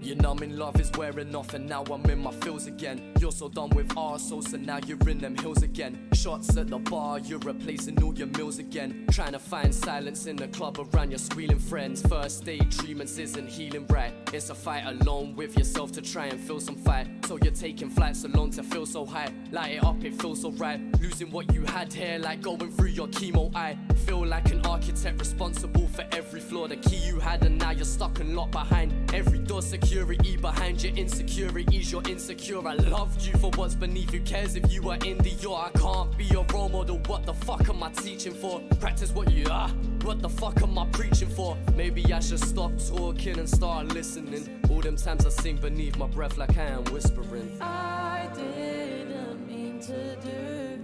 Your numbing love is wearing off and now I'm in my feels again. You're so done with arseholes, so now you're in them hills again. Shots at the bar, you're replacing all your meals again. Trying to find silence in the club around your squealing friends. First aid treatments isn't healing right. It's a fight alone with yourself to try and feel some fight. So you're taking flights alone to feel so high. Light it up, it feels so right. Losing what you had here like going through your chemo eye. Feel like an architect responsible for every flaw. The key you had and now you're stuck and locked behind every door. Security behind your insecurities, you're insecure. I loved you for what's beneath. Who cares if you were in the yacht? I can't be your role model. What the fuck am I teaching for? Practice what you are. What the fuck am I preaching for? Maybe I should stop talking and start listening. All them times I sing beneath my breath like I am whispering. I didn't mean to do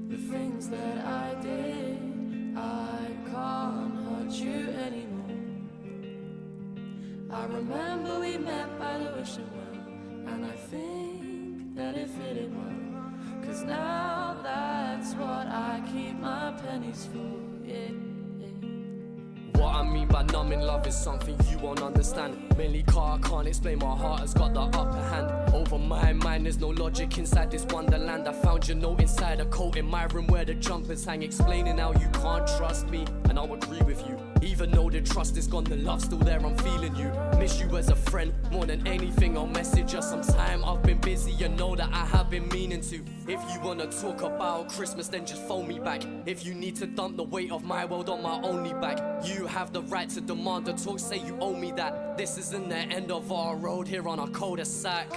the things that I did. I can't hurt you anymore. I remember we met by the wishing well, and I think that it fitted well. Cause now that's what I keep my pennies for, yeah. What I mean by numbing love is something you won't understand. Mainly car, I can't explain, my heart has got the upper hand over my mind. There's no logic inside this wonderland. I found your note inside a coat in my room where the jumpers hang, explaining how you can't trust me, and I'll agree with you. Even though the trust is gone, the love's still there, I'm feeling you. Miss you as a friend, more than anything, I'll message you sometime. I've been busy, you know that I have been meaning to. If you wanna talk about Christmas, then just phone me back. If you need to dump the weight of my world on my only back, you have the right to demand the talk, say you owe me that. This isn't the end of our road here on our cul-de-sac.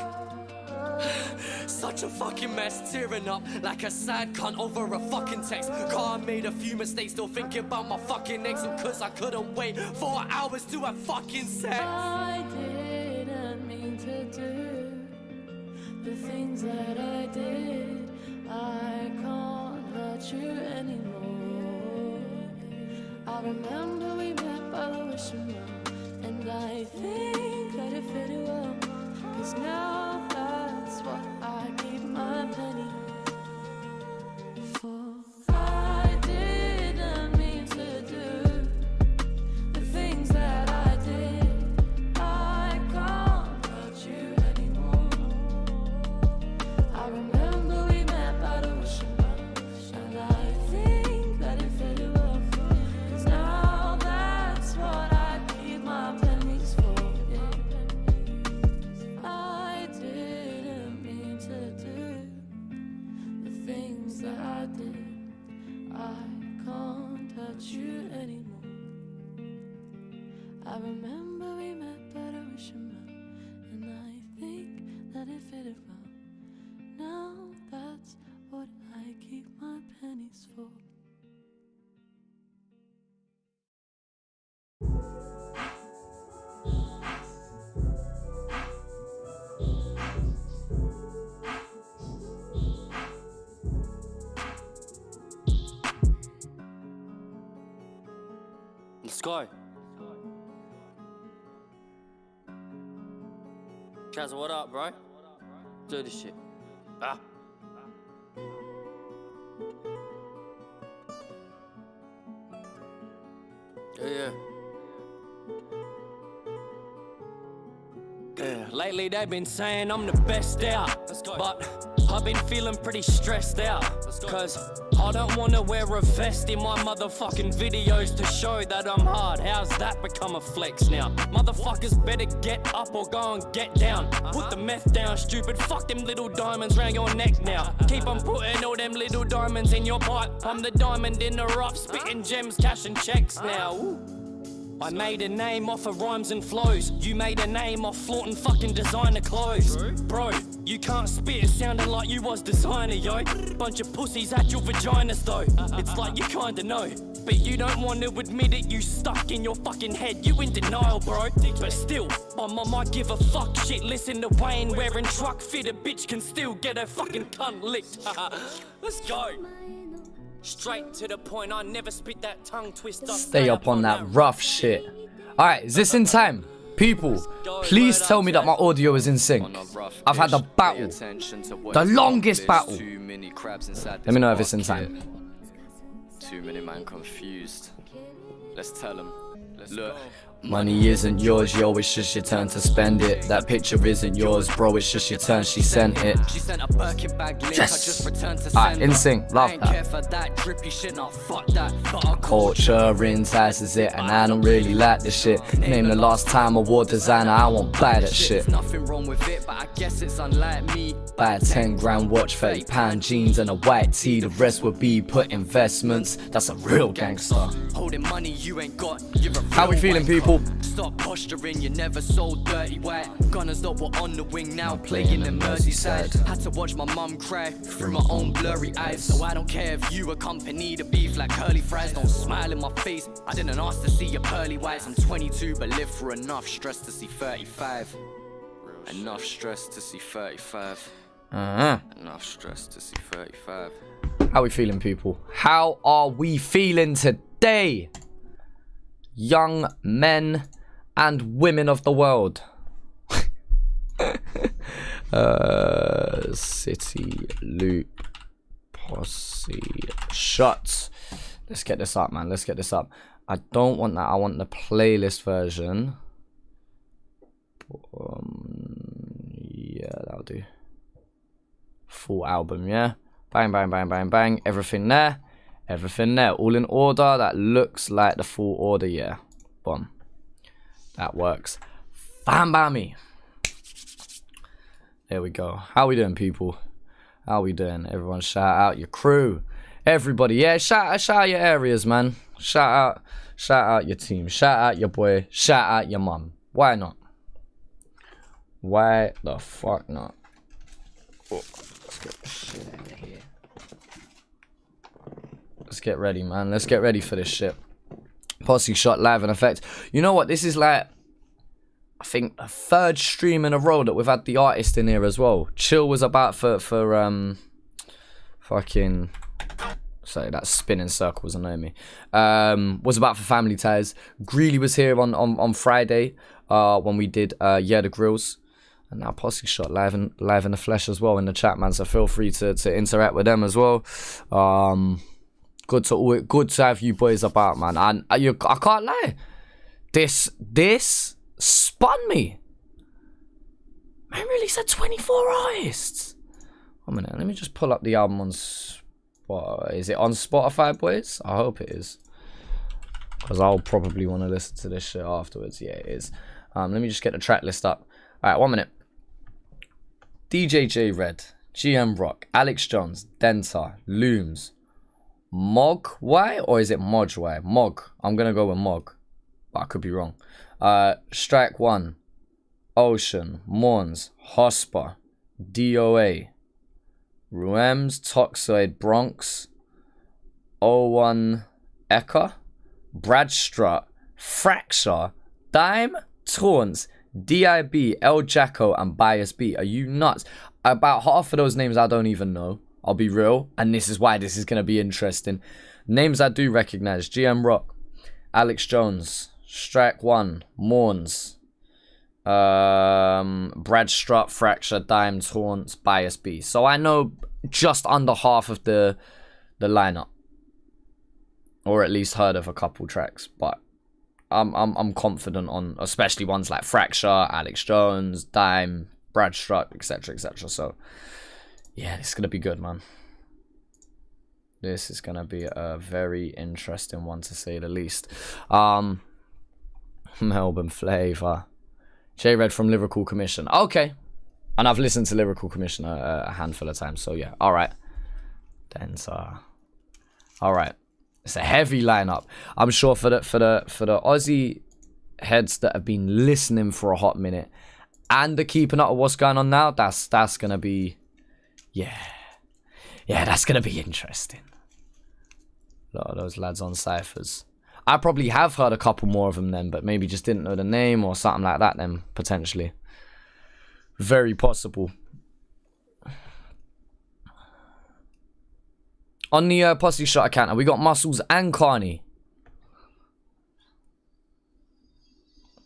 Such a fucking mess, tearing up like a sad cunt over a fucking text. Car made a few mistakes, still thinking about my fucking ex. Cause I couldn't wait 4 hours to have fucking sex. I didn't mean to do the things that I did. I can't hurt you anymore. I remember we met by the wishing well, and I think that it fitted well. Cause now that's what I keep my penny for. I didn't mean to do the things that I did. I can't hurt you anymore. I remember we met by the wishing well, and I think that it fitted well. Cause now that's what I keep my pennies for. I didn't mean to do the things that I did. I can't touch you anymore. I remember we met by the wishing well, and I think that it fitted well. Now that's what I keep my pennies for. Let's go. Chaz, what up, bro? Do this shit. Ah. Yeah. Lately they've been saying I'm the best out, but I've been feeling pretty stressed out. Cause I don't wanna wear a vest in my motherfucking videos to show that I'm hard. How's that become a flex now? Motherfuckers better get up or go and get down. Put the meth down, stupid. Fuck them little diamonds round your neck now. Keep on putting all them little diamonds in your pipe. I'm the diamond in the rough, spitting gems, cashing checks now. Ooh. I made a name off of rhymes and flows. You made a name off flaunting fucking designer clothes. Bro, you can't spit, it sounded like you was designer, yo. Bunch of pussies at your vaginas though. It's like you kinda know, but you don't want to admit it. You stuck in your fucking head, you in denial, bro. But still, I might give a fuck shit. Listen to Wayne wearing truck fit. A bitch can still get her fucking cunt licked. Let's go. Straight to the point, I never spit that tongue twister. Stay up on that rough shit. Alright, is this in time? People, please tell me that my audio is in sync. I've had the battle. The longest battle. Let me know if it's in time. Too many man confused. Let's tell them. Look. Money isn't yours, yo, it's just your turn to spend it. That picture isn't yours, bro, it's just your turn, she sent it. She sent a Birkin bag link, Yes. I just returned to Alright, send in her. sync, love I ain't that. care for that drippy shit, nah, fuck that. But our Culture entices it, and I don't really like this shit. Name the last time I wore designer, I won't buy that shit. Nothing wrong with it, but I guess it's unlike me. Buy a 10 grand watch, 30 pound jeans and a white tee. The rest would be put investments. That's a real gangster. Holding money you ain't got, you're a How we real feeling, wanker. people? Stop posturing, you're never so dirty white. Gunners that were on the wing now playing in Merseyside. Had to watch my mum cry through my own blurry eyes. So I don't care if you accompany the beef like curly fries. Don't smile in my face, I didn't ask to see your pearly whites. I'm 22 but live through enough stress to see 35. Enough stress to see 35. Enough stress to see 35. How we feeling, people? How are we feeling today? Young men and women of the world. CITYLOOP Posseshot. Let's get this up, man. Let's get this up. I don't want that. I want the playlist version. Yeah, that'll do. Full album, yeah. Bang, bang, bang, bang, bang. Everything there. Everything there. All in order. That looks like the full order, yeah. Boom. That works. Bam, bammy. There we go. How we doing, people? How we doing? Everyone shout out your crew. Everybody, yeah, shout out your areas, man. Shout out your team. Shout out your boy. Shout out your mum. Why not? Why the fuck not? Oh, let's get this shit in here. Let's get ready, man. Let's get ready for this shit. Posseshot live in effect. You know what? This is like, I think, a third stream in a row that we've had the artist in here as well. Chill was about for fucking, sorry, that spinning circle was annoying me. Was about for Family Ties. Greeley was here on Friday when we did Yeah the Grills. And now Posseshot live in the flesh as well in the chat, man. So feel free to interact with them as well. Good to have you boys about, man. And I can't lie, this spun me. Man really said 24 artists. 1 minute, let me just pull up the album on is it on Spotify, boys? I hope it is, because I'll probably want to listen to this shit afterwards. Yeah, it is. Let me just get the track list up. All right, 1 minute. DJ J Red, GM Rock, Alex Jones, Denta, Looms, Mog Y, or is it Moj Y? Mog. I'm gonna go with Mog, but I could be wrong. Strike One, Ocean, Morns, Hospa, DOA, Ruems, Toxoid, Bronx, 01 Eka, Brad Strut, Fracture, Dime, Taunts, DIB, El Jacko, and Bias B. Are you nuts? About half of those names I don't even know. I'll be real. And this is why this is going to be interesting. Names I do recognize. GM Rock, Alex Jones, Strike One, Morns, Brad Strut, Fracture, Dime, Taunts, Bias B. So I know just under half of the lineup. Or at least heard of a couple tracks. But I'm confident on especially ones like Fracture, Alex Jones, Dime, Brad Strut, etc, etc. So yeah, it's gonna be good, man. This is gonna be a very interesting one, to say the least. Melbourne flavor. J Red from Lyrical Commission. Okay, and I've listened to Lyrical Commission a handful of times. So yeah, all right. Denser. All right. It's a heavy lineup. I'm sure for the Aussie heads that have been listening for a hot minute and are keeping up with what's going on now, that's gonna be, yeah, that's gonna be interesting. A lot of those lads on ciphers. I probably have heard a couple more of them then, but maybe just didn't know the name or something like that then, potentially. Very possible. On the Posseshot account, we got Muscles and Carney.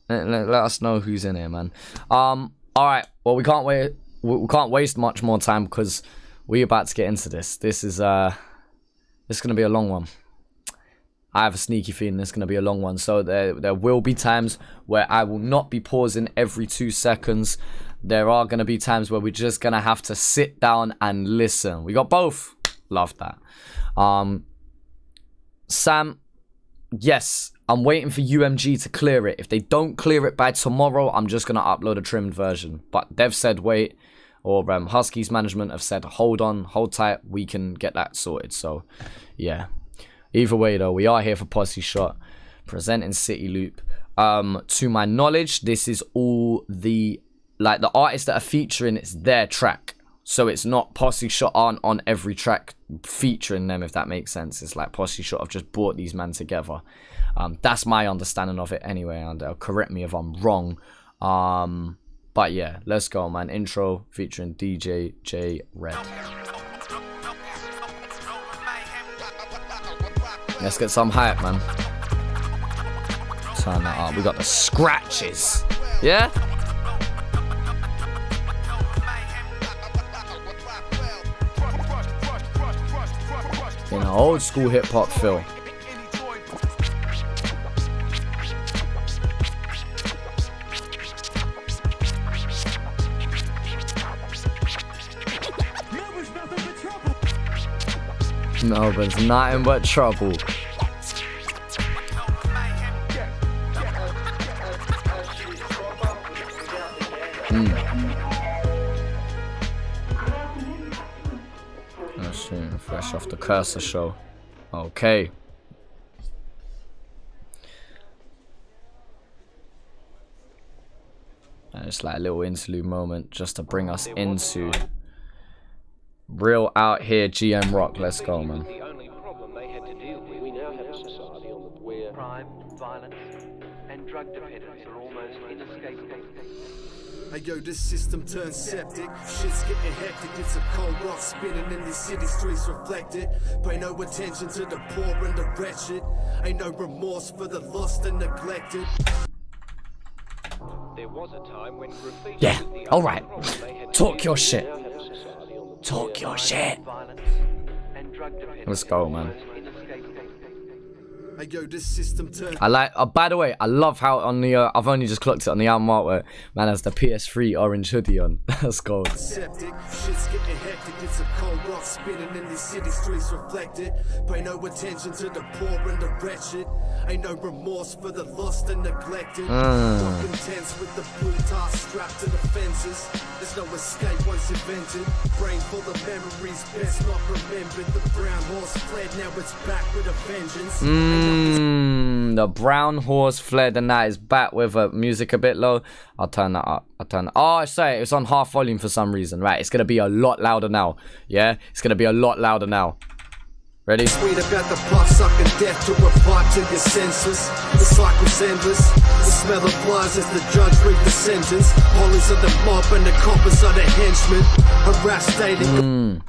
Let us know who's in here, man. All right. Well, we can't wait. We can't waste much more time because we're about to get into this. This is gonna be a long one. I have a sneaky feeling it's going to be a long one. So there will be times where I will not be pausing every 2 seconds. There are going to be times where we're just going to have to sit down and listen. We got both. Love that. Sam, yes, I'm waiting for UMG to clear it. If they don't clear it by tomorrow, I'm just going to upload a trimmed version. But they've said wait, or Husky's management have said hold on, hold tight, we can get that sorted. So, yeah. Either way, though, we are here for Posseshot, presenting CITYLOOP. To my knowledge, this is all the artists that are featuring, it's their track. So it's not Posseshot aren't on every track featuring them, if that makes sense. It's like Posseshot have just brought these men together. That's my understanding of it anyway, and correct me if I'm wrong. But yeah, let's go, man. Intro featuring DJ J Red. Let's get some hype, man. Turn that up. We got the scratches. Yeah? In an old school hip hop feel. Melbourne's nothing but trouble. Let's see, fresh off the Cursor show. Okay. And it's like a little interlude moment just to bring us into real out here GM rock. Let's go, man. The only problem they had to deal with. We now have a society where crime, violence, and drug dependence are almost inescapable. Hey yo, this system turns septic. Shit's getting hectic. It's a cold rock spinning in these city streets reflected. Pay no attention to the poor and the wretched. Ain't no remorse for the lost and neglected. There was a time when graffiti Yeah, was the alright. only problem they had to Talk deal your with. We shit. now have a society Talk your where shit. violence and drug dependence Let's go, are man. almost inescapable. Hey yo, this system turns. I like, by the way, I love how on the, I've only just clocked it on the album artwork, man has the PS3 orange hoodie on. That's gold. Septic, shit's getting hectic. It's a cold rock spinning in these city streets reflected. Pay no attention to the poor and the wretched. Ain't no remorse for the lost and neglected. Walking tense with the blue tar strapped to the fences. There's no escape once invented. Brain full of memories, best not remembered. The brown horse fled, now it's back with a vengeance. The brown horse fled and that is back with music a bit low. I'll turn that up. Oh, I say it's on half volume for some reason. Right, it's gonna be a lot louder now. Yeah, it's gonna be a lot louder now. Ready? Sweet about the plot, sucking death to repart to your senses. The cycle's endless. The smell of blood as the judge read the sentence. Police are the mob and the coppers are the henchmen. Harassed daily.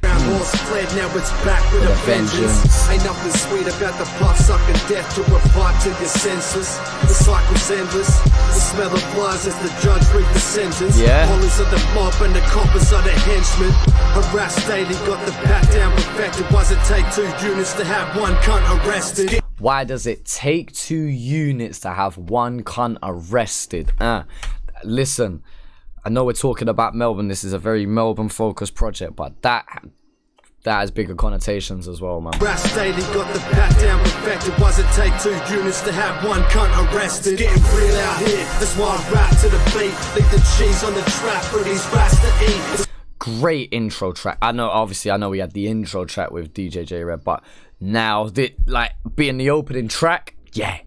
Brown horse fled, now it's back with a vengeance. Ain't nothing sweet about the plot, sucking death to repart to your senses. The cycle's endless. The smell of blood as the judge read the sentence. Yeah. Police are the mob and the coppers are the henchmen. Harassed daily, got the pat down perfected. Why's it take 2 units to have 1 cunt arrested? Why does it take 2 units to have 1 cunt arrested? Listen, I know we're talking about Melbourne. This is a very Melbourne-focused project, but that has bigger connotations as well, man. Harassed daily, got the pat down perfected. Why's it take 2 units to have 1 cunt arrested? Getting real out here, that's why I rap to the beat. Leave the cheese on the trap for these rats to eat. Great intro track. I know we had the intro track with DJ J Red, but now being the opening track, yeah.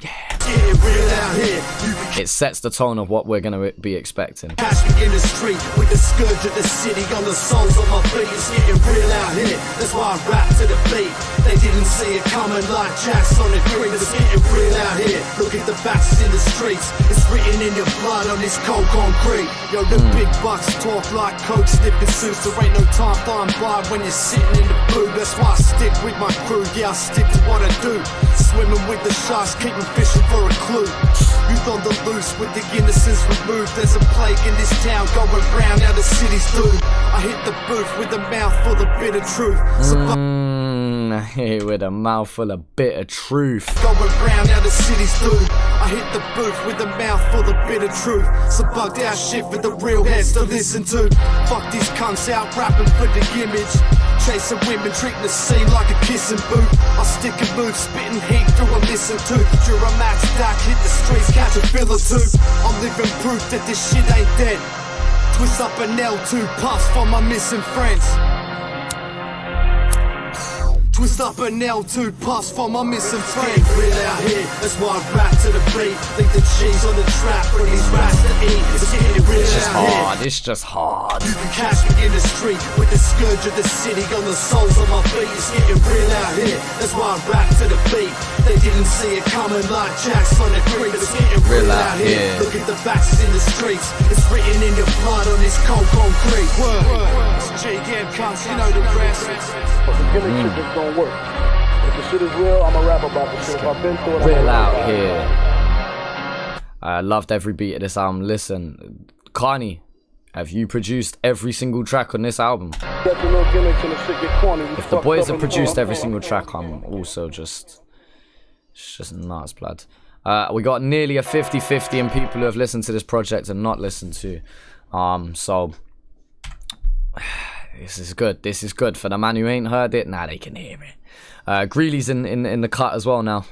Getting real out here, you can It sets the tone of what we're gonna be expecting. catch me in the street with the scourge of the city on the soles of my feet. It's getting real out here, that's why I rap to the beat. They didn't see it coming like jacks on the green. It's getting real out here, look at the bats in the streets. It's written in your blood on this cold concrete. Yo, the big bucks talk like coke sniffing suits. There ain't no time flying by when you're sitting in the blue. That's why I stick with my crew, yeah, I stick to what I do. Swimming with the sharks, keeping fishing for a clue. You Youth on the loose with the innocence removed. There's a plague in this town going round, now the city's doomed. I hit the booth with a mouth full of bitter truth. With a mouthful of bitter truth. Going round, now the city's doomed. I hit the booth with a mouth full of bitter truth. Some bugged out shit for the real heads to listen to. Fuck these cunts out rapping for the image. Chasing women, treating the scene like a kissing booth. I stick and move, spitting heat through a missing tooth. Duramax stack, hit the streets, catch a fill or two. I'm living proof that this shit ain't dead. Twist up an L2 pass for my missing friends. Twist up an L2 pass for my missing friends. Real out here, that's why I rap to the beat. Leave the cheese on the trap for these rats to eat. It's getting real out here. It's just hard. You can catch me in the street with the scourge of the city on the soles of my feet. It's getting real out here, that's why I rap to the beat. They didn't see it coming like Jacks on the creek. It's getting real out here. Look at the facts in the streets. It's written in your blood on this cold concrete. Word. It's J-Gam cunts, you know the rest. But the gimmick shit just don't work. If the shit is real, I'ma rap about the shit. If I've been through it, Real out here. I loved every beat of this album. Listen, Carney, have you produced every single track on this album? If the boys have produced every single track, I'm also just... It's just nuts, blood. We got nearly a 50-50 in people who have listened to this project and not listened to. So... This is good. This is good. For the man who ain't heard it, nah, they can hear it. Greeley's in the cut as well now.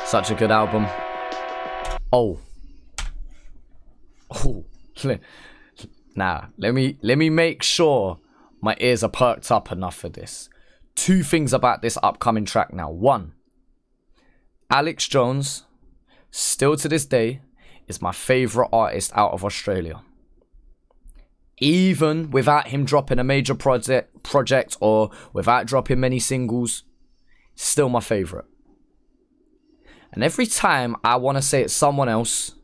Such a good album. Oh. Now, let me make sure my ears are perked up enough for this. Two things about this upcoming track now. One, Alex Jones, still to this day, is my favourite artist out of Australia. Even without him dropping a major project or without dropping many singles, still my favourite. And every time I want to say it's someone else,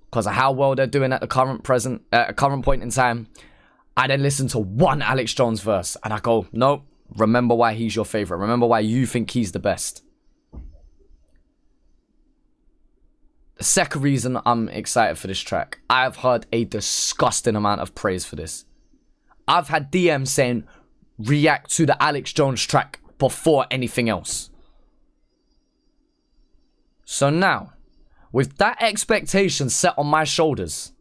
because of how well they're doing at the current point in time, I then listen to one Alex Jones verse and I go, nope, remember why he's your favourite. Remember why you think he's the best. The second reason I'm excited for this track, I've heard a disgusting amount of praise for this. I've had DMs saying, react to the Alex Jones track before anything else. So now, with that expectation set on my shoulders,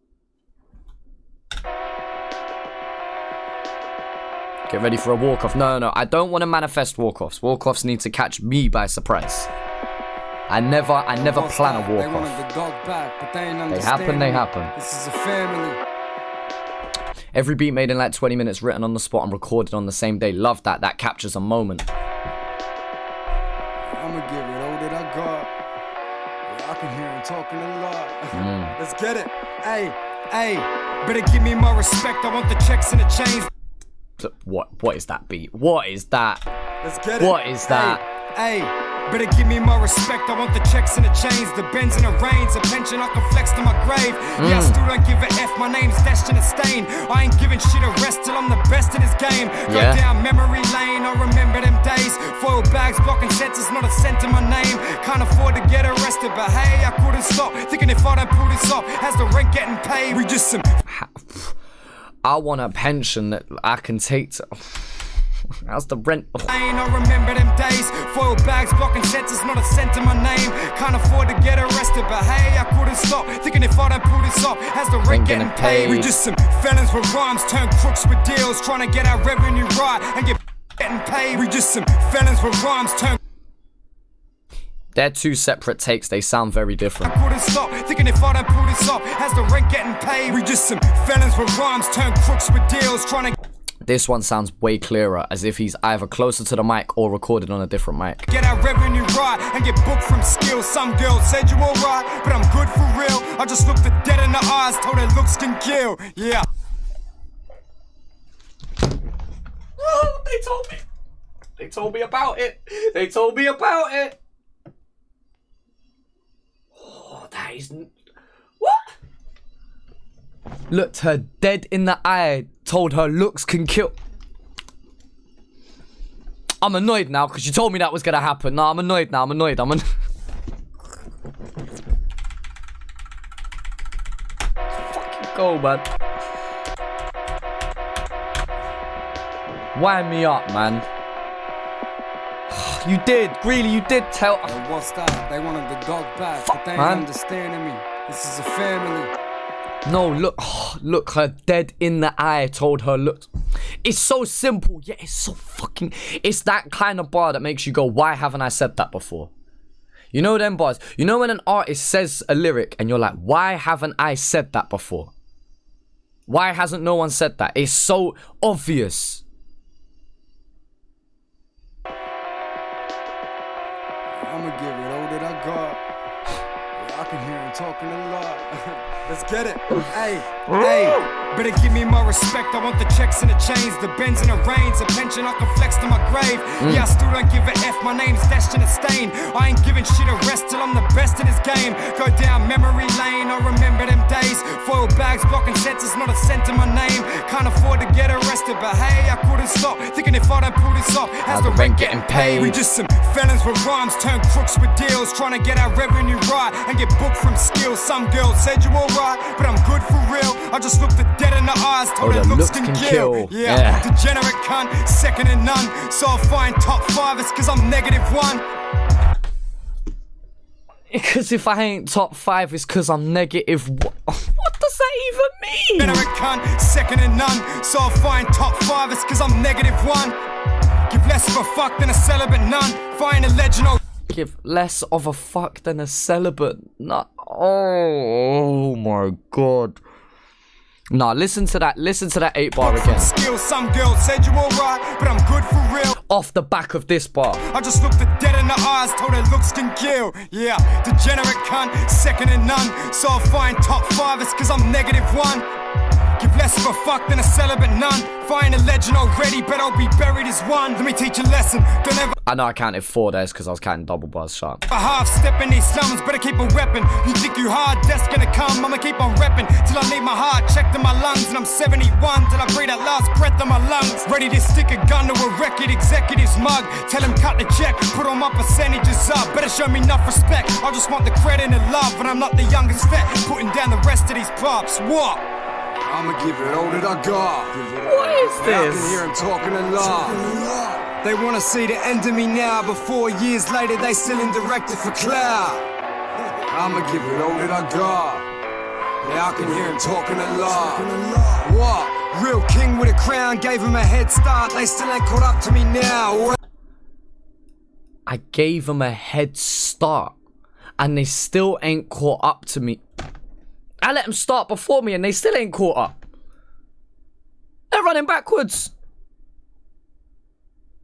get ready for a walk-off. No, I don't want to manifest walk-offs. Walk-offs need to catch me by surprise. I never plan a walk-off. They happen. This is a family. Every beat made in like 20 minutes, written on the spot and recorded on the same day. Love that. That captures a moment. I'ma give it all that I got. Yeah, I can hear him talking a lot. Let's get it. Hey, better give me my respect. I want the checks and the chains. What is that beat? What is that? Let's get it. What is that? Hey, better give me my respect. I want the checks and the chains, the Benz and the reins, a pension I can flex to my grave. Yeah, I still don't give a F. My name's dashed in a stain. I ain't giving shit a rest till I'm the best in this game. Go down memory lane. I remember them days. Foil bags blocking sensors, not a cent in my name. Can't afford to get arrested, but hey, I couldn't stop thinking if I don't pull this off, how's the rent getting paid? We just some. I want a pension that I can take to... How's the rent? I remember them days. Foil bags blocking sensors, not a cent in my name. Can't afford to get arrested, but hey, I couldn't stop thinking if I don't pull this off, how's the rent getting paid? We just some felons with rhymes, turn crooks with deals, trying to get our revenue right and getting paid. We just some felons with rhymes, turn. They're two separate takes. They sound very different. I couldn't stop thinking if I don't pull this off, how's the rent getting paid? We just some felons with rhymes, turn crooks with deals, trying to. This one sounds way clearer, as if he's either closer to the mic or recorded on a different mic. Get our revenue right and get booked from skills. Some girls said you alright, but I'm good for real. I just looked the dead in the eyes, told her looks can kill. Yeah. Oh, they told me. They told me about it. They told me about it. Oh, that is... What? Looked her dead in the eye, told her looks can kill. I'm annoyed now because you told me that was gonna happen. No, I'm annoyed now. go, man. Wind me up, man. You did, Greeley, you did tell. What's that? They wanted the dog back, but they ain't man. understanding me. This is a family. No, look, look her dead in the eye. Told her, look. It's so simple. Yeah, it's so fucking. It's that kind of bar that makes you go, why haven't I said that before? You know them bars. You know when an artist says a lyric and you're like, why haven't I said that before? Why hasn't no one said that? It's so obvious. I'ma give it all that I got. Yeah, I can hear him talking a lot. Let's get it. Hey, better give me my respect. I want the checks and the chains, the bends and the reins, a pension I can flex to my grave. Yeah, I still don't give a F. My name's dashed in a stain. I ain't giving shit a rest till I'm the best in this game. Go down memory lane. I remember them days. Foil bags blocking senses, not a cent in my name. Can't afford to get arrested, but hey, I couldn't stop thinking if I don't pull this off, how's the rent getting paid? We just some felons with rhymes, turn crooks with deals, trying to get our revenue right and get booked from skills. Some girls said you alright, but I'm good for real. I just looked the dead in the eyes, told her looks can kill. Yeah, degenerate cunt, second to none. So I'll find top 5, it's cause I'm -1. Because if I ain't top 5, it's because I'm negative. What does that even mean? Degenerate cunt, second to none. So I'll find top 5, it's cause I'm -1. Give less of a fuck than a celibate nun. Find a legend. Give less of a fuck than a celibate. Not. Oh my god. Nah, listen to that 8-bar again. Skill, some girls said you alright, but I'm good for real. Off the back of this bar. I just looked the dead in the eyes, told her looks can kill. Yeah, degenerate cunt, second to none. So I'll find top 5, it's cause I'm -1. Give less of a fuck than a celibate nun. Find a legend already, but I'll be buried as one. Let me teach a lesson, don't ever. I know I counted 4 there because I was counting double bars sharp. A half step in these slums, better keep a weapon. You think you hard, death's gonna come. I'ma keep on repping till I need my heart checked in my lungs. And I'm 71 till I breathe that last breath in my lungs. Ready to stick a gun to a record executive's mug. Tell him cut the check, put all my percentages up. Better show me enough respect. I just want the credit and love, and I'm not the youngest vet putting down the rest of these props. What? I'ma give it all that I got. What is this? I can hear him talking a lot. They wanna see the end of me now, but 4 years later they still indirected for clout. I'ma give it all that I got. Yeah, I can hear him talking a lot. What? Real king with a crown, gave him a head start. They still ain't caught up to me now. I gave them a head start, and they still ain't caught up to me. I let them start before me and they still ain't caught up. They're running backwards.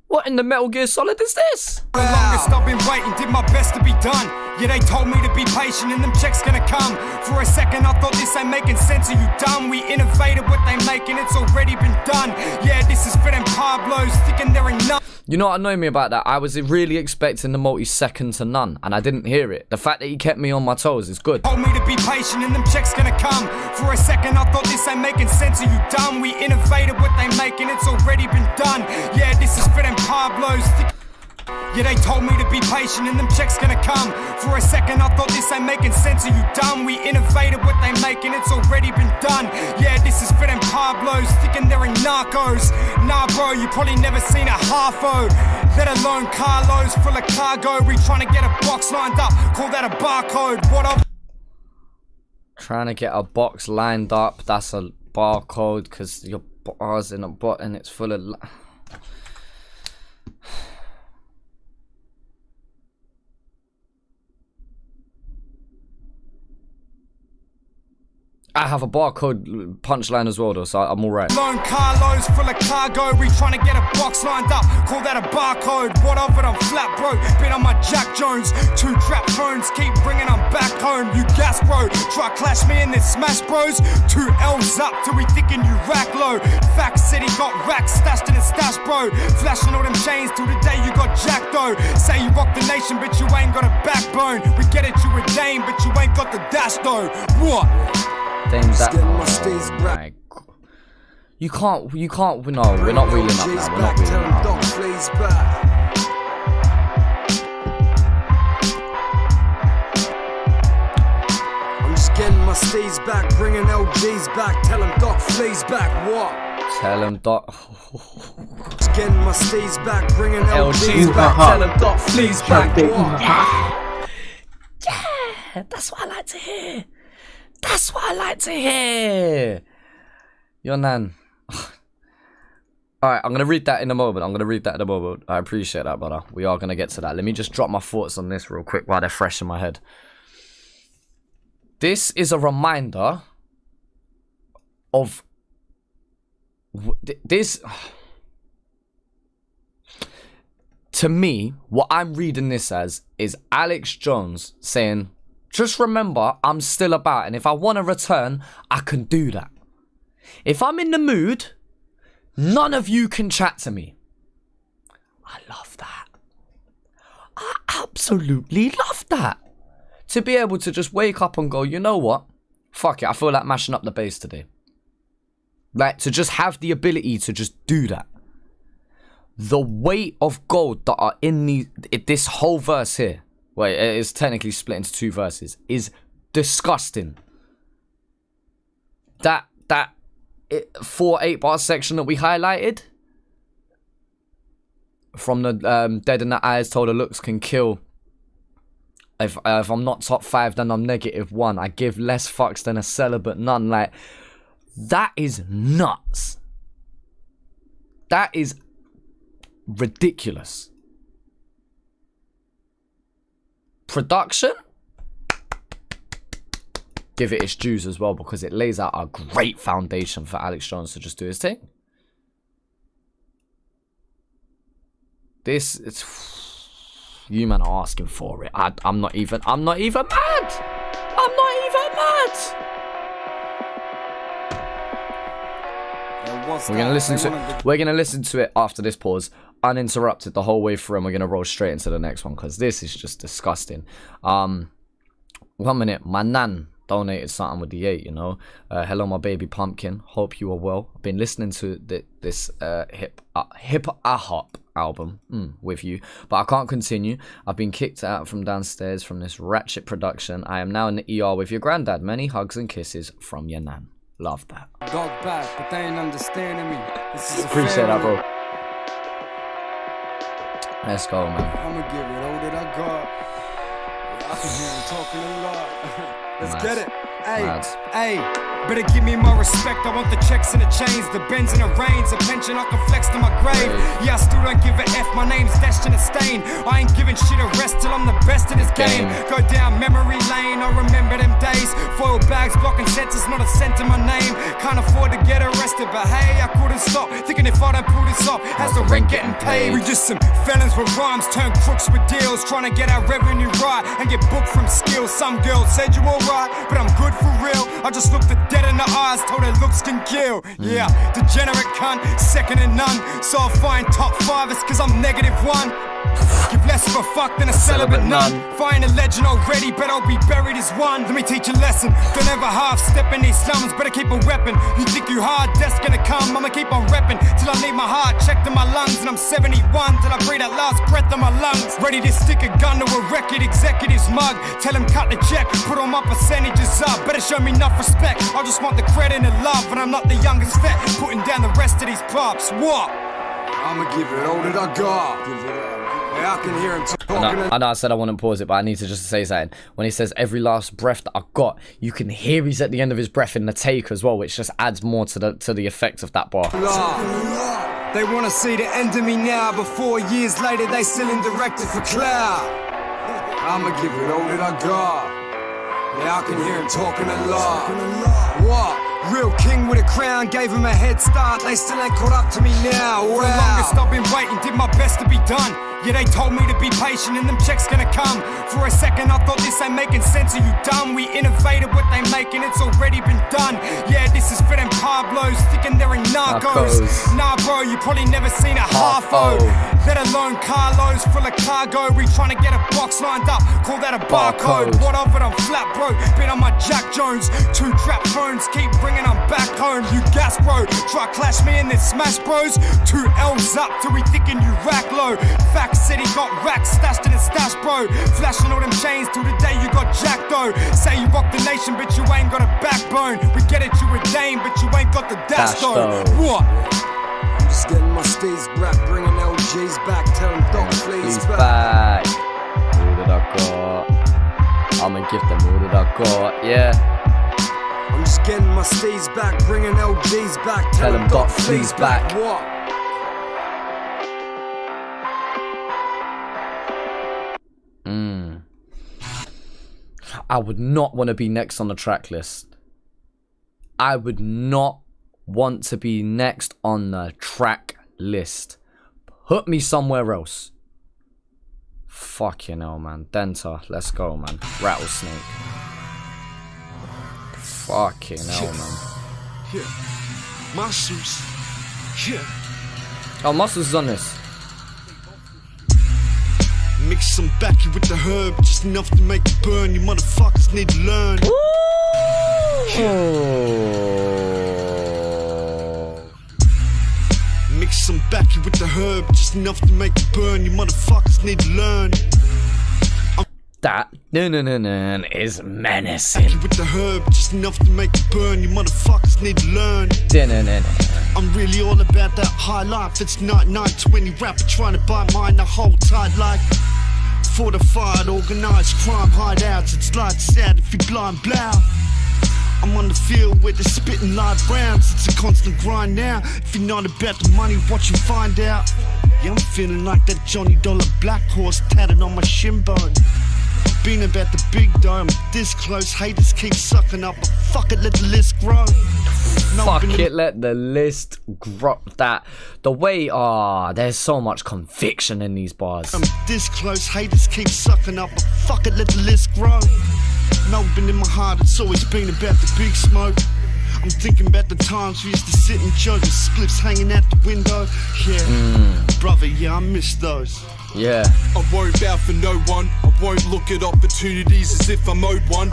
What in the Metal Gear Solid is this? The longest I've been waiting, did my best to be done. Yeah, they told me to be patient and them checks gonna come. For a second I thought this ain't making sense, are you dumb? We innovated what they making, it's already been done. Yeah, this is for them Pablos, thinking they're enough. You know what annoyed me about that? I was really expecting the multi-second to none, and I didn't hear it. The fact that he kept me on my toes is good. Told me to be patient and them checks gonna come. For a second I thought this ain't making sense, are you dumb? We innovated what they making, it's already been done. Yeah, this is for them Pablos. Yeah, they told me to be patient and them checks gonna come. For a second I thought this ain't making sense, are you dumb? We innovated what they making, it's already been done. Yeah, this is for them Pablos, thinking they're in Narcos. Nah bro, you probably never seen a half-o, let alone Carlos full of cargo. We trying to get a box lined up, call that a barcode. What up? Trying to get a box lined up, that's a barcode, because your bar's in a bot and it's full of... I have a barcode punchline as well though, so I'm alright. Lone Carlos full of cargo, we trying to get a box lined up, call that a barcode. What of it, I'm flat bro, been on my Jack Jones. 2 trap phones, keep bringing them back home. You gas bro, try clash me in this smash bros. 2 L's up till we thinking you rack low. Fact City got racks stashed in a stash bro. Flashing all them chains till the day you got jacked though. Say you rock the nation but you ain't got a backbone. We get it, you a dame but you ain't got the dash though. What? That, oh my God. You can't, no, we're not wheeling up now, we're not wheeling up. I'm just getting my my steeds back, bringing LGs back. Tell him Doc Flea's back. What? Tell him Doc. Getting my steeds back, bringing LGs back. Tell him Doc Flea's back. What? Yeah, that's what I like to hear. That's what I like to hear. Your nan. Alright, I'm going to read that in a moment. I appreciate that, brother. We are going to get to that. Let me just drop my thoughts on this real quick while they're fresh in my head. This is a reminder of this. To me, what I'm reading this as is Alex Jones saying, just remember, I'm still about, and if I want to return, I can do that. If I'm in the mood, none of you can chat to me. I love that. I absolutely love that. To be able to just wake up and go, you know what? Fuck it, I feel like mashing up the bass today. Like, to just have the ability to just do that. The weight of gold that are in this whole verse here, well, it is technically split into 2 verses, is disgusting. That 4 8-bar section that we highlighted, from the dead in the eyes, told the looks can kill. If I'm not top 5, then I'm -1. I give less fucks than a celibate nun. Like, that is nuts. That is ridiculous. Production, give it its dues as well, because it lays out a great foundation for Alex Jones to just do his thing. This is, you man are asking for it. I'm not even mad. I'm not even mad. We're gonna listen to it after this pause, uninterrupted the whole way through, and we're gonna roll straight into the next one, because this is just disgusting. 1 minute, my nan donated something with the 8, you know. Hello, my baby pumpkin. Hope you are well. I've been listening to this hip hop album with you, but I can't continue. I've been kicked out from downstairs from this ratchet production. I am now in the ER with your granddad. Many hugs and kisses from your nan. Love that. Dog back, but they ain't understanding me. This is Appreciate that, bro. Let's go, man. I'ma give it all that I got. I can hear him talking a lot. Let's get it. Hey, better give me more respect. I want the checks and the chains, the bends and the reins, a pension I can flex to my grave. Yeah, I still don't give a F. My name's dashed in a stain. I ain't giving shit a rest till I'm the best in this game. Go down memory lane, I remember them days. Foil bags blocking sensors, not a cent in my name. Can't afford to get arrested, but hey, I couldn't stop thinking if I don't pull this off, how's the rent getting paid? We just some felons with rhymes, turn crooks with deals, trying to get our revenue right and get booked from skills. Some girls said you alright, but I'm good for real. I just looked the dead in the eyes, told her looks can kill. Yeah, degenerate cunt, second to none. So I'll find top 5, it's cause I'm -1. Give less of a fuck than a celibate nun. Find a legend already, but I'll be buried as one. Let me teach a lesson, don't ever half step in these slums, better keep a weapon. You think you hard, death's gonna come, I'ma keep on repping till I need my heart checked in my lungs. And I'm 71 till I breathe that last breath in my lungs. Ready to stick a gun to a record executive's mug. Tell him cut the check, put all my percentages up. Better show me enough respect, I just want the credit and the love. And I'm not the youngest vet, putting down the rest of these pops. What? I'ma give it all that I got. I can hear him talking. I know I said I wouldn't pause it, but I need to just say something. When he says every last breath that I got, you can hear he's at the end of his breath in the take as well, which just adds more to the effect of that bar. They wanna see the end of me now, but 4 years later they still indirected for clout. I'ma give it all that I got. Yeah, I can hear him talking a lot. What? Real king with a crown, gave him a head start. They still ain't caught up to me now. Wow. For the longest I've been waiting, did my best to be done. Yeah, they told me to be patient and them checks gonna come. For a second I thought this ain't making sense, are you dumb? We innovated what they making, it's already been done. Yeah, this is for them Pablos, thinking they're in Narcos. Nah bro, you probably never seen a half-o. Let alone Carlos full of cargo. We trying to get a box lined up, call that a barcode. What of it, I'm flat broke, been on my Jack Jones. 2 trap phones, keep ringing, I'm back home. You gas bro, try clash me and then smash bros. 2 L's up till we thinking you rack low. Fact City got racks stashed in a stash bro. Flashing all them chains till the day you got jacked though. Say you rock the nation but you ain't got a backbone. We get it, you a dame but you ain't got the dash though. What? I'm just getting my steez back, bringing LGs back, tell them don't please He's back. back. All that I got. I'ma give them all that I got, yeah. I'm just getting my steez back, bringing LGs back, tell them don't please back. What? I would not want to be next on the track list. I would not want to be next on the track list. Put me somewhere else. Fucking hell, man. Denta, let's go, man. Rattlesnake. Fucking hell, man. Yeah. Muscles. Yeah. Oh, Muscles is on this. Mix some backy with the herb, just enough to make it burn. You motherfuckers need to learn. Mix some backy with the herb, just enough to make it burn. You motherfuckers need to learn. That is menacing. With the herb, just enough to make it burn. You motherfuckers need to learn. I'm really all about that high life. It's not 920 rapper trying to buy mine the whole tide like fortified, organized crime hideouts. It's lights out if you blind blow. I'm on the field with the spitting live rounds. It's a constant grind now. If you're not about the money, what you find out. Yeah, I'm feeling like that Johnny Dollar black horse tatted on my shin bone. Been about the big dome, this close, haters keep sucking up, but fuck it, let the list grow. No, fuck it, let the list grow. That, the way, there's so much conviction in these bars. I'm this close, haters keep sucking up, but fuck it, let the list grow. Melbourne in my heart, it's always been about the big smoke. I'm thinking about the times we used to sit and judge with spliffs hanging out the window. Yeah, brother, yeah, I miss those. Yeah. I won't bow for no one. I won't look at opportunities as if I'm owed one.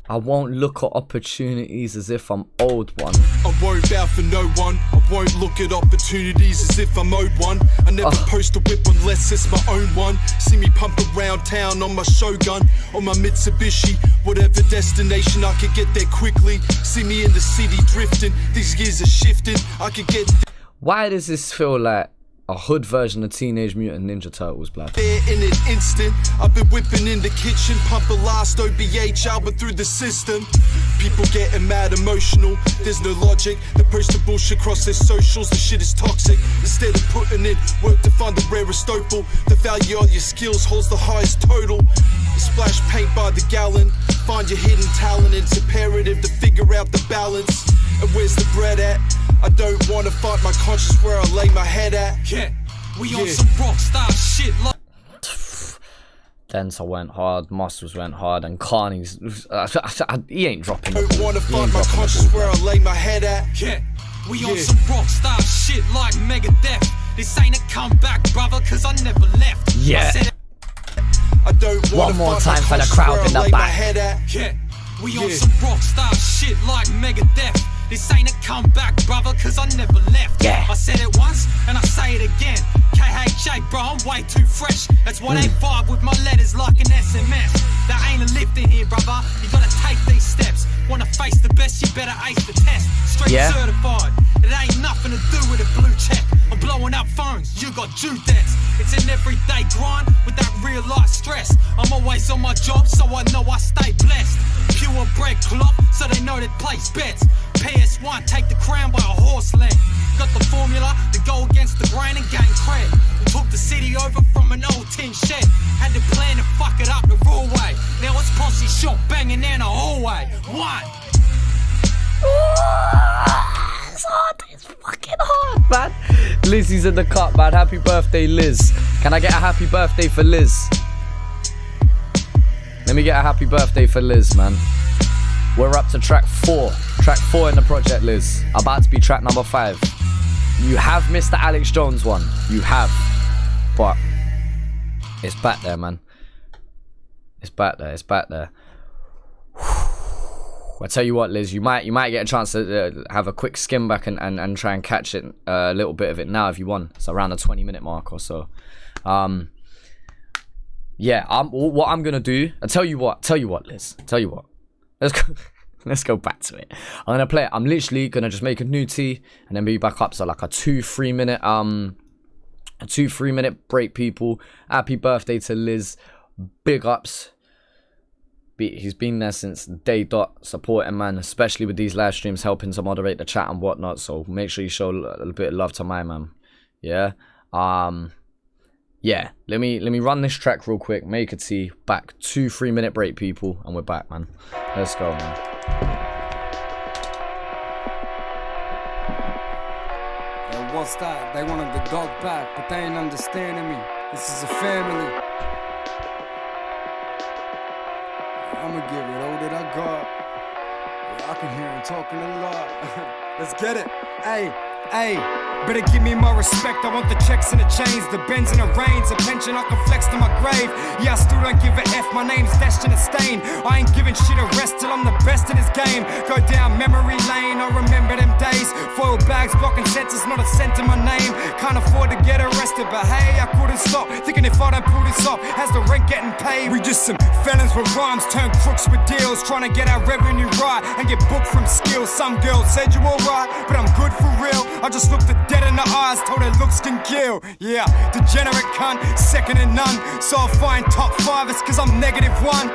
I won't look at opportunities as if I'm owed one. I won't bow for no one. I won't look at opportunities as if I'm owed one. I never post a whip unless it's my own one. See me pump around town on my Shogun, on my Mitsubishi. Whatever destination, I could get there quickly. See me in the city drifting. These gears are shifting. I could get. Why does this feel like a hood version of Teenage Mutant Ninja Turtles, blood? There in an instant, I've been whipping in the kitchen, pumping last OBH album through the system. People getting mad emotional, there's no logic. They post the bullshit across their socials, the shit is toxic. Instead of putting in work to find the rarest opal, the value of your skills holds the highest total. You splash paint by the gallon, find your hidden talent. It's imperative to figure out the balance. And where's the bread at? I don't wanna fight my conscience where I lay my head at. Yeah, we on some rock star shit like. Denta went hard, Muscles went hard, and Carney's he ain't dropping. I don't wanna fight my conscience where I lay my head at. Yeah, we on some rock star shit like Megadeth. This ain't a comeback, brother, cause I never left. Yeah. I don't wanna one more fight time my for the conscience crowd where in I the lay my back. head at. Yeah, we on some rock star shit like Megadeth. This ain't a comeback, brother, cause I never left. Yeah. I said it once, and I say it again. KHA, bro, I'm way too fresh. That's 185 with my letters like an SMS. There ain't a lift in here, brother. You gotta take these steps. Wanna face the best, you better ace the test. Street certified. It ain't nothing to do with a blue check. I'm blowing up phones, you got due debts. It's an everyday grind with that real life stress. I'm always on my job, so I know I stay blessed. Pure bread cloth, so they know that place bets. PS1, take the crown by a horse leg. Got the formula to go against the grain and gain cred. We took the city over from an old tin shed. Had to plan to fuck it up the raw way. Now it's Posseshot banging down the hallway. What? It's hard, it's fucking hard, man. Lizzie's in the cut, man. Happy birthday, Liz. Can I get a happy birthday for Liz? Let me get a happy birthday for Liz, man. We're up to track 4. Track 4 in the project, Liz. About to be track number 5. You have missed the Alex Jones one. You have. But it's back there, man. It's back there. It's back there. I tell you what, Liz, you might get a chance to have a quick skim back and try and catch it a little bit of it now if you want. It's around the 20-minute mark or so. Yeah, what I'm gonna do. I tell you what, Liz. Tell you what. Let's go back to it. I'm gonna play it. I'm literally gonna just make a new tee and then be back up. So like a 2-3 minute break, people. Happy birthday to Liz. Big ups. He's been there since day dot, supporting, man, especially with these live streams, helping to moderate the chat and whatnot. So make sure you show a little bit of love to my man. Yeah. Yeah. Let me run this track real quick. Make a tea. Back. 2-3 minute break, people, and we're back, man. Let's go, man. And what's that? They wanted the dog back, but they ain't understanding me. This is a family. I'ma give it all that I got. Yeah, I can hear him talking a lot. Let's get it. Hey, hey. Better give me my respect. I want the checks and the chains, the bends and the reins, a pension I can flex to my grave. Yeah, I still don't give a F. My name's dashed in a stain. I ain't giving shit a rest till I'm the best in this game. Go down memory lane. I remember them days. Foil bags blocking sentences, not a cent in my name. Can't afford to get arrested, but hey, I couldn't stop thinking if I don't pull this off, how's the rent getting paid? We just some felons with rhymes, turn crooks with deals, trying to get our revenue right and get booked from skills. Some girls said you alright, but I'm good for real. I just looked at dead in the eyes, told her looks can kill. Yeah, degenerate cunt, second to none. So I'll find top 5, it's cause I'm -1.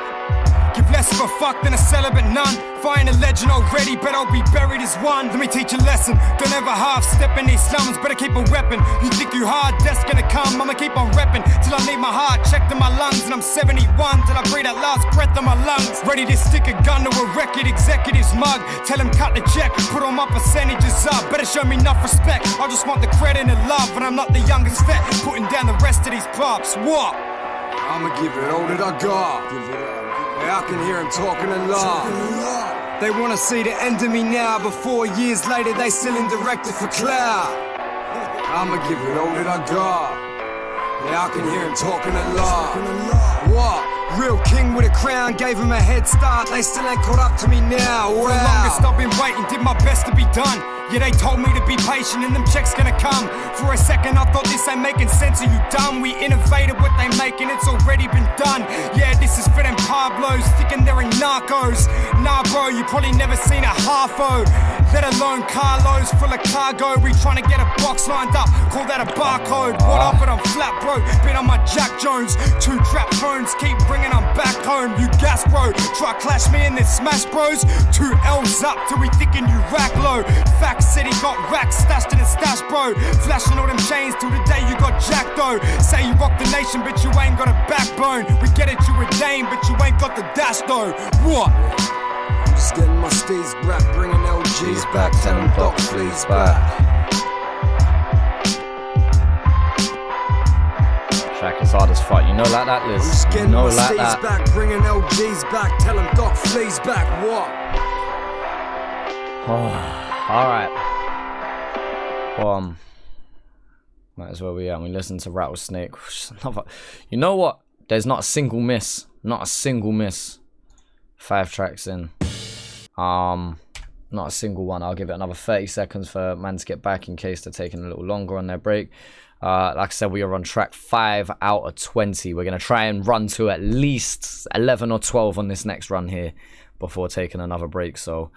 Give less of a fuck than a celibate nun. If I ain't a legend already, bet I'll be buried as one. Let me teach a lesson, don't ever half step in these slums. Better keep a weapon, you think you hard, death's gonna come. I'ma keep on reppin' till I need my heart checked in my lungs. And I'm 71 till I breathe that last breath in my lungs. Ready to stick a gun to a record executive's mug. Tell him cut the check, put all my percentages up. Better show me enough respect, I just want the credit and love. And I'm not the youngest vet, putting down the rest of these props. What? I'ma give it all that I got. Yeah, I can hear him talking a lot. They wanna see the end of me now, but 4 years later they still indirected for clout. I'ma give it all that I got. Yeah, I can hear him talking a lot. What? Real king with a crown, gave him a head start. They still ain't caught up to me now. Wow. For the longest I've been waiting, did my best to be done. Yeah, they told me to be patient and them checks gonna come. For a second I thought this ain't making sense, are you dumb? We innovated what they making, it's already been done. Yeah, this is for them Pablos, thinking they're in Narcos. Nah bro, you probably never seen a half-o. Let alone Carlos full of cargo. We trying to get a box lined up, call that a barcode. What up, but I'm flat broke, been on my Jack Jones. 2 trap phones, keep bringing them back home. You gas bro, try clash me in this smash bros. 2 L's up till we thinking you rack low. Fact City got racks stashed in a stash, bro. Flashing all them chains till the day you got jacked, though. Say you rock the nation, but you ain't got a backbone. We get it, you a dame, but you ain't got the dash, though. What? I'm just getting my steez back, bringing LGs back, telling Doc fleas back. Track is hard as fuck. You know like that, Liz. I'm just getting my steez back, bringing LGs back, telling Doc fleas back. What? Alright. Might as well be out. We listen to Rattlesnake. You know what? There's not a single miss. Not a single miss. 5 tracks in. Not a single one. I'll give it another 30 seconds for man to get back in case they're taking a little longer on their break. Like I said, we are on track 5 out of 20. We're going to try and run to at least 11 or 12 on this next run here before taking another break. So,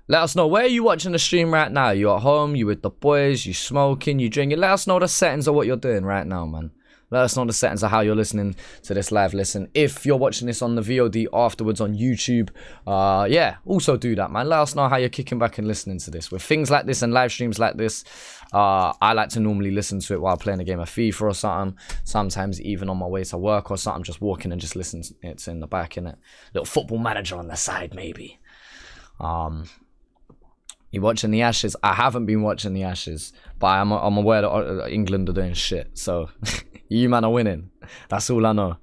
let us know, where are you watching the stream right now? You at home, you with the boys, you smoking, you drinking? Let us know the settings of what you're doing right now, man. Let us know the settings of how you're listening to this live listen. If you're watching this on the VOD afterwards on YouTube, yeah, also do that, man. Let us know how you're kicking back and listening to this. With things like this and live streams like this, I like to normally listen to it while playing a game of FIFA or something. Sometimes even on my way to work or something, just walking and just listening. It's in the back, innit? Little Football Manager on the side, maybe. You watching the Ashes? I haven't been watching the Ashes, but I'm aware that England are doing shit. So you man are winning. That's all I know.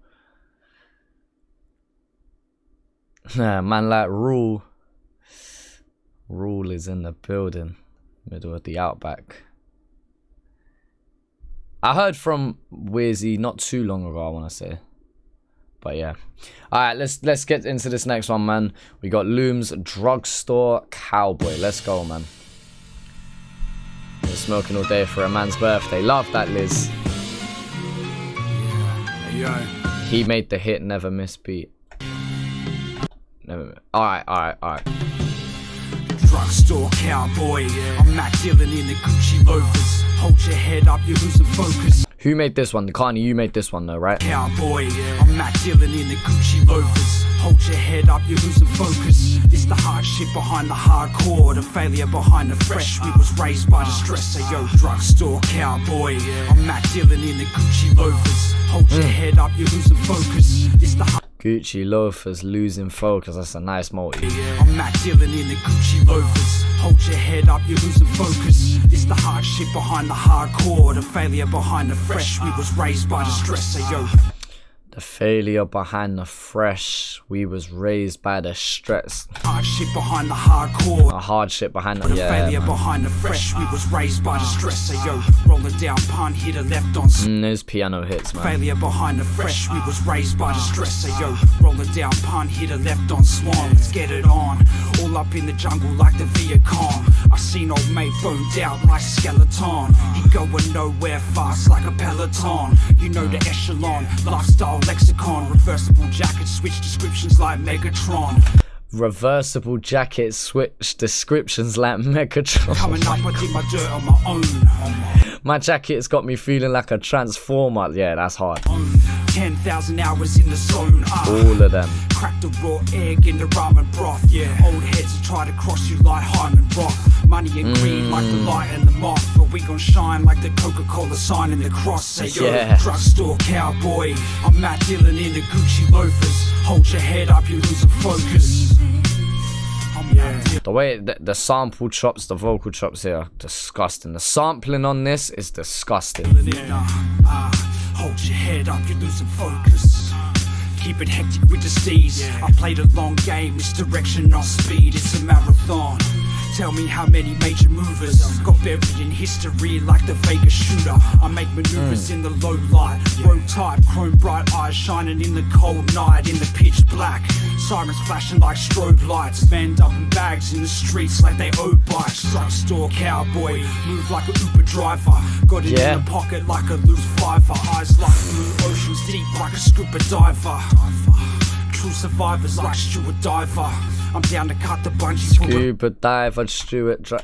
Man like Rule is in the building, middle of the outback. I heard from Wizzy not too long ago, I want to say. But yeah. Alright, let's get into this next one, man. We got Loom's Drugstore Cowboy. Let's go, man. Been smoking all day for a man's birthday. Love that, Liz. Yeah. He made the hit, never miss beat. Alright. Drugstore Cowboy. I'm Mac Dillon in the Gucci Loafers. Hold your head up, you're losing focus. Who made this one? Carney, you made this one though, right? Cowboy, I'm Mac Dillon in the Gucci Loafers. Hold your head up, you're losing focus. It's the hard shit behind the hardcore, the failure behind the fresh. We was raised by the stress. Say yo, Drugstore Cowboy. I'm Mac Dillon in the Gucci Loafers. Hold your head up, you're losing focus. It's the Gucci Loafers, losing focus. That's a nice multi. I'm Mac Dillon in the Gucci Loafers. Hold your head up, you're losing focus. It's the hard shit behind the hardcore, the failure behind the fresh. We was raised by the stress. Say yo. The failure behind the fresh. We was raised by the stress. Hard shit behind the hardcore. A hard shit behind the failure man. behind the fresh. We was raised by the stress. Say yo, rolling down pun, hit a left on. Those piano hits, man. Failure behind the fresh. We was raised by the stress. Say yo, rolling down pun, hit a left on swan. Let's get it on. All up in the jungle like the Viet Cong. I seen old mate boned out like a skeleton. He going nowhere fast like a peloton. You know the echelon, lifestyle lexicon. Reversible jacket, switch descriptions like Megatron. Reversible jacket, switch descriptions like Megatron. Coming up, I did my dirt on my own. My jacket's got me feeling like a transformer. Yeah, that's hard. 10,000 hours in the zone. All of them. Crack the raw egg in the ramen broth. Yeah, old heads will try to cross you like Hyman Roth. Money and greed like the light and the moth. But we gon' shine like the Coca-Cola sign in the cross. Say yo, Yeah. Drugstore Cowboy. I'm Matt Dillon in the Gucci Loafers. Hold your head up, you're losing focus. The way the sample chops, the vocal chops here, disgusting. The sampling on this is disgusting. Hold your head up, you're losing focus. Keep it hectic with the steez. I played a long game, it's direction, not speed. It's a marathon. Tell me how many major movers got buried in history like the Vegas shooter. I make maneuvers in the low light, road type, chrome bright eyes shining in the cold night, in the pitch black. Sirens flashing like strobe lights, men dumping bags in the streets like they owe bikes. Drugstore Cowboy, move like a Uber driver. Got it in the pocket like a loose fiver. Eyes like blue oceans, deep like a scuba diver. True survivors like Stuart Diver. I'm down to cut the bungee. Scuba diver, Stuart True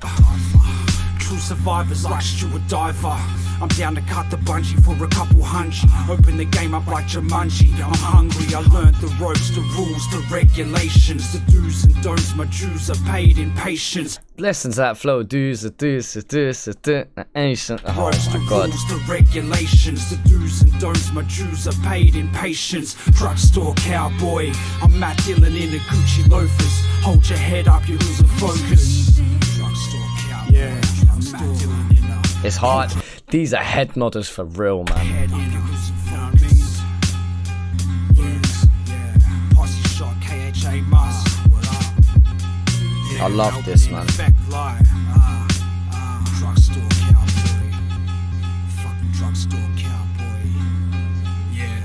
survivors like Stuart Diver. I'm down to cut the bungee for a couple hundred. Open the game up like Jumanji. I'm hungry, I learned the ropes, the rules, the regulations, the do's and don'ts. My dues are paid in patience. Listen to that flow. Do's, ancient. Oh Ropes, the my god. rules, the regulations, the do's and don'ts. My dues are paid in patience. Drugstore Cowboy. I'm Matt Dillon in the Gucci Loafers. Hold your head up, you're losing focus. Drugstore Cowboy. Yeah, Matt Dillon in the. It's hard. These are head nodders for real, man. Posseshot, KHA Must. I love this, man. Drugstore Cowboy. Fucking Drugstore Cowboy. Yeah.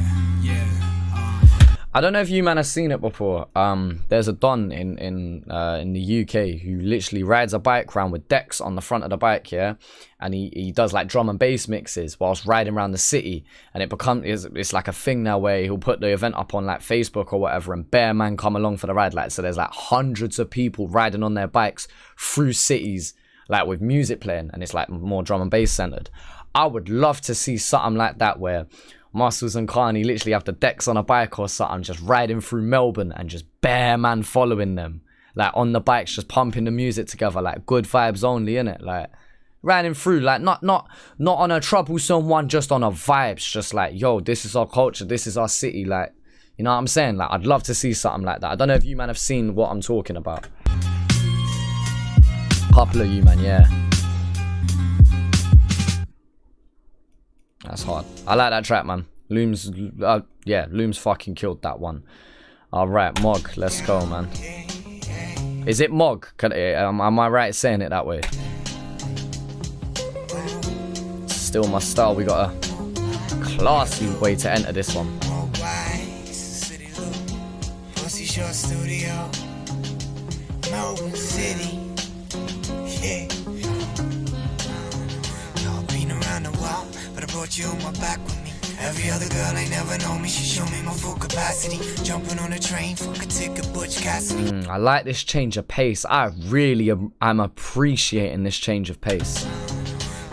I don't know if you man have seen it before. There's a Don in the UK who literally rides a bike around with decks on the front of the bike, yeah, and he does like drum and bass mixes whilst riding around the city, and it's like a thing now where he'll put the event up on like Facebook or whatever, and bare man come along for the ride, like, so there's like hundreds of people riding on their bikes through cities, like with music playing, and it's like more drum and bass centered. I would love to see something like that where Muscles and Carney literally have the decks on a bike or something, just riding through Melbourne and just bare man following them, like on the bikes, just pumping the music together, like good vibes only, innit? Like riding through, like not on a troublesome one, just on a vibes, just like, yo, this is our culture, this is our city, like, you know what I'm saying? Like, I'd love to see something like that. I don't know if you man have seen what I'm talking about. Couple of you man, yeah. That's hard. I like that track, man. Loom's, yeah, Loom's fucking killed that one. Alright, Mog, let's go, man. Is it Mog? Am I right saying it that way? Still my style. We got a classy way to enter this one. Posseshot studio, Melbourne City. Yeah. Y'all been around a while, but I brought you on my back with me. Every other girl ain't never known me, she showed me my full capacity. Jumping on a train, fuck a ticket, Butch Cassidy. I like this change of pace. I'm appreciating this change of pace.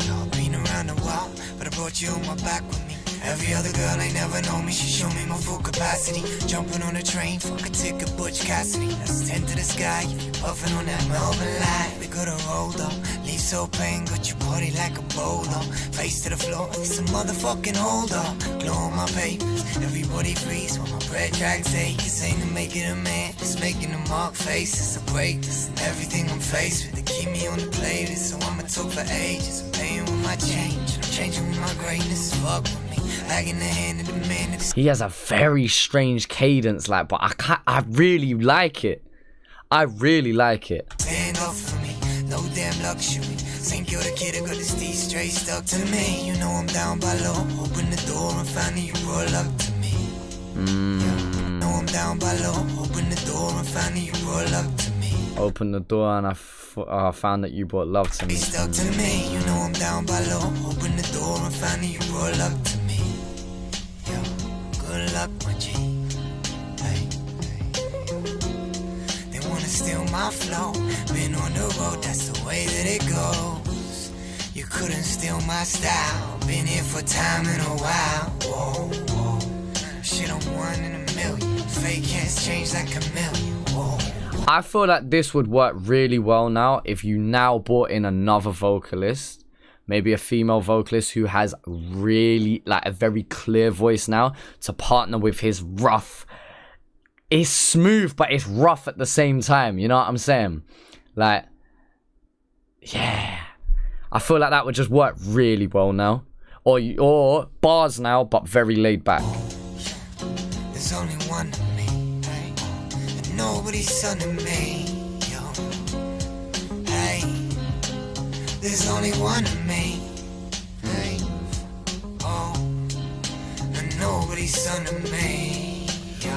Y'all been around a while, but I brought you on my back with me. Every other girl ain't never known me, she showed me my full capacity. Jumping on a train, fuck a ticket, Butch Cassidy. That's 10 to the sky, puffing on that Melbourne light. We could've rolled up, leave so plain, got you party like a bowler. Face to the floor, it's a motherfucking hold up. Glow on my papers, everybody freeze when my bread drags ache. This ain't to make it a man, it's making a mark face. It's a break, this and everything I'm faced with. They keep me on the playlist, so I'ma talk for ages. I'm paying with my change, I'm changing with my greatness. Fuck with me. In the hand of the man. He has a very strange cadence, like, but I really like it. I really like it. Stand up for me, no damn luxury. St. Kilda kid, I got the steez straight stuck to me. You know I'm down by law. Open the door and found that you brought luck to me. Yeah. Know I'm down by law. Open the door and found that you brought luck to me. Open the door and I found that you brought love to me. Stuck to me. You know I'm down by law. Open the door and found that you brought luck to me. Good luck, my G. Hey. They wanna steal my flow. Been on the road, that's the way that it goes. You couldn't steal my style. Been here for time in a while. Whoa, whoa. Shit, I'm 1 in a million. Fake hands change like a million. Whoa. I feel like this would work really well now if you now brought in another vocalist. Maybe a female vocalist who has really, like, a very clear voice now to partner with his rough. It's smooth, but it's rough at the same time. You know what I'm saying? Like, yeah. I feel like that would just work really well now. Or bars now, but very laid back. There's only one of me, hey? And nobody's son of me, yo. Hey. There's only one of me, hey, oh, and nobody's son of me, yo.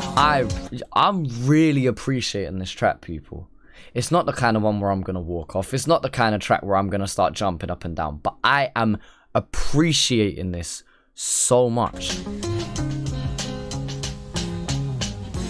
I'm really appreciating this track, people. It's not the kind of one where I'm gonna walk off. It's not the kind of track where I'm gonna start jumping up and down. But I am appreciating this so much.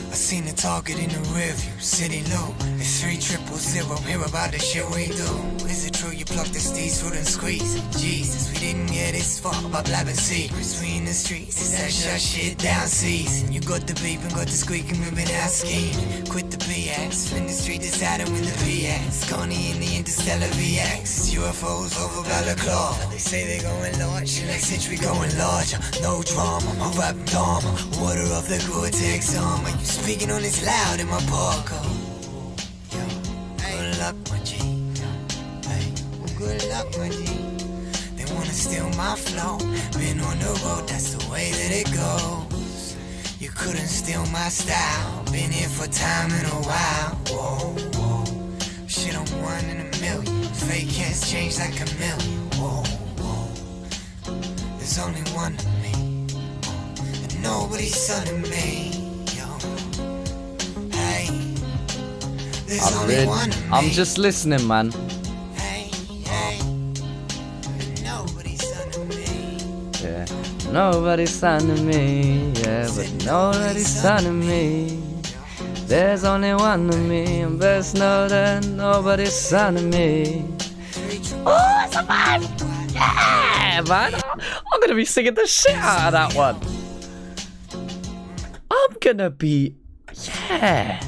I seen the target in the rearview, CITYLOOP. It's 3000, hear about the shit we do. Is it true you plucked the steez, fruit and squeeze? Jesus, we didn't get this far by blabbing secrets. We in the streets, is that shit down season. You got the beep and got the squeak and we've been out scheming. Quit the BS, in the street deciding when the PX. Connie in the interstellar VX. UFOs over Balaclava. They say they going large, like since we going larger. No drama, my rap dharma. Water off the Gore-Tex armor. You speaking on this loud in my parka. Yo, good luck, my G. Hey, good luck, my G. They wanna steal my flow. Been on the road, that's the way that it goes. You couldn't steal my style. Been here for time in a while. Whoa, whoa. Shit, I'm 1 in a million. Fake hands change like a million. Whoa, whoa. There's only one of me. And nobody's son of me. I'm just listening, man. Hey, hey. Nobody's son of me. Yeah. Nobody's son of me. Yeah, but nobody's son of me. There's only one of me. And best know that nobody's son of me. Oh, it's a vibe. Yeah, man. I'm gonna be singing the shit out of that one. I'm gonna be, yeah.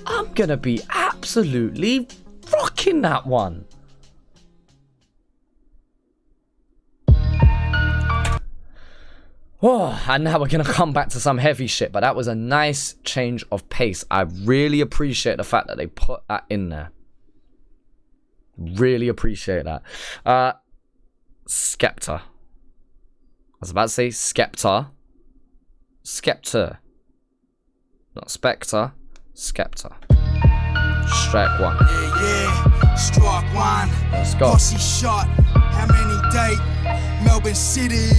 I'm gonna be absolutely rocking that one. Oh, and now we're gonna come back to some heavy shit, but that was a nice change of pace. I really appreciate the fact that they put that in there. Really appreciate that. Skepta. I was about to say Skepta. Skepta. Not Spectre. Skepta. Strike one. Yeah, yeah. Strike one. Let's go. Posseshot. How many date? Melbourne City.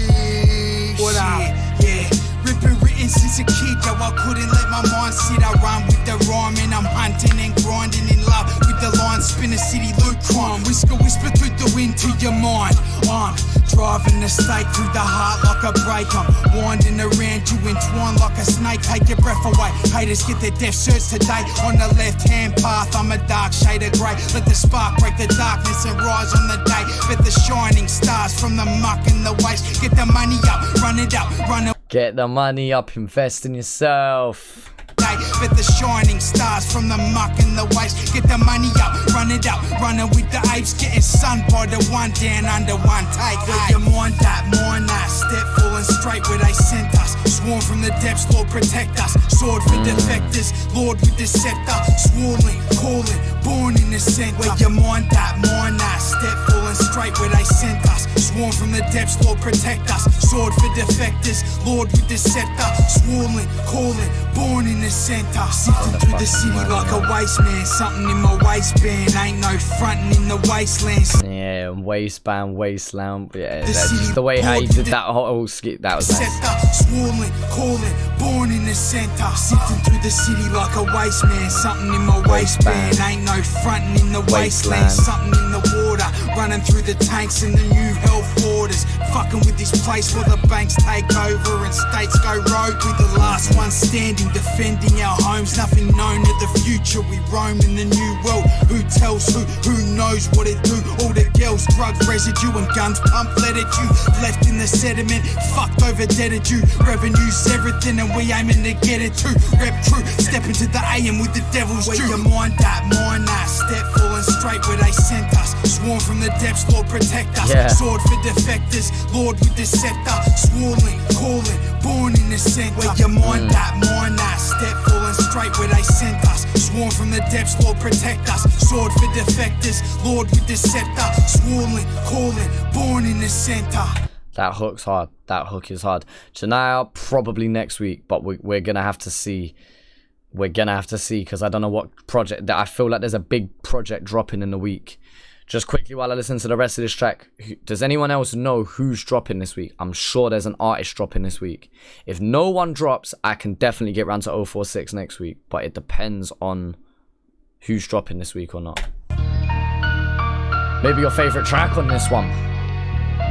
What up? Yeah. Ripping written writing since a kid, yo, I couldn't let my mind sit. I run with the rhyme and I'm hunting and grinding in love with the line, spin a city loot crime. Whisper through the wind to your mind. I'm driving the stake through the heart like a break. I'm winding around you, entwined like a snake. Take your breath away. Haters get their death shirts today. On the left-hand path, I'm a dark shade of grey. Let the spark break the darkness and rise on the day. Bet the shining stars from the muck and the waste. Get the money up, run it up, run it. Get the money up, invest in yourself. Bet the shining stars from the muck and the waste. Get the money up, run it up, running with the apes. Getting sunned by the one down under one take. Where your mind that, step falling straight where they sent us. Sworn from the depths, Lord protect us. Sword for defectors, Lord with the scepter. Swollen, calling, born in the center. Where your mind that, step falling straight where they sent us. Sworn from the depths, Lord protect us. Sword for defectors, Lord with the scepter. Swollen, calling, born in the center. Sifting through the city like a waste man. Something in my waistband, ain't no fronting in the wastelands. Yeah, waistband, wasteland. Yeah, that's just the way how you did that whole skit. That was nice. Swollen, calling, born in the center. Sifting through the city like a waste man. Something in my waistband, ain't no fronting in the wasteland. Something in the water, running through the tanks in the new health orders. Fucking with this place where the banks take over and states go rogue. We the last ones standing, defending our homes. Nothing known of the future. We roam in the new world. Who tells who? Who knows what it do? All the girls, drug residue and guns pump lead at you. Left in the sediment, fucked over dead at you. Revenue's everything and we aiming to get it too. Rep true, step into the AM with the devil's due. Your mind that, step falling straight where they sent us. Sworn from the depths, Lord protect us. Sword for defectors, Lord with the scepter. Swollen, calling, born in the center. Where your mind that, step falling straight where they sent us. Sworn from the depths, Lord protect us. Sword for defectors, Lord with the scepter. Swollen, calling, born in the center. That hook's hard. That hook is hard. Janaya, probably next week, but we're gonna have to see. We're gonna have to see because I don't know what project. I feel like there's a big project dropping in the week. Just quickly while I listen to the rest of this track, does anyone else know who's dropping this week? I'm sure there's an artist dropping this week. If no one drops, I can definitely get round to 046 next week, but it depends on who's dropping this week or not. Maybe your favorite track on this one.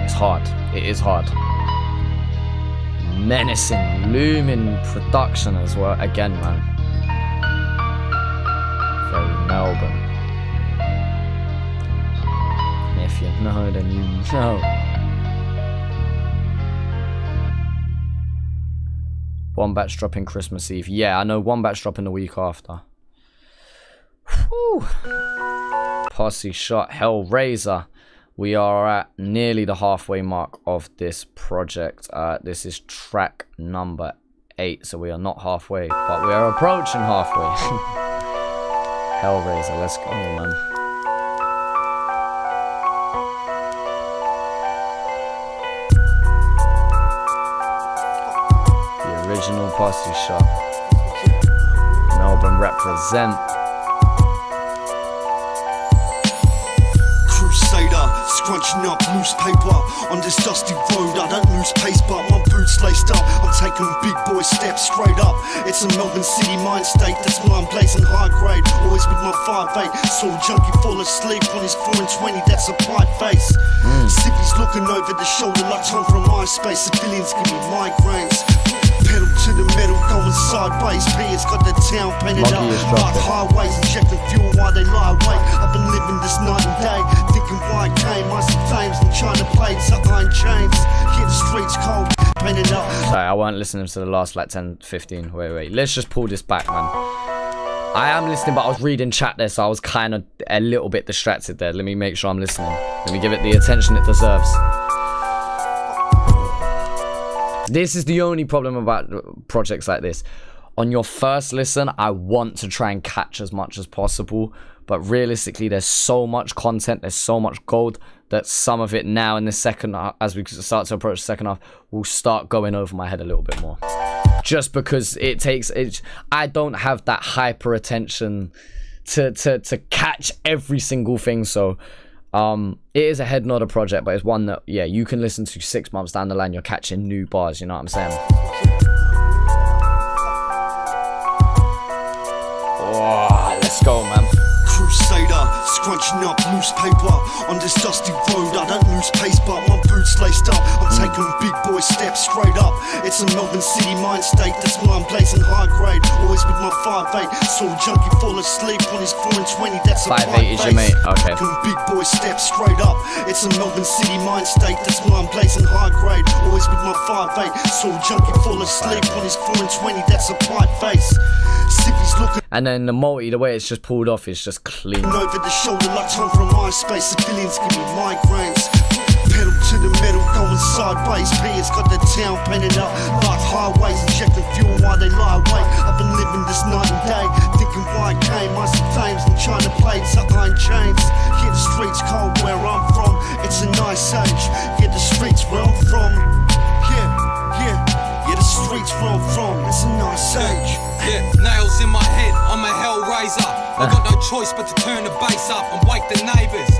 It's hard. It is hard. Menacing, looming production as well. Again, man. Very Melbourne. If you know, then you know. Wombat's dropping Christmas Eve. Yeah, I know Wombat's dropping the week after. Whew. Posseshot, Hellraiser. We are at nearly the halfway mark of this project. This is track number 8, so we are not halfway, but we are approaching halfway. Hellraiser, let's go, man. The original Posseshot. Melbourne represent. Scrunching up newspaper on this dusty road. I don't lose pace, but my boots laced up. I'm taking big boy steps straight up. It's a Melbourne city mind state. That's why I'm blazing high grade. Always with my 5'8". Saw a junkie fall asleep on his 420. That's a pipe face. Sippies looking over the shoulder like Tom from MySpace. Civilians give me migraines. Pedal to the metal, going sideways. Beers got the town painted up. Hard highways, injecting fuel while they lie awake. I've been living this night and day, thinking why I came. I see flames and China plates, iron chains. Hear the streets cold, painted up. Sorry, I weren't listening to the last like 10, 15. Wait. Let's just pull this back, man. I am listening, but I was reading chat there, so I was kind of a little bit distracted there. Let me make sure I'm listening. Let me give it the attention it deserves. This is the only problem about projects like this. On your first listen, I want to try and catch as much as possible, but realistically, there's so much content, there's so much gold that some of it now in the second half, as we start to approach the second half, will start going over my head a little bit more. Just because it takes, I don't have that hyper attention to catch every single thing, so it is a head nodder project, but it's one that, yeah, you can listen to 6 months down the line, you're catching new bars, you know what I'm saying? Oh, let's go, man. Crusader, scrunching up newspaper on this dusty road. I don't lose pace, but my boots laced up. I'm taking big boy steps straight up. It's a Melbourne city mind state. That's why I'm blazing high grade. Always with my 5'8". Saw a junkie fall asleep on his 4 and 20. That's a 5'8" is your mate. Okay. Taking big boy steps straight up. It's a Melbourne city mind state. That's why I'm blazing high grade. Always with my 5'8". Saw a junkie fall asleep on his 4 and 20. That's a pipe face. Cities looking. And then the multi, the way it's just pulled off, is just clean. Over the shoulder like time from MySpace. Civilians give me migraines. Pedal to the metal, going sideways. P's got the town painted up like highways. Injecting fuel while they lie awake. I've been living this night and day, thinking why I came. I see flames and trying to play to iron chains. Yeah, the streets cold where I'm from. It's a nice age. Yeah, the streets where I'm from. Yeah, the streets where I'm from. It's a nice age. Yeah, nails in my head, I'm a hellraiser. I got no choice but to turn the bass up and wake the neighbours.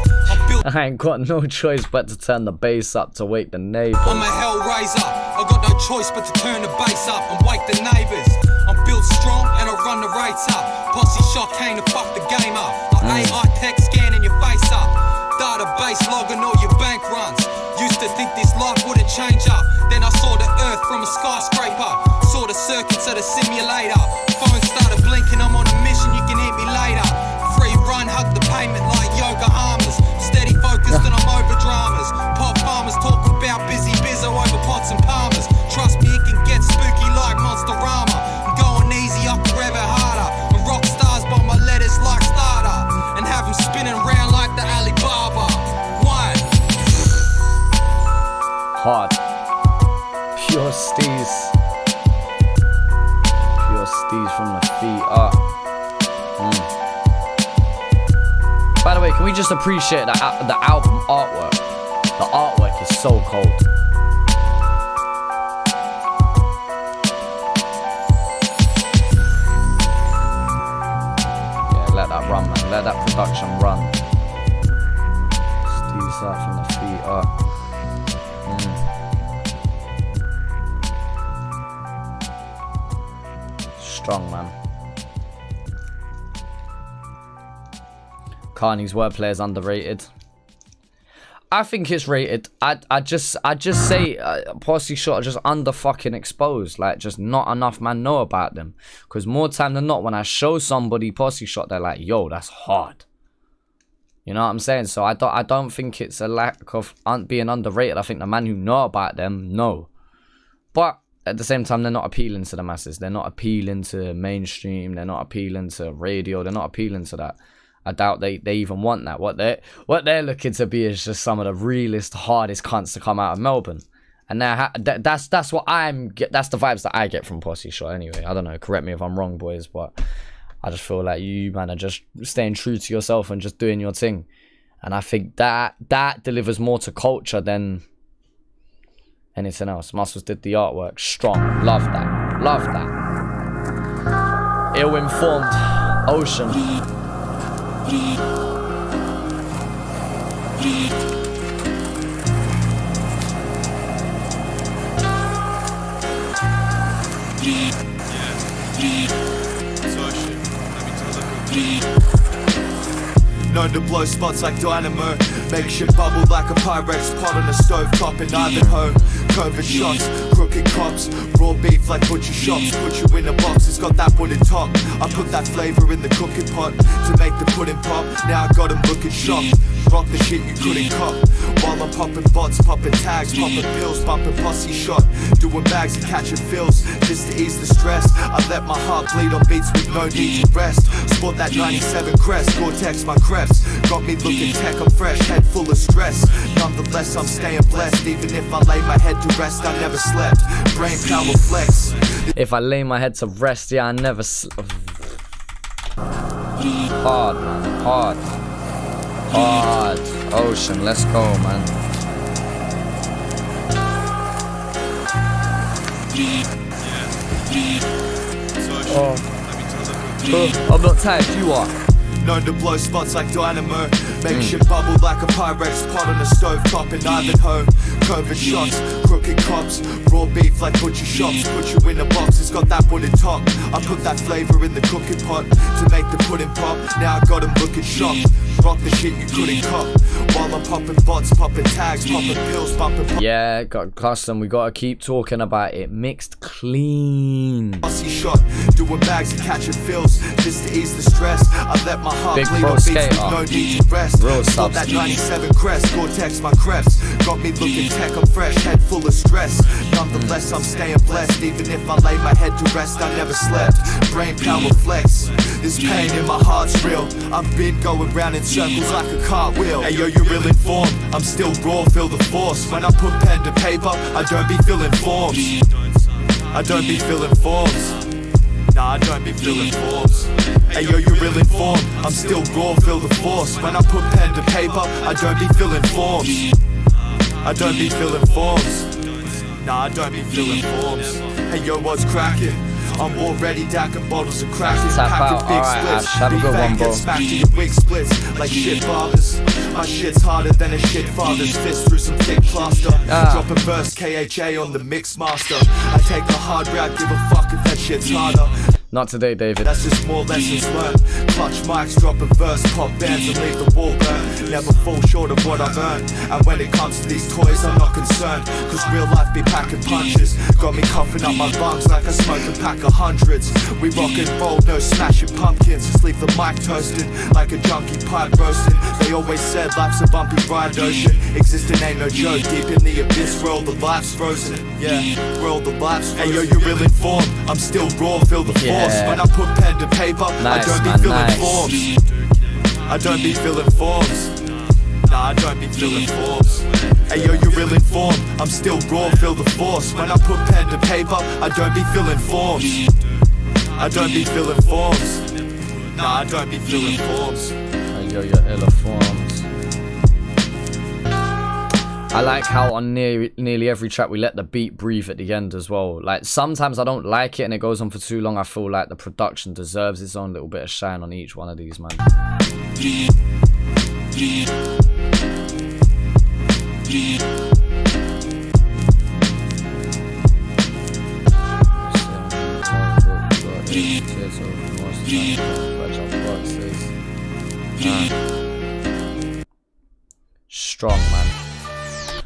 I ain't got no choice but to turn the bass up to wake the neighbours. I'm a hellraiser. I got no choice but to turn the bass up and wake the neighbours. I'm built strong and I run the rates up. Posseshot came to fuck the game up. Like AI tech scanning your face up. Database logging all your bank runs. Used to think this life wouldn't change up. Then I saw the earth from a skyscraper. Saw the circuits of the simulator. Phone started blinking, I'm on a mission, you can hit me later. Free run, hug the pavement like Yokohamas. Steady focused and I'm over dramas. Pop farmers talk about busy bizzo over pots and palmers. Trust me, it can get spooky like Monsterama. I'm going easy, I can rev it harder. And rock stars by my letters like starter. And have them spinning round like the Alibaba. One. Hard. Pure steez. Pure steez from the feet up. By the way, can we just appreciate the album artwork? The artwork is so cold. Yeah, let that run, man. Let that production run. Steez up from the feet up. Strong, man. Carney's wordplay is underrated. I think it's rated. I just say Posseshot are just under fucking exposed. Like, just not enough man know about them. Because more time than not, when I show somebody Posseshot, they're like, yo, that's hard. You know what I'm saying? So I don't think it's a lack of being underrated. I think the man who know about them know. But at the same time, they're not appealing to the masses. They're not appealing to mainstream. They're not appealing to radio. They're not appealing to that. I doubt they even want that. What they're looking to be is just some of the realest, hardest cunts to come out of Melbourne. And that's what that's the vibes that I get from Posseshot anyway. I don't know, correct me if I'm wrong, boys, but I just feel like you, man, are just staying true to yourself and just doing your thing. And I think that delivers more to culture than anything else. Muscles did the artwork. Strong. Love that. Love that. Ill-informed. Ocean. Known to blow spots like dynamo. Make shit bubble like a Pyrex pot on a stove top in Ivanhoe. Covert shots, crooked cops, raw beef like butcher shops. Put you in a box, it's got that wooden top. I put that flavour in the cooking pot to make the pudding pop. Now I got them looking shocked. Rock the shit you couldn't cop. While I'm popping bots, popping tags, popping pills, bumping Posseshot. Doing bags and catching fills, just to ease the stress. I let my heart bleed on beats with no need to rest. Sport that 97 crest, Gore-Tex my creps. Got me looking tech, I'm fresh, head full of stress. Nonetheless, I'm staying blessed. Even if I lay my head to rest, I never slept. Brain power flex. If I lay my head to rest, yeah, I never hard, man, hard. Hard. Ocean, let's go, man. Oh. I'm not tired, you are. known to blow spots like dynamo. Make shit bubble like a Pyrex pot on a stove top in Ivanhoe. Covert shots, crooked cops, raw beef like butcher shops. Put you in a box, it's got that wooden top. I put that flavour in the cooking pot to make the pudding pop. Now I got them looking shocked. Rock the shit you couldn't cop. While I'm popping bots, popping tags, popping pills, popping. Yeah, got custom. We gotta keep talking about it. Mixed clean. Posseshot, doing bags and catching fills just to ease the stress. I let my heart Big bleed pro on beats skater. with no need to rest. Real Got that 97 crest, Gore-Tex my crepes. Got me looking tech, I'm fresh, head full of stress. Nonetheless, I'm staying blessed. Even if I lay my head to rest, I never slept. Brain power flex. This pain in my heart's real. I've been going round in circles like a cartwheel. Hey yo, you're ill informed. I'm still raw, feel the force. When I put pen to paper, I don't be filling forms. I don't be filling forms. Nah, I don't be filling forms. Hey yo, you're ill informed. I'm still raw, feel the force. When I put pen to paper, I don't be filling forms. I don't be filling forms. Nah, I don't be filling forms. Hey yo, what's cracking? I'm already dacking bottles of cracking, packing big splits. Have a good one, bro. Smack to your wig splits like shit barbers. My shit's harder than a shit father's fist through some thick plaster. Drop a verse KHA on the mix master. I take the hard route, give a fuck if that shit's harder. Not today, David. That's just more lessons learned. Clutch mics, drop a verse, pop bands and leave the wall burn. Never fall short of what I've earned. And when it comes to these toys, I'm not concerned. Cause real life be packing punches. Got me coughing up my lungs like I smoke a pack of hundreds. We rock and roll, no smashing pumpkins. Just leave the mic toasting like a junkie pipe roasting. They always said life's a bumpy ride ocean. Existing ain't no joke, deep in the abyss where all the life's frozen. Yeah, where all the life's frozen. Hey yo, you're real informed. I'm still raw, feel the force. When I put pen to paper, Nice, I don't man, be filling nice. forms. I don't be filling forms. Nah, I don't be filling forms. Hey yo, you're real informed. I'm still raw, feel the force. When I put pen to paper, I don't be filling forms. I don't be filling forms. Nah, I don't be filling forms. Hey yo, your illa forms. I like how on nearly every track we let the beat breathe at the end as well. Like sometimes I don't like it and it goes on for too long. I feel like the production deserves its own little bit of shine on each one of these, man. Strong, man.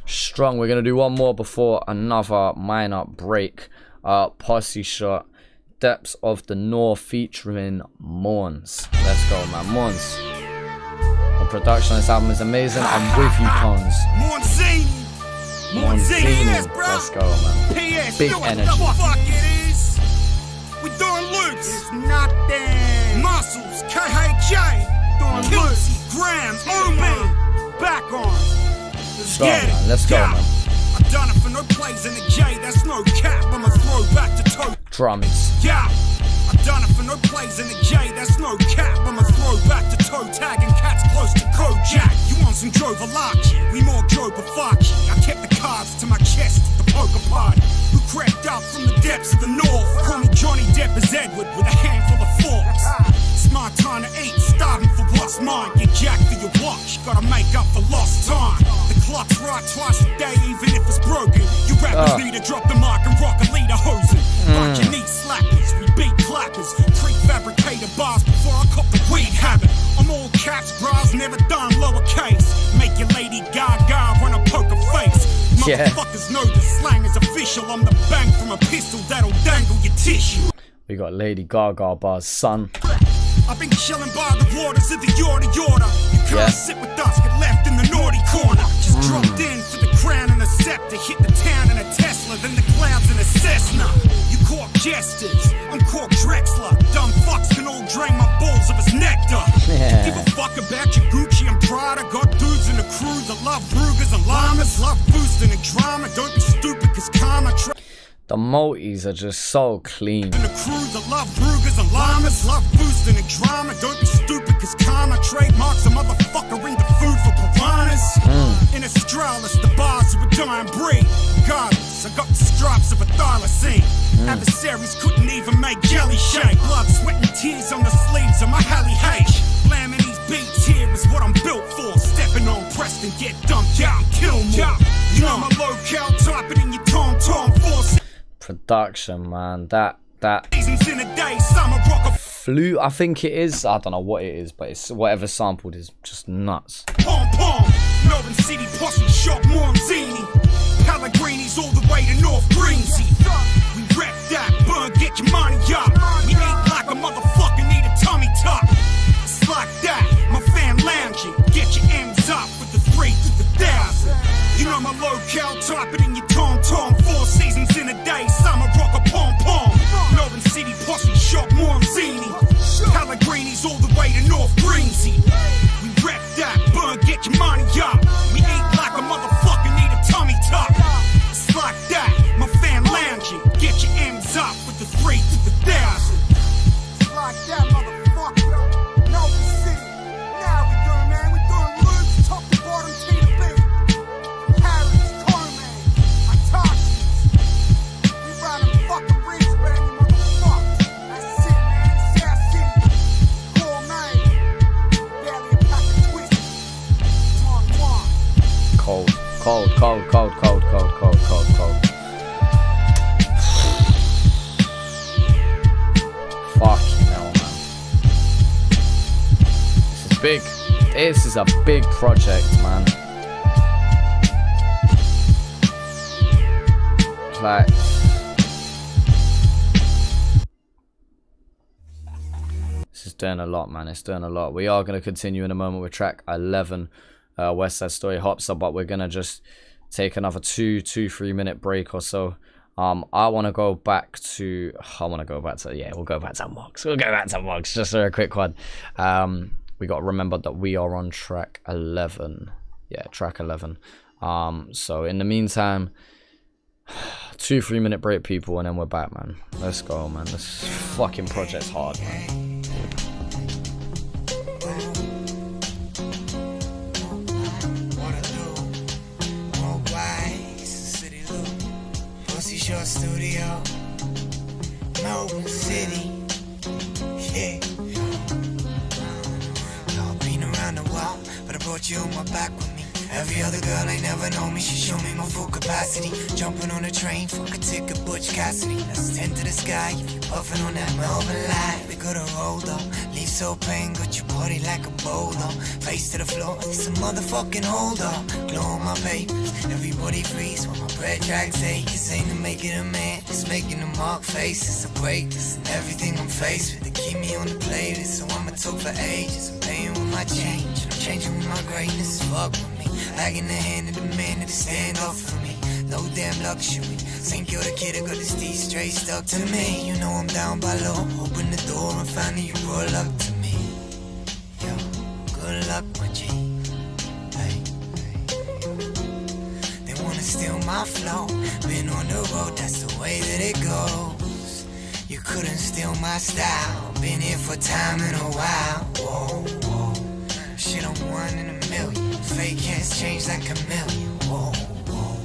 Strong. We're gonna do one more before another minor break. Posseshot, Depths of the North featuring Mons. Let's go, man. Mons. The production on this album is amazing. I'm with you, Cons. Monzini. Let's go, man. Big energy. Fuck it is. We doing loops. It's nothing. Muscles, KHA. Doing loops. Grams, Omen. Back on. Strong, man. Let's go, man. I've done it for no plays in the J. That's no cap. I'ma throw back to toe. Drums. Yeah. I've done it for no plays in the J. That's no cap. I'ma throw back to toe. Tagging cats close to Kojak. You want some Joe Valaki? We more Joe Bafaki. I kept the cards to my chest at the poker party. Who crept out from the depths of the north? Call me Johnny Depp as Edward with a handful of forks. It's my time to eat, starving for what's mine. Get jacked for your watch, gotta make up for lost time. The clock's right twice a day, even if it's broken. You rappers need to drop the mic and rock a leader hosing. Bunch of knee slackers, we beat clappers. Prefabricated bars before I cop the weed habit. I'm all caps, bras, never done lowercase. Make your lady gaga when I poke a face. Motherfuckers know the slang is official. I'm the bang from a pistol that'll dangle your tissue. We got Lady Gaga bars, son. I've been chilling by the waters of the Yorta. You can't sit with us, get left in the naughty corner. Just dropped in for the crown and a scepter. Hit the town in a Tesla, then the clouds in a Cessna. You cork jesters, I'm Cork Drexler. Dumb fucks can all drain my balls of his nectar. Give a fuck about your Gucci and Prada. Got dudes in the crew that love Rugas and llamas. Love boosting and drama. Don't be stupid, cause karma. The multis are just so clean. In the crew that love Rugas and llamas. Love boosting and drama. Don't be stupid, cause karma trademarks a motherfucker into food for piranhas. In Australis, the bars of a dying breed. Regardless, I got the stripes of a thylacine. Adversaries couldn't even make jelly shake. Blood, sweat and tears on the sleeves of my Halley H. Blam I'm a local type it in your tom-tom force. Production, man. That Seasons in a day, summer rock a flute, I think it is. I don't know what it is, but it's whatever sampled is just nuts. pom-pom. Melbourne City, Posseshot, Morzini. Pellegrini's all the way to North Greensea. We rep that, burn, get your money up. We eat like a motherfucker, need a tummy tuck. It's like that, my fan lounging. Get your ends up with the 3 to the 1,000. You know my locale, type it in your tom-tom. 4 seasons in a day, summer rock a pom-pom. Melbourne City, Posseshot, Morzini. Pellegrini's all the way to North Greensea. We rep that, burn, get your money up. We eat like a motherfucker, need a tummy tuck. It's like that, my fan lounging. Get your ends up with the 3 to the 1,000. It's like that, motherfucker. Melbourne City, now we doing, man. We doing loops, top to bottom, T to B. Harry's, Coleman, Atashi. We riding fucking rings around you, motherfucker. That's it, man. South City, Core man. Barely a pack of twists. Cold. Fucking hell, man. This is big. This is a big project, man. Like, this is doing a lot, man. It's doing a lot. We are going to continue in a moment with track 11, Westside Story Hopsa, but we're going to just take another 2-3 minute break or so. I want to go back to, we'll go back to Mox. We'll go back to Mox, just for a quick one. We got to remember that we are on track 11. Yeah, track 11. So in the meantime, 2-3 minute break, people, and then we're back, man. Let's go, man. This fucking project's hard, man. Posseshot Studio, Melbourne City, yeah. I've been around a while, but I brought you on my back with me. Every other girl ain't never know me, she showed me my full capacity. Jumping on a train, fuck a ticket, Butch Cassidy. Let's 10 to the sky, puffing on that Melbourne light. We could've rolled up, leave so pain, got you party like a boulder. Face to the floor, it's a motherfucking hold up. Glow on my papers, everybody freeze while my bread tracks ache. This ain't to make it a man, it's making a mark faces. I break this and everything I'm faced with. They keep me on the playlist, so I'ma talk for ages. I'm paying with my change, and I'm changing with my greatness. Fuck with me. Bag in the hand of the man that stand up for me. No damn luxury. St. Kilda kid, I got the steez straight stuck to me. You know I'm down by low. Open the door and finally you brought luck to me. Yo, good luck, my G. Hey. They wanna steal my flow. Been on the road, that's the way that it goes. You couldn't steal my style. Been here for time in a while. Whoa, whoa. Shit, I'm 1 in a million. Fake hands change like a million. Whoa, whoa.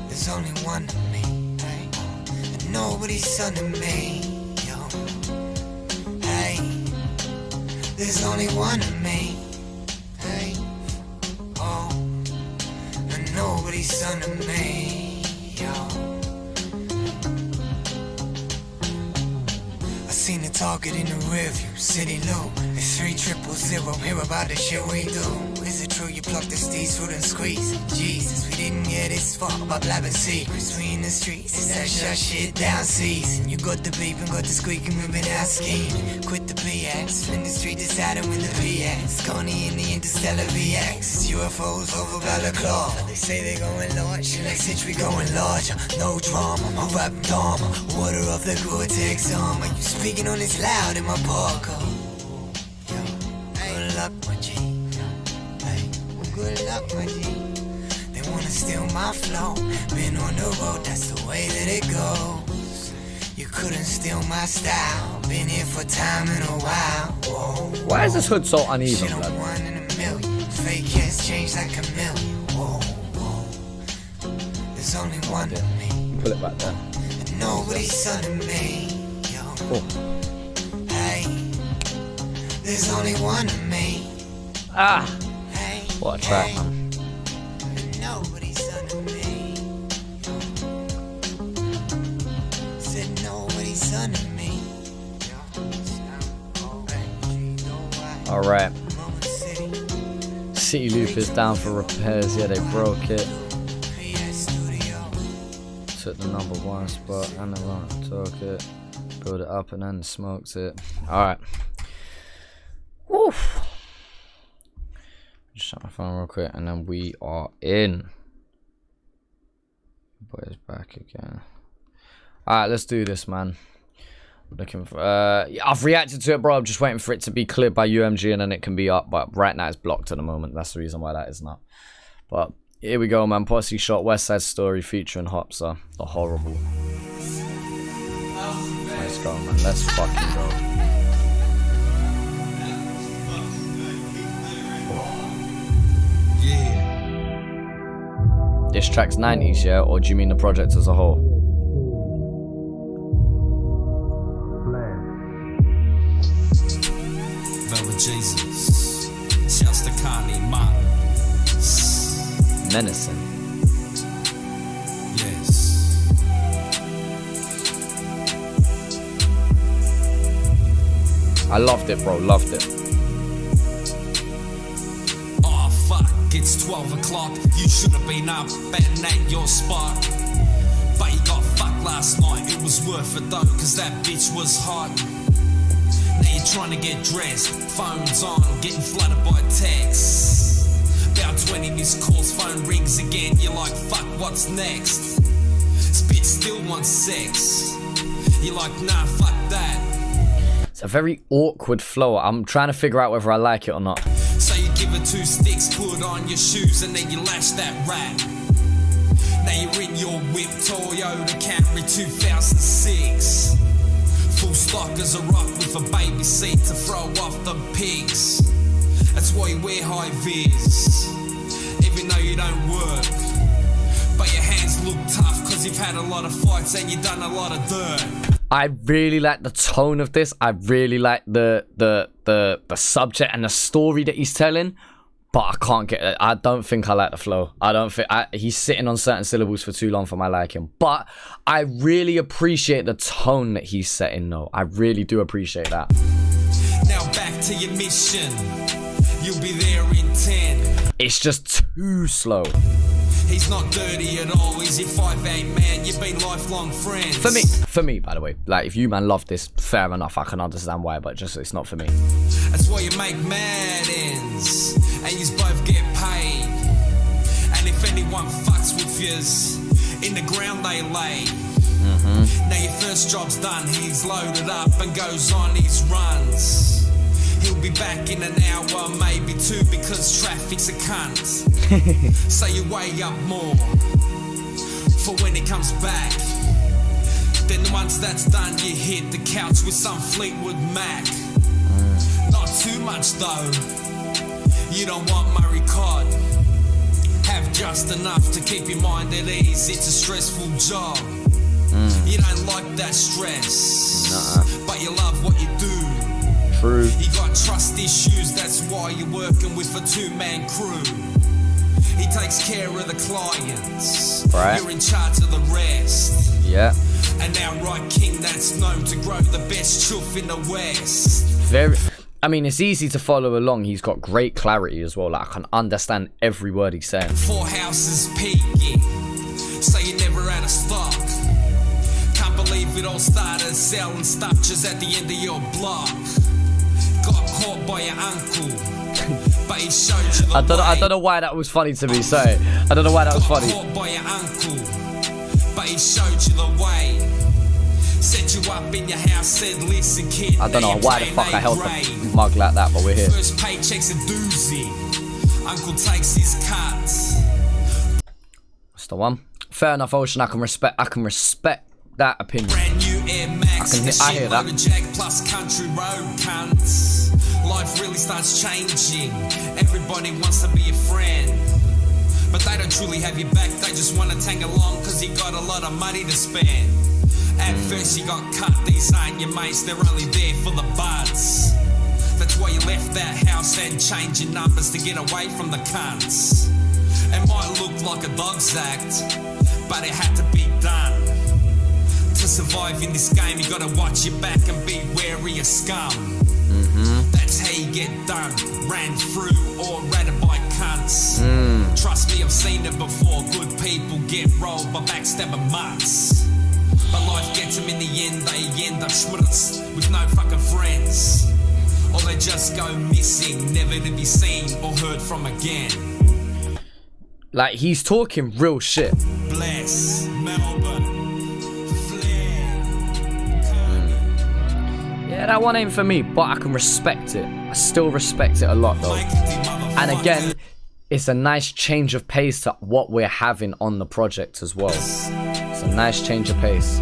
There's only one of me, hey. And nobody's son of me, yo. Hey, there's only one of me, hey. Oh, and nobody's son of me, yo. I seen the target in the rearview, CITYLOOP. It's 3000, hear about the shit we do. Is it true you plucked the steez through and squeeze? Jesus, we didn't get this far by blabbing secrets. We in the streets, it's that shut shit down season. You got the beep and got the squeaking, we've been out scheming. Quit the BS, in the street deciding when the PX. Connie in the interstellar VX. UFOs over Balaclava. They say they going large, like since we going larger. No drama, my rap dharma. Water off the Gore-Tex armor. You speaking on this loud in my parka. Yo, good luck, my G. Hey, good luck, my G. They wanna steal my flow. Been on the road, that's the way that it goes. You couldn't steal my style. Been here for time in a while. Whoa. Why is this hood so uneven, blood? 1 in a million. Fake hands change like a million. Whoa, whoa. There's only one of me. Pull it back there. And nobody's son of me. Yo. Oh. Hey. There's only one of me. Ah. Hey. What a track, man. And nobody's son of to me. Said nobody's under me. Alright. CITYLOOP is down for repairs. Yeah, they broke it. Took the #1 spot and they want to talk it. Build it up and then smoked it. Alright. Woof. Just shut my phone real quick and then we are in. Boy is back again. Alright, let's do this, man. Looking for I've reacted to it, bro. I'm just waiting for it to be cleared by UMG and then it can be up, but right now it's blocked at the moment. That's the reason why that isn't up. But here we go, man. Posseshot, Westside Story featuring Hopsa, the horrible. Let's go, man. Let's fucking go. Yeah. This track's 90s, yeah? Or do you mean the project as a whole? Jesus, shouts to Kanye Martin. Menacing. Yes. I loved it, bro. Loved it. Oh fuck, it's 12 o'clock. You should have been up betting at your spot. But you got fucked last night. It was worth it though, cause that bitch was hot. Now you're trying to get dressed, phone's on, getting flooded by texts. About 20 missed calls, phone rings again, you're like, fuck, what's next? This bitch still wants sex. You're like, nah, fuck that. It's a very awkward flow. I'm trying to figure out whether I like it or not. So you give her 2 sticks, put on your shoes, and then you lash that rat. Now you're in your whip, Toyota Camry 2006. Full stock as a rock with a baby seat to throw off the pigs. That's why you wear high vis, even though you don't work. But your hands look tough cause you've had a lot of fights and you've done a lot of dirt. I really like the tone of this. I really like the subject and the story that he's telling. But I can't get it. I don't think I like the flow. I don't think he's sitting on certain syllables for too long for my liking. But I really appreciate the tone that he's setting though. I really do appreciate that. Now back to your mission. You'll be there in 10. It's just too slow. He's not dirty at all. He's your 5'8" man. You've been lifelong friends. For me, by the way. Like, if you man love this, fair enough. I can understand why, but just it's not for me. That's why you make mad ends, and you both get paid. And if anyone fucks with yous, in the ground they lay. Now your first job's done. He's loaded up and goes on his runs. He'll be back in an hour, maybe 2, because traffic's a cunt. So you weigh up more for when he comes back. Then once that's done, you hit the couch with some Fleetwood Mac. Not too much though. You don't want Murray Cod. Have just enough to keep your mind at ease. It's a stressful job. You don't like that stress, but you love what you do. True. You got trust issues, that's why you're working with a 2-man crew. He takes care of the clients. Right. You're in charge of the rest. Yeah. And now Right King, that's known to grow the best chuff in the West. Very. I mean, it's easy to follow along. He's got great clarity as well. Like, I can understand every word he's saying. 4 houses peaking, so you're never out of stock. Can't believe it all started selling stuff just at the end of your block. Got caught by your uncle, but he showed you the way. I don't know why that was funny to me. Sorry, I don't know why that was funny. Got caught by your uncle, but he showed you the way. Set you up in your house, said listen kid. I don't know why the fuck I held the mug like that, but we're here. First paycheck's a doozy. Uncle takes his cuts. That's the one. Fair enough, Ocean. I can respect that opinion. Brand new Air Max, I hear that. Jack plus country road cunts. Life really starts changing. Everybody wants to be a friend, but they don't truly have your back. They just want to tag along cause you got a lot of money to spend. At first you got cut, these ain't your mates, they're only there for the buds. That's why you left that house and changed your numbers to get away from the cunts. It might look like a dog's act, but it had to be done. To survive in this game, you gotta watch your back and be wary of scum. That's how you get done. Ran through or ratted by cunts. Trust me, I've seen it before. Good people get rolled by backstabbing mutts. But life gets them in the end. They end up schmutz with no fucking friends. Or they just go missing, never to be seen or heard from again. Like, he's talking real shit. Bless Melbourne. Yeah, that one ain't for me, but I can respect it. I still respect it a lot though. And again, it's a nice change of pace to what we're having on the project as well. It's a nice change of pace.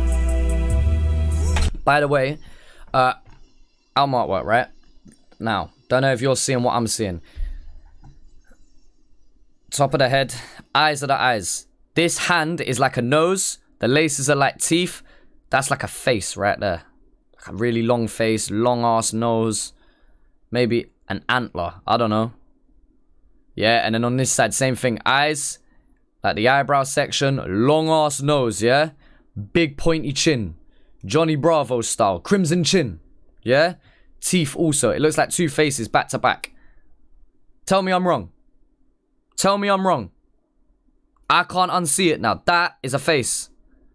By the way, album artwork, right? Now, don't know if you're seeing what I'm seeing. Top of the head, eyes are the eyes. This hand is like a nose. The laces are like teeth. That's like a face right there. Like a really long face, long ass nose. Maybe an antler. I don't know. Yeah, and then on this side, same thing. Eyes, like the eyebrow section. Long ass nose, yeah? Big pointy chin. Johnny Bravo style. Crimson chin. Yeah? Teeth also. It looks like two faces back to back. Tell me I'm wrong. Tell me I'm wrong. I can't unsee it now. That is a face.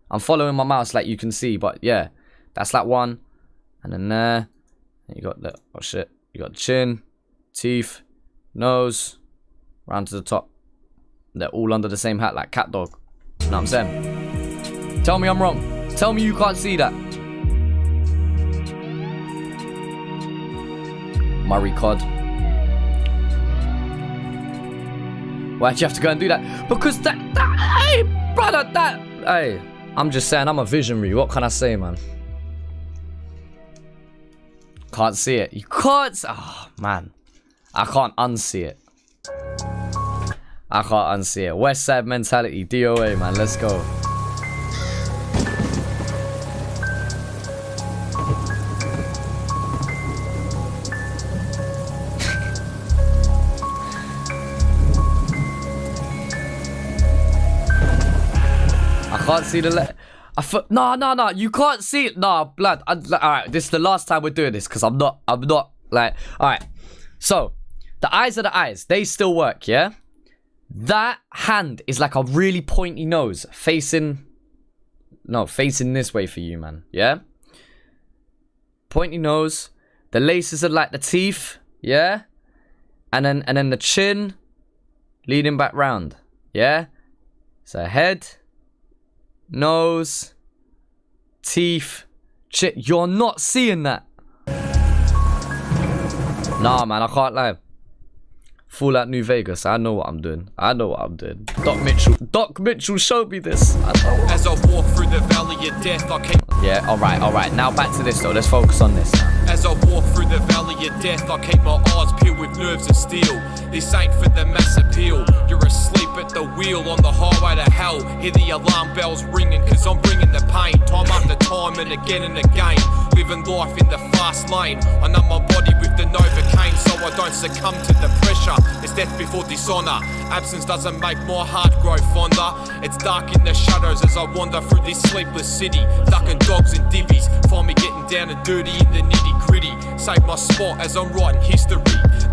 I'm following my mouse like you can see, but yeah. That's like one. And then there. And you got the, oh shit. You got chin, teeth, nose, round to the top. They're all under the same hat like cat dog. You know what I'm saying? Tell me I'm wrong. Tell me you can't see that. Murray Cod. Why'd you have to go and do that? Because that hey, brother, hey, I'm just saying, I'm a visionary. What can I say, man? Can't see it. You can't. Oh, man. I can't unsee it. I can't unsee it. Westside mentality. DOA, man. Let's go. I can't see the no, you can't see it. Nah, blood. Alright, this is the last time we're doing this because I'm not like, alright. So, the eyes are the eyes. They still work, yeah? That hand is like a really pointy nose facing this way for you, man. Yeah? Pointy nose. The laces are like the teeth, yeah? And then the chin leading back round. Yeah? So head, nose, teeth, chin. You're not seeing that. Nah, man, I can't lie. Full out New Vegas. I know what I'm doing. Doc Mitchell showed me this. As I walk through the valley of death, I keep. Yeah, alright. Now back to this though. Let's focus on this. As I walk through the valley of death, I keep my eyes peeled with nerves of steel. This ain't for the mass appeal. You're asleep at the wheel on the highway to hell. Hear the alarm bells ringing, cause I'm bringing the pain. Time after time and again. Living life in the fast lane. I numb my body with the Novocaine so I don't succumb to the pressure. It's death before dishonor. Absence doesn't make my heart grow fonder. It's dark in the shadows as I wander through this sleepless city. Ducking dogs and divvies. Find me getting down and dirty in the nitty gritty. Save my spot as I'm writing history.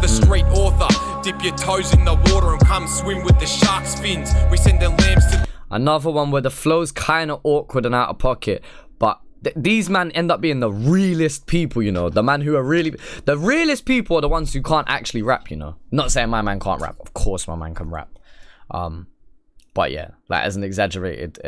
The street author. Dip your toes in the water and come swim with the shark's fins. We send the lambs to... Another one where the flow's kind of awkward and out of pocket. But these men end up being the realest people, you know. The man who are really... The realest people are the ones who can't actually rap, you know. Not saying my man can't rap. Of course my man can rap. But yeah, like as an exaggerated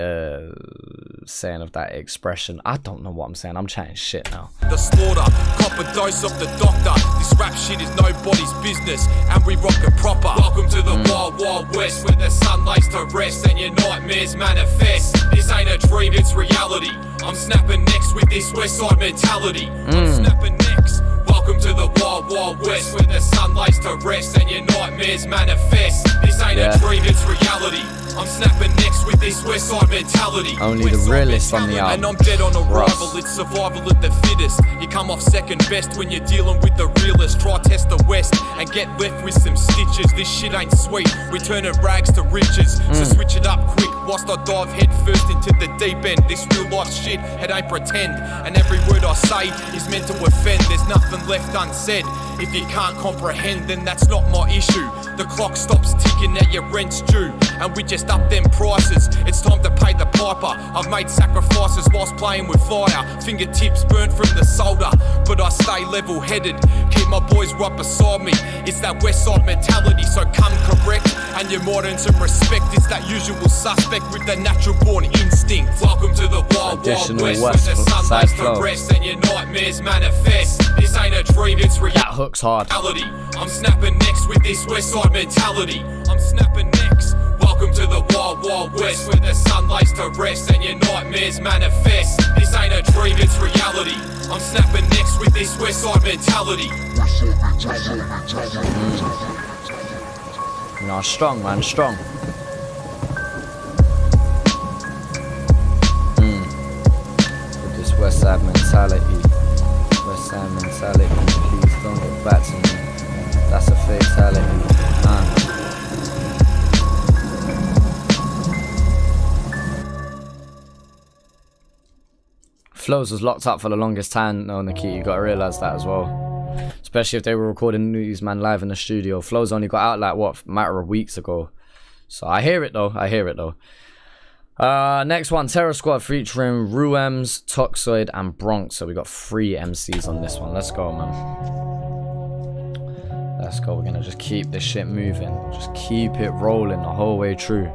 saying of that expression. I don't know what I'm saying. I'm chatting shit now. The slaughter, cop a dose of the doctor. This rap shit is nobody's business, and we rock it proper. Welcome to the wild, wild west, where the sun lays to rest and your nightmares manifest. This ain't a dream, it's reality. I'm snapping necks with this Westside mentality. I'm snapping necks. Welcome to the wild, wild west, where the sun lays to rest and your nightmares manifest. This ain't a dream, it's reality. I'm snapping necks with this Westside mentality. Only the realest on the album. And I'm dead on arrival, it's survival of the fittest. You come off second best when you're dealing with the realest. Try test the west. west and get left with some stitches. This shit ain't sweet, we turning rags to riches. So switch it up quick whilst I dive head first into the deep end. This real life shit, it ain't pretend. And every word I say is meant to offend. There's nothing left unsaid. If you can't comprehend, then that's not my issue. The clock stops ticking, now your rent's due, and we just up them prices. It's time to pay the piper. I've made sacrifices whilst playing with fire. Fingertips burnt from the solder, but I stay level-headed. Keep my boys right beside me. It's that Westside mentality, so come correct. And you're more than some respect. It's that usual suspect with the natural born instinct. Welcome to the wild, wild west, where the sun lays to rest and your nightmares manifest. This ain't a dream, it's reality. That hook's hard. I'm snapping next with this Westside mentality. I'm snapping next. Welcome to the wild, wild west, where the sun lays to rest and your nightmares manifest. This ain't a dream, it's reality. I'm snapping next with this Westside mentality. No, strong, man, strong. With this Westside mentality. Westside mentality. Please don't get back to me. That's a fatality. Flows was locked up for the longest time, no, Nikki. You gotta realize that as well. Especially if they were recording these man live in the studio. Flows only got out like what, a matter of weeks ago. So I hear it though. I hear it though. Next one, Terror Squad featuring Ruems, Toxoid, and Bronx. So we got 3 MCs on this one. Let's go, man. Let's go. We're gonna just keep this shit moving. Just keep it rolling the whole way through.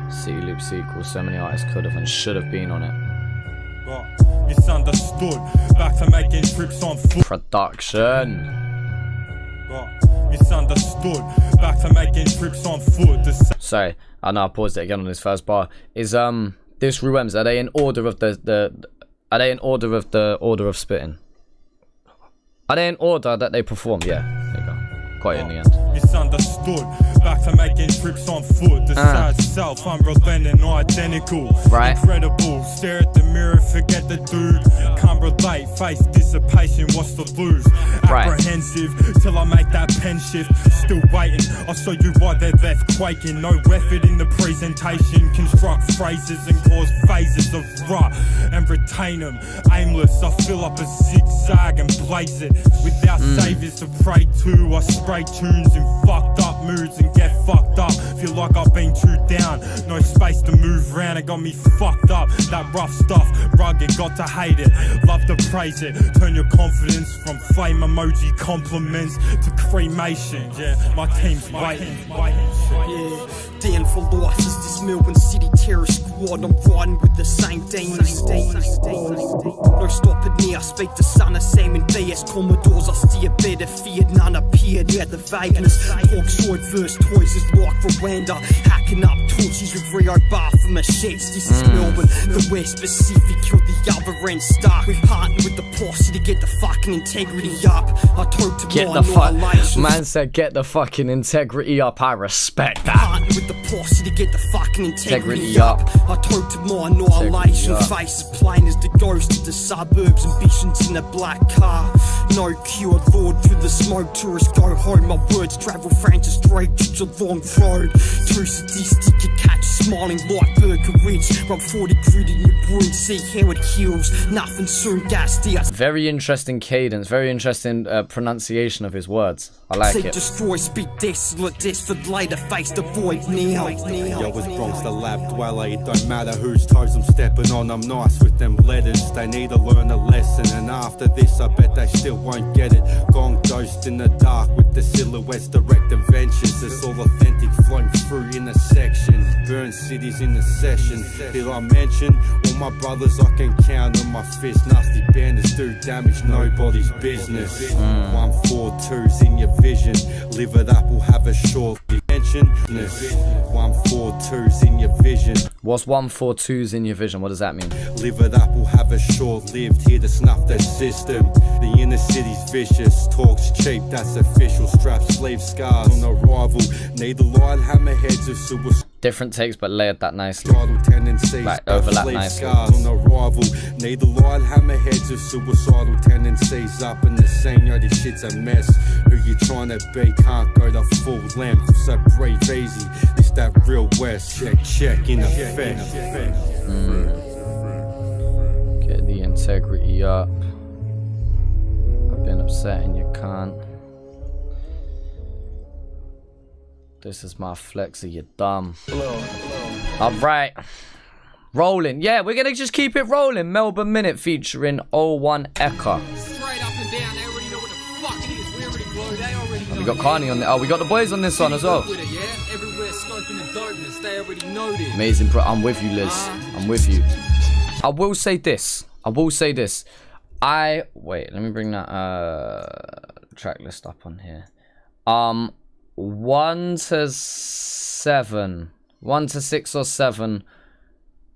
CITYLOOP sequel. So many artists could have and should have been on it. Misunderstood. Back to making trips on foot. Production. Misunderstood. Back to making trips on foot. Sorry, I know I paused it again on this first bar. Is this Ruems, are they in order of are they in order of the order of spitting? Are they in order that they perform? Yeah, there you go. Quite in the end. Misunderstood. Back to making trips on foot. The side self, unrelenting, identical. Right. Incredible. Stare at the mirror, forget the dude. Can't relate, face dissipation, what's to lose? Apprehensive till I make that pen shift. Still waiting, I'll show you why they're left quaking. No effort in the presentation. Construct phrases and cause phases of rut and retain them. Aimless, I fill up a zigzag and blaze it. Without saviors to pray to, I spray tunes in fucked up moods and get fucked up. Feel like I've been too down, no space to move round. It got me fucked up. That rough stuff, rugged, got to hate it, love to praise it. Turn your confidence from flame emoji compliments to cremation. Yeah, my team's waiting. Yeah, down for life is this Melbourne City Terror Squad. I'm riding with the same demons. No stopping me, I speak to Son of Sam and BS Commodores. I steer better, feared none appeared out the vagueness. Oxford verse toys is like veranda. Hacking up torches with Rio Bar for machetes. This is Melbourne, the West Pacific, you're the other end stuck. We partner with the posse to get the fucking integrity up. I told to get the fuck. Man said get the fucking integrity up. I respect that. Partner with the posse to get the fucking integrity up. I told to my annihilation. Faces plain as the ghost of the suburbs. Ambitions in a black car. No cure, Lord through the smoke. Tourists go home. My words travel Francis straight to the long road. Too sadistic, you catch smiling like Burger Ridge. Rub 40 grit in your wound, see how it heals. Nothing soon gassed out. Very interesting cadence, very interesting pronunciation of his words. I like it. Destroy, speak desolate, desperate later, face the void now. Yo, it's Bronx, the lab dweller. It don't matter whose toes I'm stepping on, I'm nice with them letters. They need to learn a lesson, and after this, I bet they still won't get it. Gone ghost in the dark with the silhouettes, direct adventures. It's all authentic, flowing through intersections. Burn cities in the session. Did I mention all my brothers I can count on my fist? Nasty bandits do damage, nobody's business. 142's in your vision. Live it up, we'll have a short mention. fiction. 142's in your vision. What's 142's in your vision? What does that mean? Live it up or have a short-lived, here to snuff the system. The inner city's vicious, talks cheap, that's official. Strap sleeve scars on arrival, need the light hammerheads of suicide. Different takes, but layered that nicely. Like overlap nicely. On arrival, need the light hammerheads of suicidal tendencies up in the scene. Yo, this shit's a mess. Who you trying to be? Can't go the full length, so breathe easy. It's that real West. Check in effect. Get the integrity up. I've been upset and you can't. This is my flexer, you dumb. Alright. Rolling. Yeah, we're gonna just keep it rolling. Melbourne Minute featuring 01 Eka. Straight up and down, they already know what the fuck it is. We already blow, they already know. We got Carney on there. Oh, we got the boys on this one as well. Everywhere scoping and dopeness, they already know this. Amazing, bro. I'm with you, Liz. I'm with you. I will say this. Wait, let me bring that track list up on here. 1 to 7. 1 to 6 or 7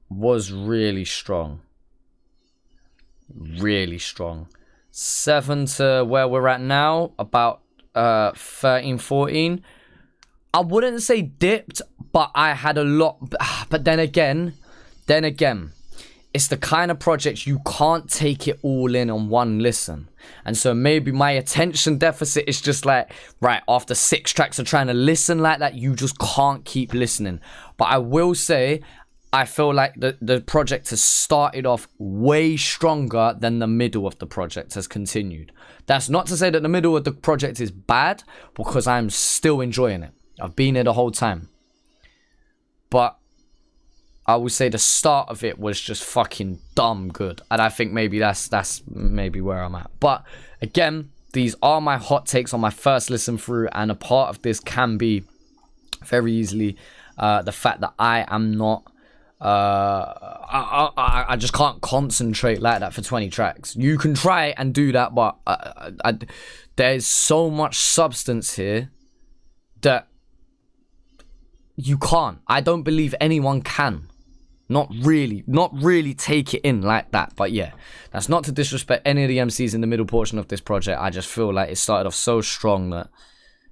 was really strong. Really strong. 7 to where we're at now, about 13, 14. I wouldn't say dipped, but I had a lot. But then again, it's the kind of project you can't take it all in on one listen. And so maybe my attention deficit is just like, right, after 6 tracks of trying to listen like that, you just can't keep listening. But I will say, I feel like the project has started off way stronger than the middle of the project has continued. That's not to say that the middle of the project is bad, because I'm still enjoying it. I've been here the whole time. But I would say the start of it was just fucking dumb good. And I think maybe that's maybe where I'm at. But again, these are my hot takes on my first listen through. And a part of this can be very easily the fact that I am not... I just can't concentrate like that for 20 tracks. You can try and do that, but there's so much substance here that you can't. I don't believe anyone can. Not really take it in like that. But yeah, that's not to disrespect any of the MCs in the middle portion of this project. I just feel like it started off so strong that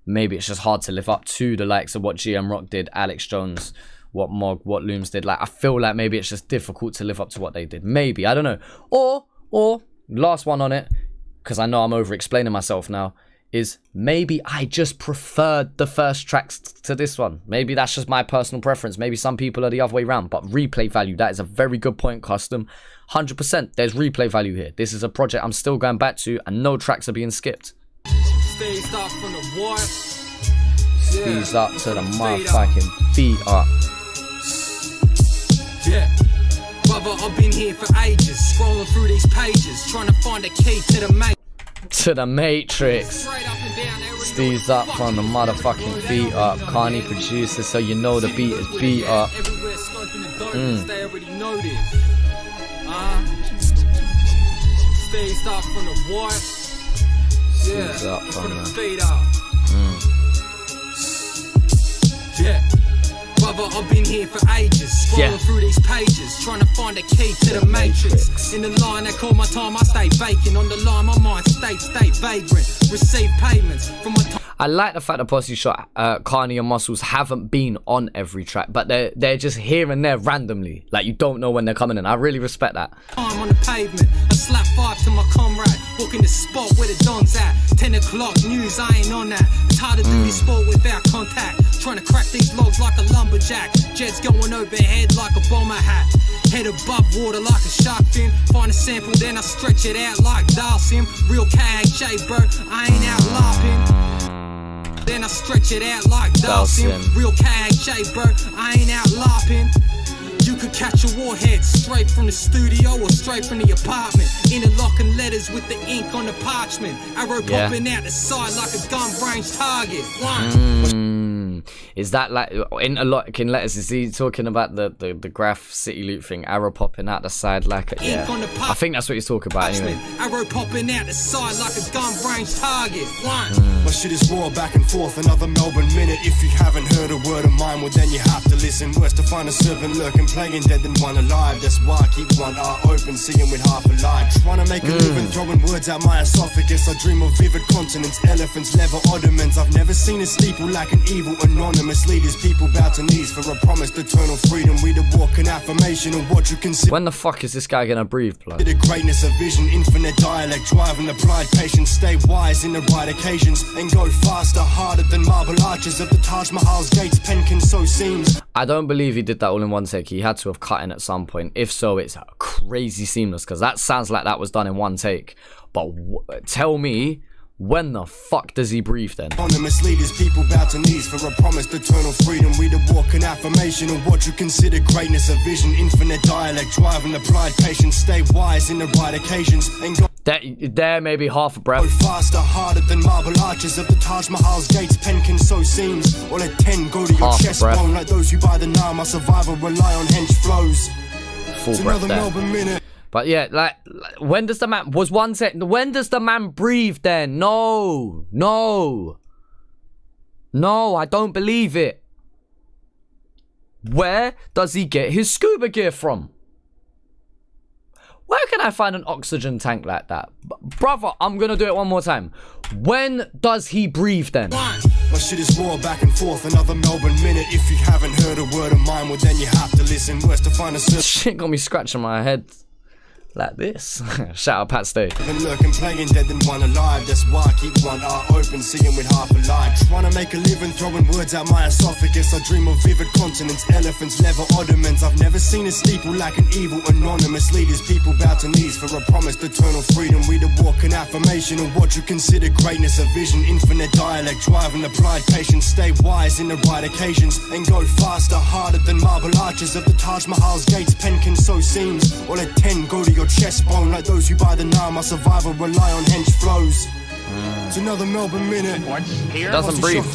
maybe it's just hard to live up to the likes of what GM Rock did, Alex Jones, what Mog, what Looms did. Like, I feel like maybe it's just difficult to live up to what they did. Maybe, I don't know. Or last one on it, because I know I'm over explaining myself now, is maybe I just preferred the first tracks to this one. Maybe that's just my personal preference. Maybe some people are the other way around. But replay value, that is a very good point, Custom. 100%, there's replay value here. This is a project I'm still going back to, and no tracks are being skipped. Stayed up from the wire. Speeds up to the motherfucking beat up. Yeah. Brother, I've been here for ages, scrolling through these pages, trying to find a key to the Matrix. Steve's up from the motherfucking beat up. Carney producer, so you know the beat is beat up. They already know this. Stayed up from the wire. Steve's up from the beat up. Yeah. Brother, I've been here for ages, scrolling through these pages, trying to find a key to the matrix. In the line they call my time, I stay vacant. On the line, my mind stay vagrant. Receive payments from my time. I like the fact that Posseshot, Carney and Muscles haven't been on every track, but they're just here and there randomly. Like, you don't know when they're coming in. I really respect that. I'm on the pavement, I slap 5 to my comrade, walking the spot where the don's at. 10 o'clock news, I ain't on that. It's hard to do this sport without contact. Trying to crack these logs like a lumberjack. Jets going overhead like a bomber hat. Head above water like a shark fin. Find a sample, then I stretch it out like Dalsim. Real KHA, bro, I ain't out laughing. Then I stretch it out like Dalsim. Real KHA, bro, I ain't out laughing. You could catch a warhead straight from the studio or straight from the apartment. Interlocking letters with the ink on the parchment. Arrow popping out the side like a gun range target. Is that like in a lot? Can let us? Is he talking about the graph city loop thing? Arrow popping out the side like a, yeah. I think that's what he's talking about anyway. Arrow popping out the side like a gun range target. My shit is raw back and forth, another Melbourne minute. If you haven't heard a word of mine, well then you have to listen. Worse to find a serpent lurking, playing dead than one alive. That's why I keep one eye open, seeing with half a lie. Trying to make a living, throwing words out my esophagus. I dream of vivid continents, elephants, leather ottomans. I've never seen a steeple like an evil anonymous leaders. People bow to knees for a promised eternal freedom. We the walk an affirmation of what you consider. When the fuck is this guy gonna breathe, blood? The greatness of vision, infinite dialect, driving applied patience. Stay wise in the right occasions and go faster, harder than marble arches of the Taj Mahal's gates. Pen can sow seams. I don't believe he did that all in one take. He had to have cut in at some point. If so, it's crazy seamless because that sounds like that was done in one take. But tell me, when the fuck does he breathe then? Anonymous leaders, people bow to knees for a promised eternal freedom. We the walk an affirmation of what you consider greatness of vision, infinite dialect, driving applied patience. Stay wise in the right occasions and go. There may be half a breath. Go faster, harder than marble arches of the Taj Mahal's gates. Pen can sow seams. Or let 10 go to your chest bone. Like those who buy the now, my survival rely on hench flows. Full breath there. But yeah, like when does the man when does the man breathe then? No, I don't believe it. Where does he get his scuba gear from? Where can I find an oxygen tank like that? Brother, I'm gonna do it one more time. When does he breathe then? My shit is raw back and forth, another Melbourne minute. If you haven't heard a word of mine, well then you have to listen. Worse to find a shit got me scratching my head like this. Shout out Pat Stay. Been lurking, playing dead than one alive. That's why I keep one eye open, seeing with half a lie. Trying to make a living, throwing words out my esophagus. I dream of vivid continents, elephants, leather ottomans. I've never seen a steeple like an evil anonymous leaders. People bow to knees for a promised eternal freedom. We the walk an affirmation of what you consider greatness of vision, infinite dialect, driving applied patience. Stay wise in the right occasions and go faster, harder than marble arches of the Taj Mahal's gates. Pen can sow seams, or let 10 go to your chest bone. Like those who buy the now, my survival rely on hench flows. It's another Melbourne minute. Doesn't breathe.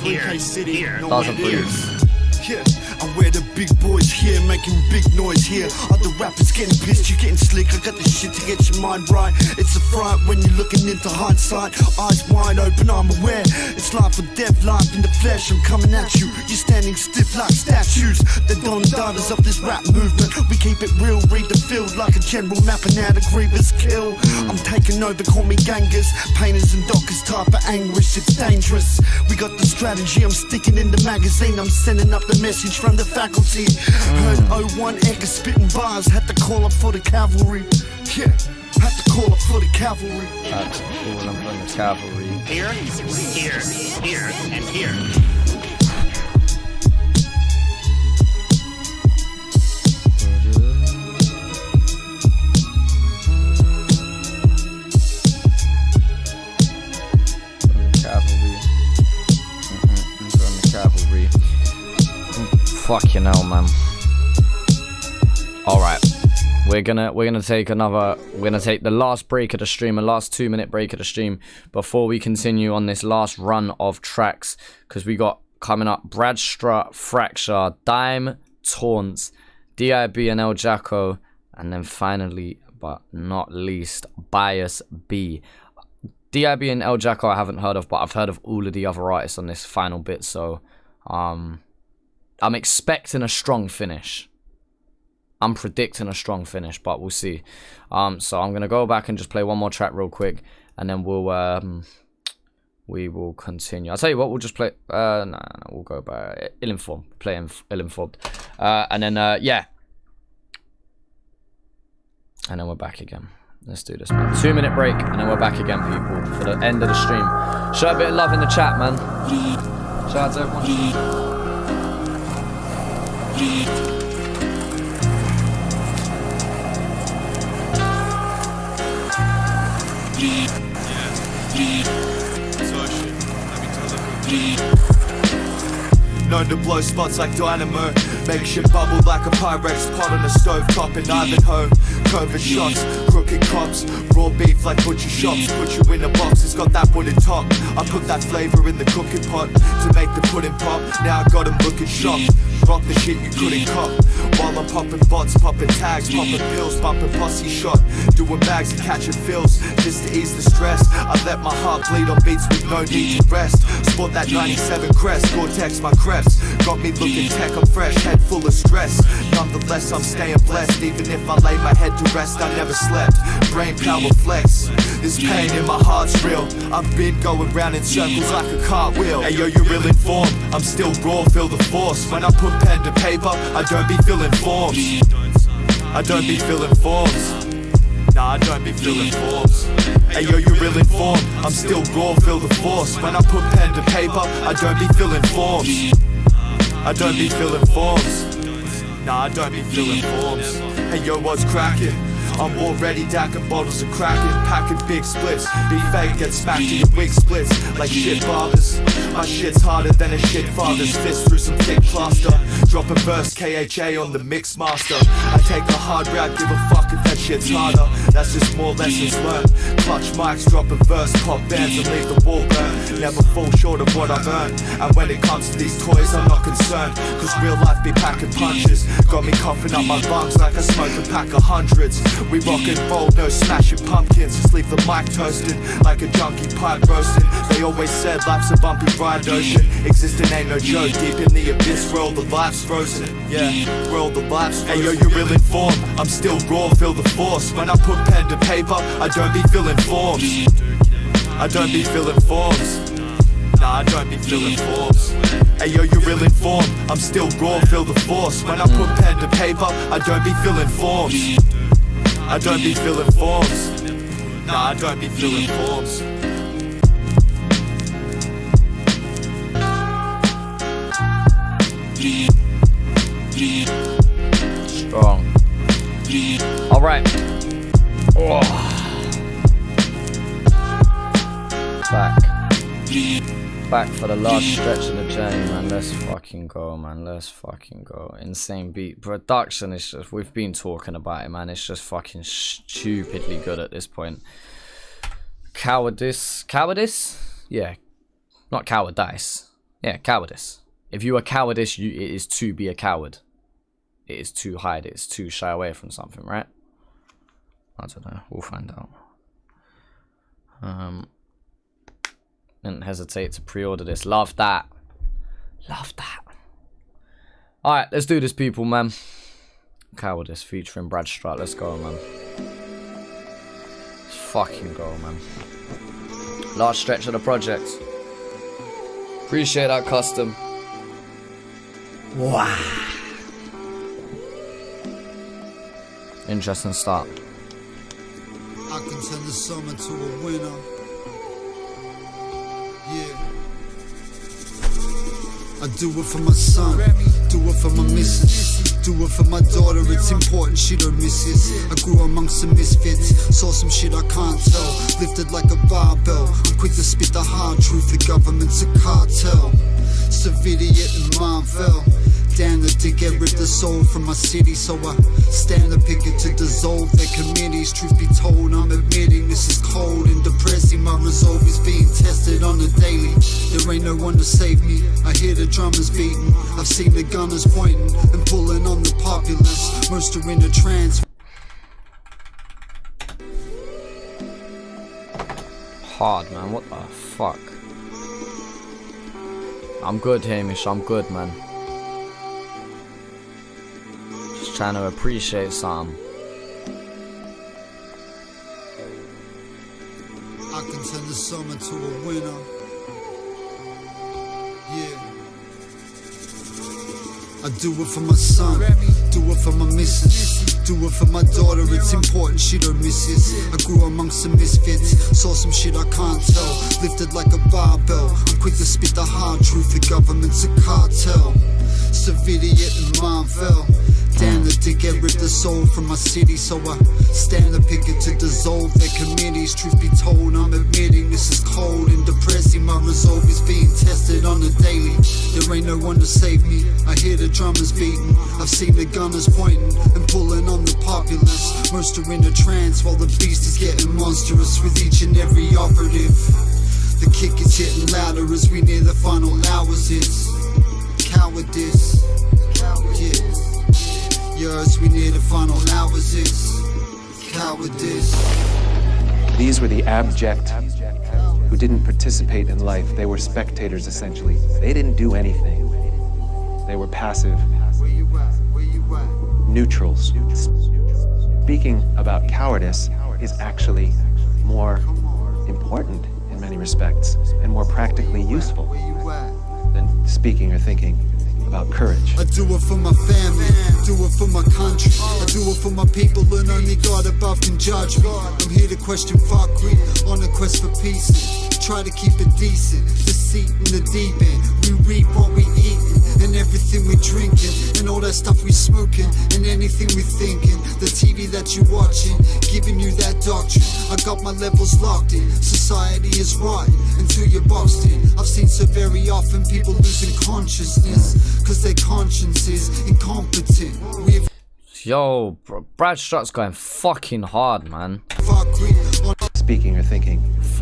Doesn't breathe. Yeah, I wear the big boys here, making big noise here. Other rappers getting pissed, you getting slick. I got the shit to get your mind right. It's a fright when you're looking into hindsight. Eyes wide open, I'm aware. It's life or death, life in the flesh. I'm coming at you, you're standing stiff like statues. The Don Dadas of this rap movement. We keep it real, read the field like a general mapping out a grievous kill. I'm taking over, call me gangers. Painters and dockers, type of anguish, it's dangerous. We got the strategy, I'm sticking in the magazine. I'm sending up the message from the faculty. Heard 01 Edgar spitting bars, had to call up for the cavalry. Yeah, had to call up for the cavalry. Had to call up for the cavalry. Here, and here. Cavalry. Fucking hell, man. Alright. We're gonna take the last break of the stream, a last 2-minute break of the stream before we continue on this last run of tracks. Because we got coming up Brad Strutt, Fracture, Dime, Taunts, DIB and El Jacko, and then finally but not least Bias B. DIB and El Jacko I haven't heard of, but I've heard of all of the other artists on this final bit, so I'm expecting a strong finish. I'm predicting a strong finish, but we'll see. So I'm gonna go back and just play one more track real quick, and then we will continue. I'll tell you what, we'll just play. No, we'll go by Ill-Informed. Play Ill-Informed, and then yeah, and then we're back again. Let's do this, man. 2-minute break, and then we're back again, people, for the end of the stream. Show a bit of love in the chat, man. Shout out to everyone. No known to blow spots like dynamo. Make shit bubble like a Pyrex pot on a stove top in Ivanhoe. Covert shots, crooked cops, raw beef like butcher shops. Put you in a box, it's got that wooden top. I put that flavour in the cooking pot to make the pudding pop. Now I got them looking shocked. Rock the shit you couldn't cop. While I'm popping bots, popping tags, popping pills, bumping Posseshot, doing bags and catching fills just to ease the stress. I let my heart bleed on beats with no need to rest. Sport that 97 crest, Gore-Tex my creps. Got me looking tech, I'm fresh, head full of stress. Nonetheless, I'm staying blessed. Even if I lay my head to rest, I never slept. Brain power flex. This pain in my heart's real. I've been going round in circles like a cartwheel. Hey yo, you real informed. I'm still raw, feel the force. When I put pen to paper, I don't be filling forms. I don't be filling forms. Nah, I don't be filling forms. Hey yo, you real informed. I'm still raw, feel the force. When I put pen to paper, I don't be filling forms. I don't be filling forms. Nah, I don't be filling forms. Hey yo, what's cracking? I'm already dacking bottles of cracking, packing big splits. Be fake, get smacked in your wig splits like shit barbers. My shit's harder than a shit father's fist through some thick plaster. Drop a verse, KHA on the mix master. I take a hard route, give a fuck if that shit's harder. That's just more lessons learned. Clutch mics, drop a verse, pop bands and leave the wall burn. Never fall short of what I've earned. And when it comes to these toys, I'm not concerned, cause real life be packing punches. Got me coughing up my lungs like I smoke a pack of hundreds. We rock and roll, no smashing pumpkins. Just leave the mic toasting like a junkie pipe roasting. They always said life's a bumpy ride ocean. Existing ain't no joke, deep in the abyss where all the life's frozen. Yeah, where all the life's frozen. Hey yo, you real informed. I'm still raw, feel the force. When I put pen to paper, I don't be filling forms. I don't be filling forms. Nah, I don't be filling forms. Hey yo, you real informed. I'm still raw, feel the force. When I put pen to paper, I don't be filling forms. I don't be filling forms. Nah, I don't be filling forms. Strong. Alright. Oh. Back for the last stretch of the journey, man. Let's fucking go, man. Let's fucking go. Insane beat. Production is just, we've been talking about it, man. It's just fucking stupidly good at this point. Cowardice? Yeah. Not cowardice. Yeah, cowardice. If you are cowardice, it is to be a coward. It is to hide. It is to shy away from something, right? I don't know. We'll find out. Didn't hesitate to pre-order this. Love that. Love that. Alright, let's do this, people, man. Cowardice featuring Brad Strutt. Let's go, man. Let's fucking go, man. Last stretch of the project. Appreciate that custom. Wow. Interesting start. I can turn the summer to a winter. Yeah. I do it for my son, do it for my missus, do it for my daughter, it's important she don't miss it. I grew amongst some misfits, saw some shit I can't tell, lifted like a barbell, I'm quick to spit the hard truth, the government's a cartel. Savidiot and Marvel, down the to get rid the soul from my city, so I stand the picket to dissolve their committees. Truth be told, I'm admitting this is cold and depressing. My resolve is being tested on the daily. There ain't no one to save me. I hear the drummers beating, I've seen the gunners pointing and pulling on the populace. Most are in a trance. Hard, man. What the fuck? I'm good, Hamish. I'm good, man. Just trying to appreciate something. I can turn the summer to a winter. Yeah. I do it for my son, do it for my missus, do it for my daughter, it's important she don't miss it. I grew amongst some misfits, saw some shit I can't tell, lifted like a barbell, I'm quick to spit the hard truth, the government's a cartel. Savidiot and Marvel, standard to get rid of soul from my city. So I stand the picket to dissolve their committees. Truth be told, I'm admitting this is cold and depressing. My resolve is being tested on the daily. There ain't no one to save me. I hear the drummers beating. I've seen the gunners pointing and pulling on the populace. Most are in a trance while the beast is getting monstrous with each and every operative. The kick is hitting louder as we near the final hours. It's cowardice. Yeah, as we near the final hours. It's cowardice. These were the abject who didn't participate in life. They were spectators, essentially. They didn't do anything. They were passive. Neutrals. Speaking about cowardice is actually more important in many respects and more practically useful than speaking or thinking about courage. I do it for my family, do it for my country, I do it for my people and only God above can judge me. I'm here to question fuckery, on a quest for peace. Try to keep it decent, deceit in the deep end. We reap what we eatin', and everything we drinking, and all that stuff we smoking, and anything we thinking. The TV that you watching, giving you that doctrine. I got my levels locked in, society is rotten until you're boxed in. I've seen so very often people losing consciousness, cause their conscience is incompetent. Yo, Brad Strutt's going fucking hard, man. Speaking or thinking.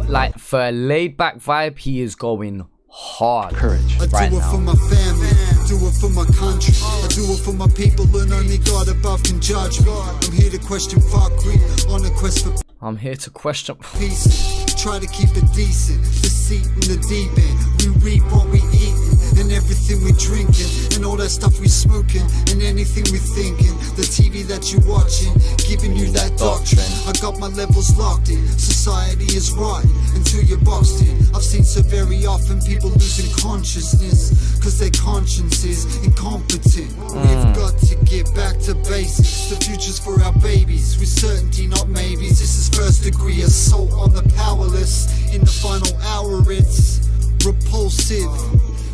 Like, for a laid back vibe, he is going hard. Courage. I do it for my family, do it for my country, I do it for my people and only God above can judge me. I'm here to question fuckery, on a quest for I'm here to question peace. Try to keep it decent, deceit in the deep end. We reap what we eatin', and everything we drinking, and all that stuff we smoking, and anything we thinking. The TV that you watching, giving you that doctrine. I got my levels locked in, society is rotten until you're boxed in. I've seen so very often people losing consciousness, cause their conscience is incompetent. We've got to get back to basics, the future's for our babies, with certainty not maybes. This is first degree assault on the powerless. In the final hour it's repulsive,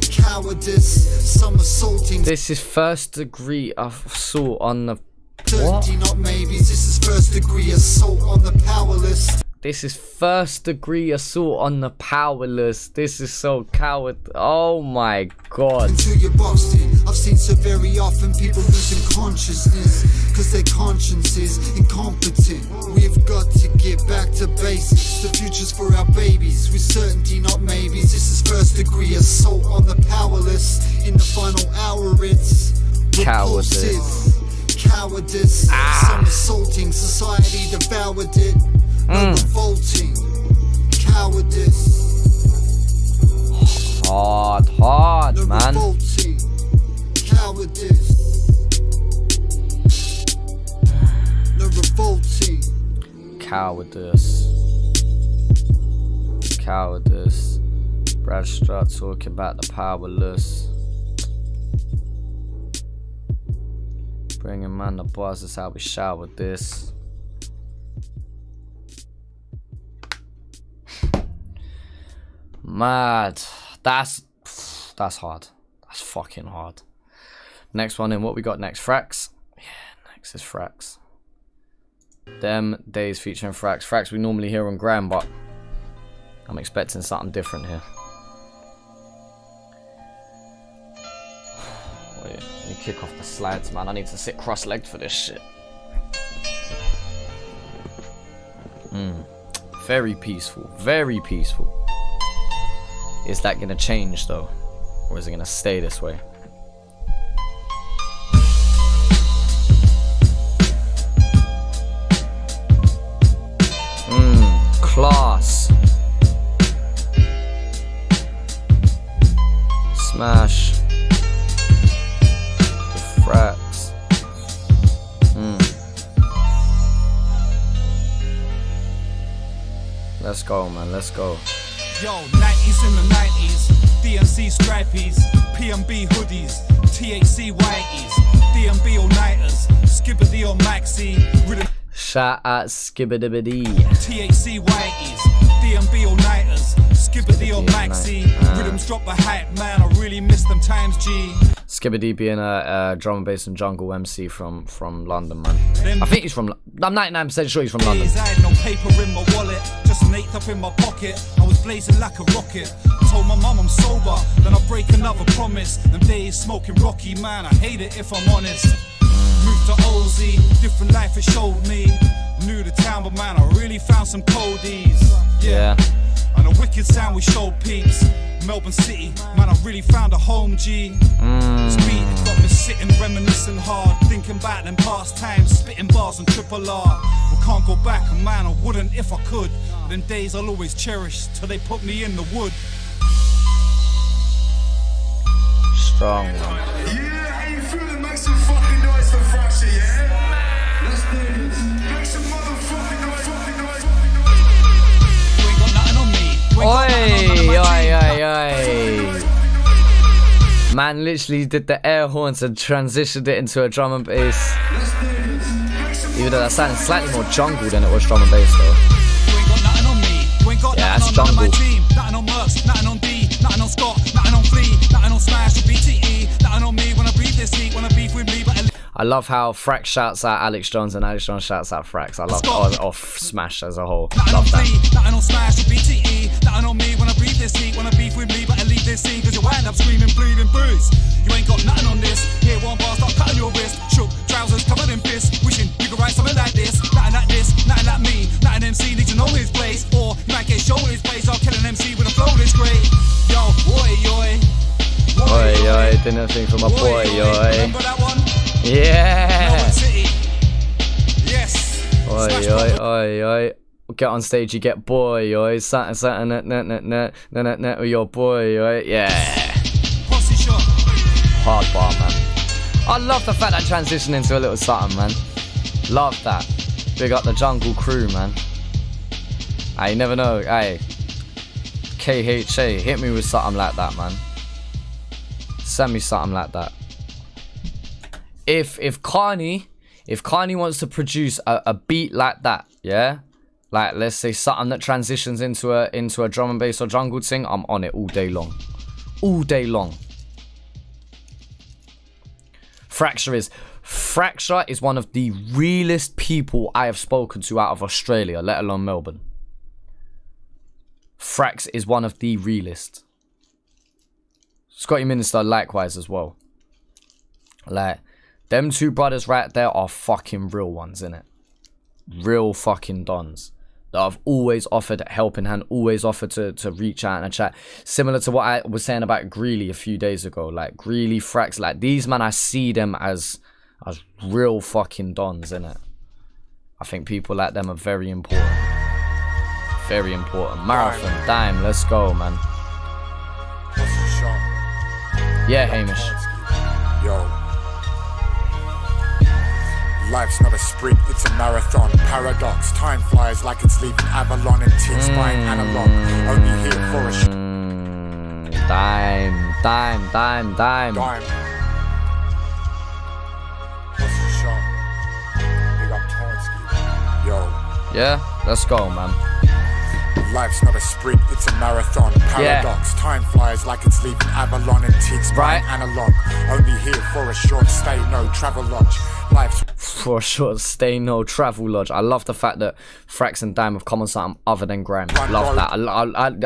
cowardice, some assaulting. This is first degree assault on the what? Certainty not maybes. This is first degree assault on the powerless. This is first degree assault on the powerless. This is so coward. Oh my god. Until you're boxed in. I've seen so very often people losing consciousness, cause their conscience is incompetent. We've got to get back to basics, the future's for our babies, with certainty not maybes. This is first degree assault on the powerless. In the final hour it's repulsive, cowardice, some assaulting, society devoured it. No revolting, cowardice. Hard, no man. Revolting, cowardice. No revolting. Cowardice. Cowardice. Brad Strutt talking about the powerless. Bringing man the buzz is how we showered this. Mad. That's hard. That's fucking hard. Next one in. What we got next? Frax? Yeah, next is Frax. Them days featuring Frax. Frax we normally hear on Graham, but I'm expecting something different here. Wait, let me kick off the slides, man. I need to sit cross-legged for this shit. Very peaceful. Very peaceful. Is that gonna change though? Or is it gonna stay this way? Class. Smash. The Frax. Let's go, man. Let's go. Yo, 90s in the 90s, DMC stripies, PMB hoodies, THC whiteys, DMB all-nighters, Skibbity or Maxi, Shout out Skibbidibidi. THC whiteys, DMB all-nighters, Skibbity or Maxi. Rhythms drop a hype, man. I really miss them times, G. Skibbity being a drum and bass and jungle MC from London, man. I think he's from. I'm 99% sure he's from London. I had no paper in my wallet, just an eighth up in my pocket. I was blazing like a rocket. Told my mum I'm sober, then I break another promise. Them days smoking Rocky, man. I hate it if I'm honest. Moved to Ozzy, different life it showed me. Knew the town, but man, I really found some coldies. Yeah. And a wicked sound we showed peeps. Melbourne City, man, I really found a home, G. This beat it got me sitting, reminiscing hard, thinking back them past times, spitting bars on triple R. We can't go back, and man, I wouldn't if I could. Them days I'll always cherish till they put me in the wood. Strong, man. Yeah, how you feeling? Make some fucking noise for Fracture, yeah? Let's do this. Make some motherfucking noise, fucking noise. You ain't got nothing on me. You ain't got nothing on Oi. Man literally did the air horns and transitioned it into a drum and bass. Even though that sounded slightly more jungle than it was drum and bass, though. Yeah, that's jungle. Nothing on Mercs, nothing on D, nothing on Scott, nothing on Flea, nothing on Smash or BTE, nothing on me when I breathe this heat, when I beef with me, but I love how Frax shouts out Alex Jones and Alex Jones shouts out Frax. I love Smash as a whole. Love that. Nothing on Smash or BTE, nothing on me when I breathe this heat, when I beef with me, but I leave this scene, cause you wind up screaming, bleeding bruise. You ain't got nothing on this, here one bar, start cutting your wrist, shook, trousers covered in piss, wishing you could write something like this, nothing like this, nothing like me, nothing MC needs to know his place, or you might get shown his place, I'll kill an MC with a flow this great. Yo, oi, oi. Oi, oi, did nothing for my boy, oi. Remember that one? Yeah. Melbourne City. Yes. Oi, oi, oi, oi. Get on stage, you get boy, oi. Something, net with your boy, oi. Yeah. Posseshot. Hard bar, man. I love the fact that transition into a little something, man. Love that. Big up the jungle crew, man. I never know. Hey, KHA, hit me with something like that, man. Send me something like that. If Carney wants to produce a beat like that, yeah, like let's say something that transitions into a drum and bass or jungle thing, I'm on it all day long, all day long. Fracture is one of the realest people I have spoken to out of Australia, let alone Melbourne. Frax is one of the realest. Scotty Minister likewise as well. Like, them two brothers right there are fucking real ones, innit? Real fucking dons. That have always offered a helping hand, always offered to reach out and chat. Similar to what I was saying about Greeley a few days ago. Like, Greeley, Frax, like, these man, I see them as real fucking dons, innit? I think people like them are very important. Very important. Marathon, dime, let's go, man. Yeah, Hamish. Yo. Life's not a sprint, it's a marathon. Paradox, time flies like it's leaving Avalon and ticks by an analog. Only here for a Dime. Posseshot. Big up Tornsky. Yo. Yeah, let's go, man. Life's not a sprint, it's a marathon. Paradox, time flies like it's leaving Avalon and ticks by an analog. Only here for a short stay, no travel lodge. Life's for a short stay, no travel lodge. I love the fact that Frax and Dime have come on something other than grime. Love that.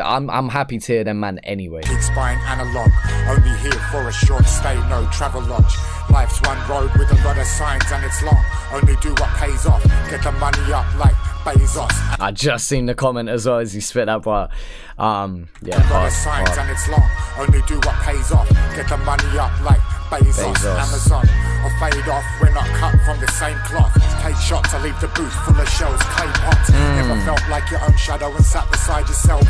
I'm happy to hear them, man, anyway. Ticks by an analog. Only here for a short stay, no travel lodge. Life's one road with a lot of signs and it's long. Only do what pays off. Get the money up like Bezos. I just seen the comment as well as he spit that bar. Yeah, hard. And it's long. Only do what pays off. Get the money up like Bezos. Amazon. Or fade off. We're not cut from the same cloth. Take shots. I leave the booth full of shells. Clay pots. Never felt like your own shadow and sat beside yourself.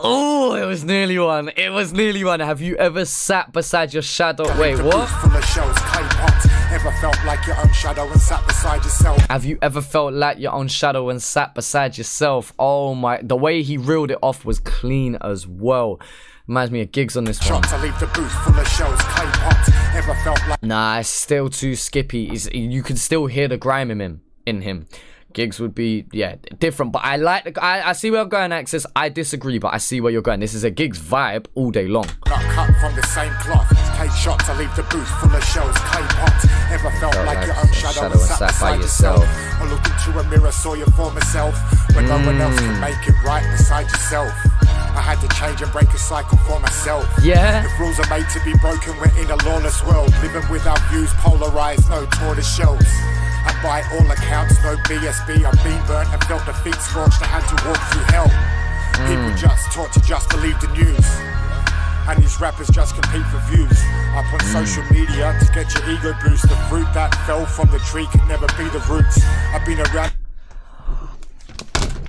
Oh, it was nearly one. It was nearly one. Have you ever sat beside your shadow? Wait, what? Full of shells, clay pots. Ever felt like your own shadow and sat beside yourself? Have you ever felt like your own shadow and sat beside yourself? Oh my, the way he reeled it off was clean as well. Reminds me of Gigs on this one. I leave the booth full of shells, clay pots. Ever felt like nah, it's still too skippy. You can still hear the grime in him. Gigs would be, yeah, different. But I like, I see where you're going, Axis. I disagree, but I see where you're going. This is a Gigs vibe all day long. Not cut from the same cloth. Take shots, I leave the booth full of shells, clay pots. Ever felt like your own shadow and sat beside yourself? Or look into a mirror, saw your former self, when no one else can make it right beside yourself. I had to change and break a cycle for myself. Yeah. If rules are made to be broken, we're in a lawless world. Living without views, polarized, no tortoise shells. And by all accounts, no BSB. I've been burnt and felt the feet scorched. I had to walk through hell. People just taught to just believe the news. And these rappers just compete for views. Up on social media to get your ego boost. The fruit that fell from the tree could never be the roots. I've been around.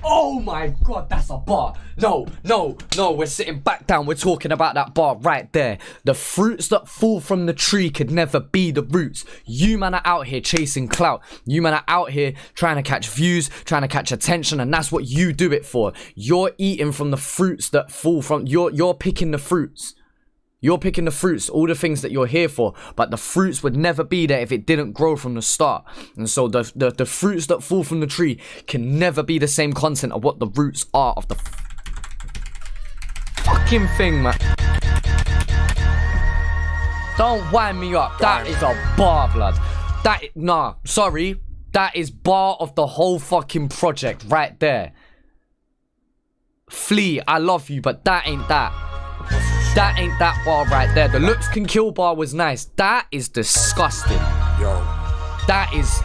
Oh my god, that's a bar. No, we're sitting back down. We're talking about that bar right there. The fruits that fall from the tree could never be the roots. You man are out here chasing clout. You man are out here trying to catch views, trying to catch attention, and that's what you do it for. You're eating from the fruits that fall from, you're picking the fruits. You're picking the fruits, all the things that you're here for, but the fruits would never be there if it didn't grow from the start. And so the fruits that fall from the tree can never be the same content of what the roots are of the fucking thing, man. Don't wind me up. That is a bar, blood. Nah, sorry. That is bar of the whole fucking project right there. Flea, I love you, but that ain't that. That ain't that bar right there. The looks can kill bar was nice. That is disgusting. Yo. That is,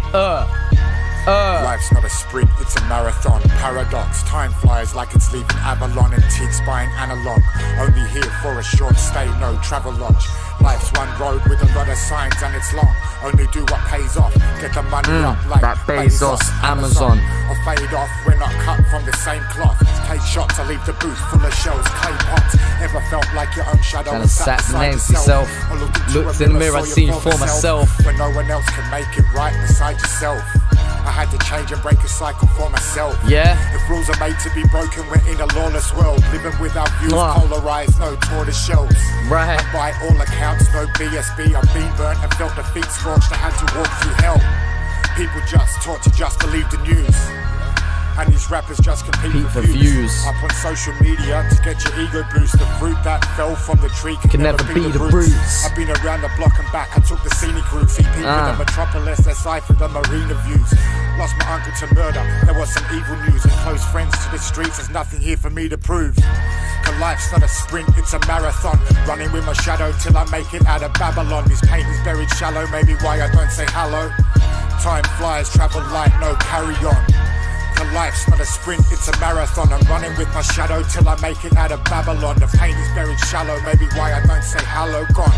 Life's not a sprint, it's a marathon. Paradox, time flies like it's leaving Avalon and Tig's buying analog. Only here for a short stay, no travel lodge. Life's one road with a lot of signs and it's long. Only do what pays off, get the money up like that Bezos, Amazon. Or fade off, we're not cut from the same cloth. Take shots, I leave the booth full of shells, clay pots. Ever felt like your own shadow and sat beside yourself? Looked in the mirror, seen for myself. When no one else can make it right beside yourself. I had to change and break a cycle for myself. Yeah. If rules are made to be broken, we're in a lawless world. Living without views, polarized, no tortoise shells. Right. And by all accounts, no BSB. I've been burnt and felt the feet scorched. I had to walk through hell. People just taught to just believe the news. And these rappers just compete for views. Up on social media to get your ego boost. The fruit that fell from the tree can never be the roots. I've been around the block and back. I took the scenic route. See people in the metropolis, they ciphered the marina views. Lost my uncle to murder. There was some evil news and close friends to the streets. There's nothing here for me to prove. Cause life's not a sprint, it's a marathon. Running with my shadow till I make it out of Babylon. This pain is buried shallow. Maybe why I don't say hello. Time flies, travel light, no carry on. Life's not a sprint, it's a marathon. I'm running with my shadow till I make it out of Babylon. The pain is buried shallow, maybe why I don't say hello. Gone.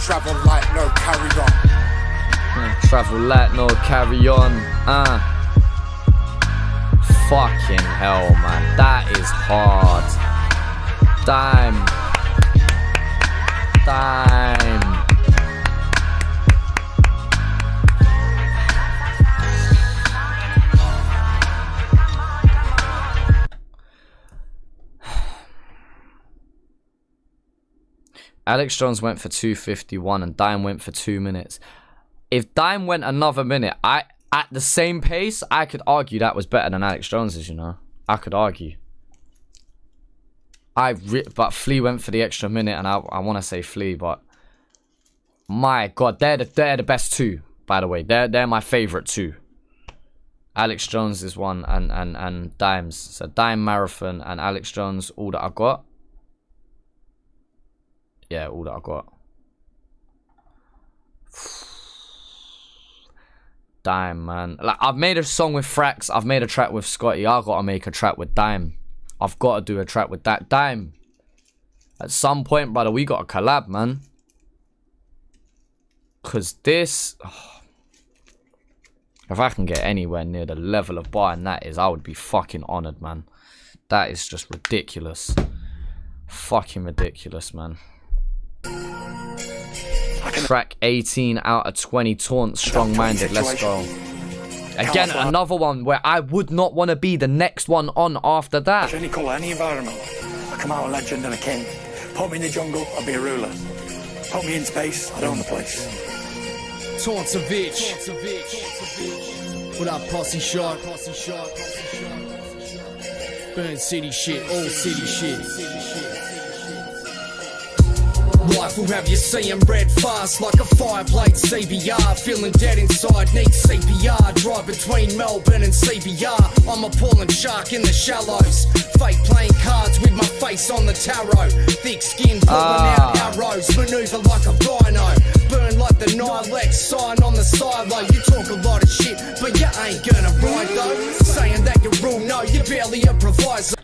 Travel light, no carry on. Travel light, no carry on. Fucking hell, man. That is hard. Damn. Alex Jones went for 2:51 and Dime went for 2 minutes. If Dime went another minute, at the same pace, I could argue that was better than Alex Jones's, you know. I could argue. But Flea went for the extra minute, and I want to say Flea, but my God, they're the best two, by the way. They're my favorite two. Alex Jones is one, and Dime's. So Dime, Marathon, and Alex Jones, all that I got. Yeah, all that I got. Dime, man. Like, I've made a song with Frax. I've made a track with Scotty. I gotta make a track with Dime. I've got to do a track with that Dime. At some point, brother, we got to collab, man. Cause this, if I can get anywhere near the level of bar and that is, I would be fucking honored, man. That is just ridiculous. Fucking ridiculous, man. Track 18 out of 20 taunts, strong-minded. Let's go. Again, another one where I would not want to be the next one on after that. Any colour, any environment. I come out a legend and a king. Put me in the jungle, I'll be a ruler. Put me in space, I'd own the place. Taunts of each. What up, Posseshot? Burn city shit, all city shit. Life will have you seeing red fast like a fireblade CBR. Feeling dead inside, need CPR. Drive between Melbourne and CBR. I'm a pulling shark in the shallows. Fake playing cards with my face on the tarot. Thick skin pulling out arrows. Maneuver like a rhino. Burn like the Nilex sign on the silo. You talk a lot of shit, but you ain't gonna ride though. Saying that you rule, no, you're barely a provisor.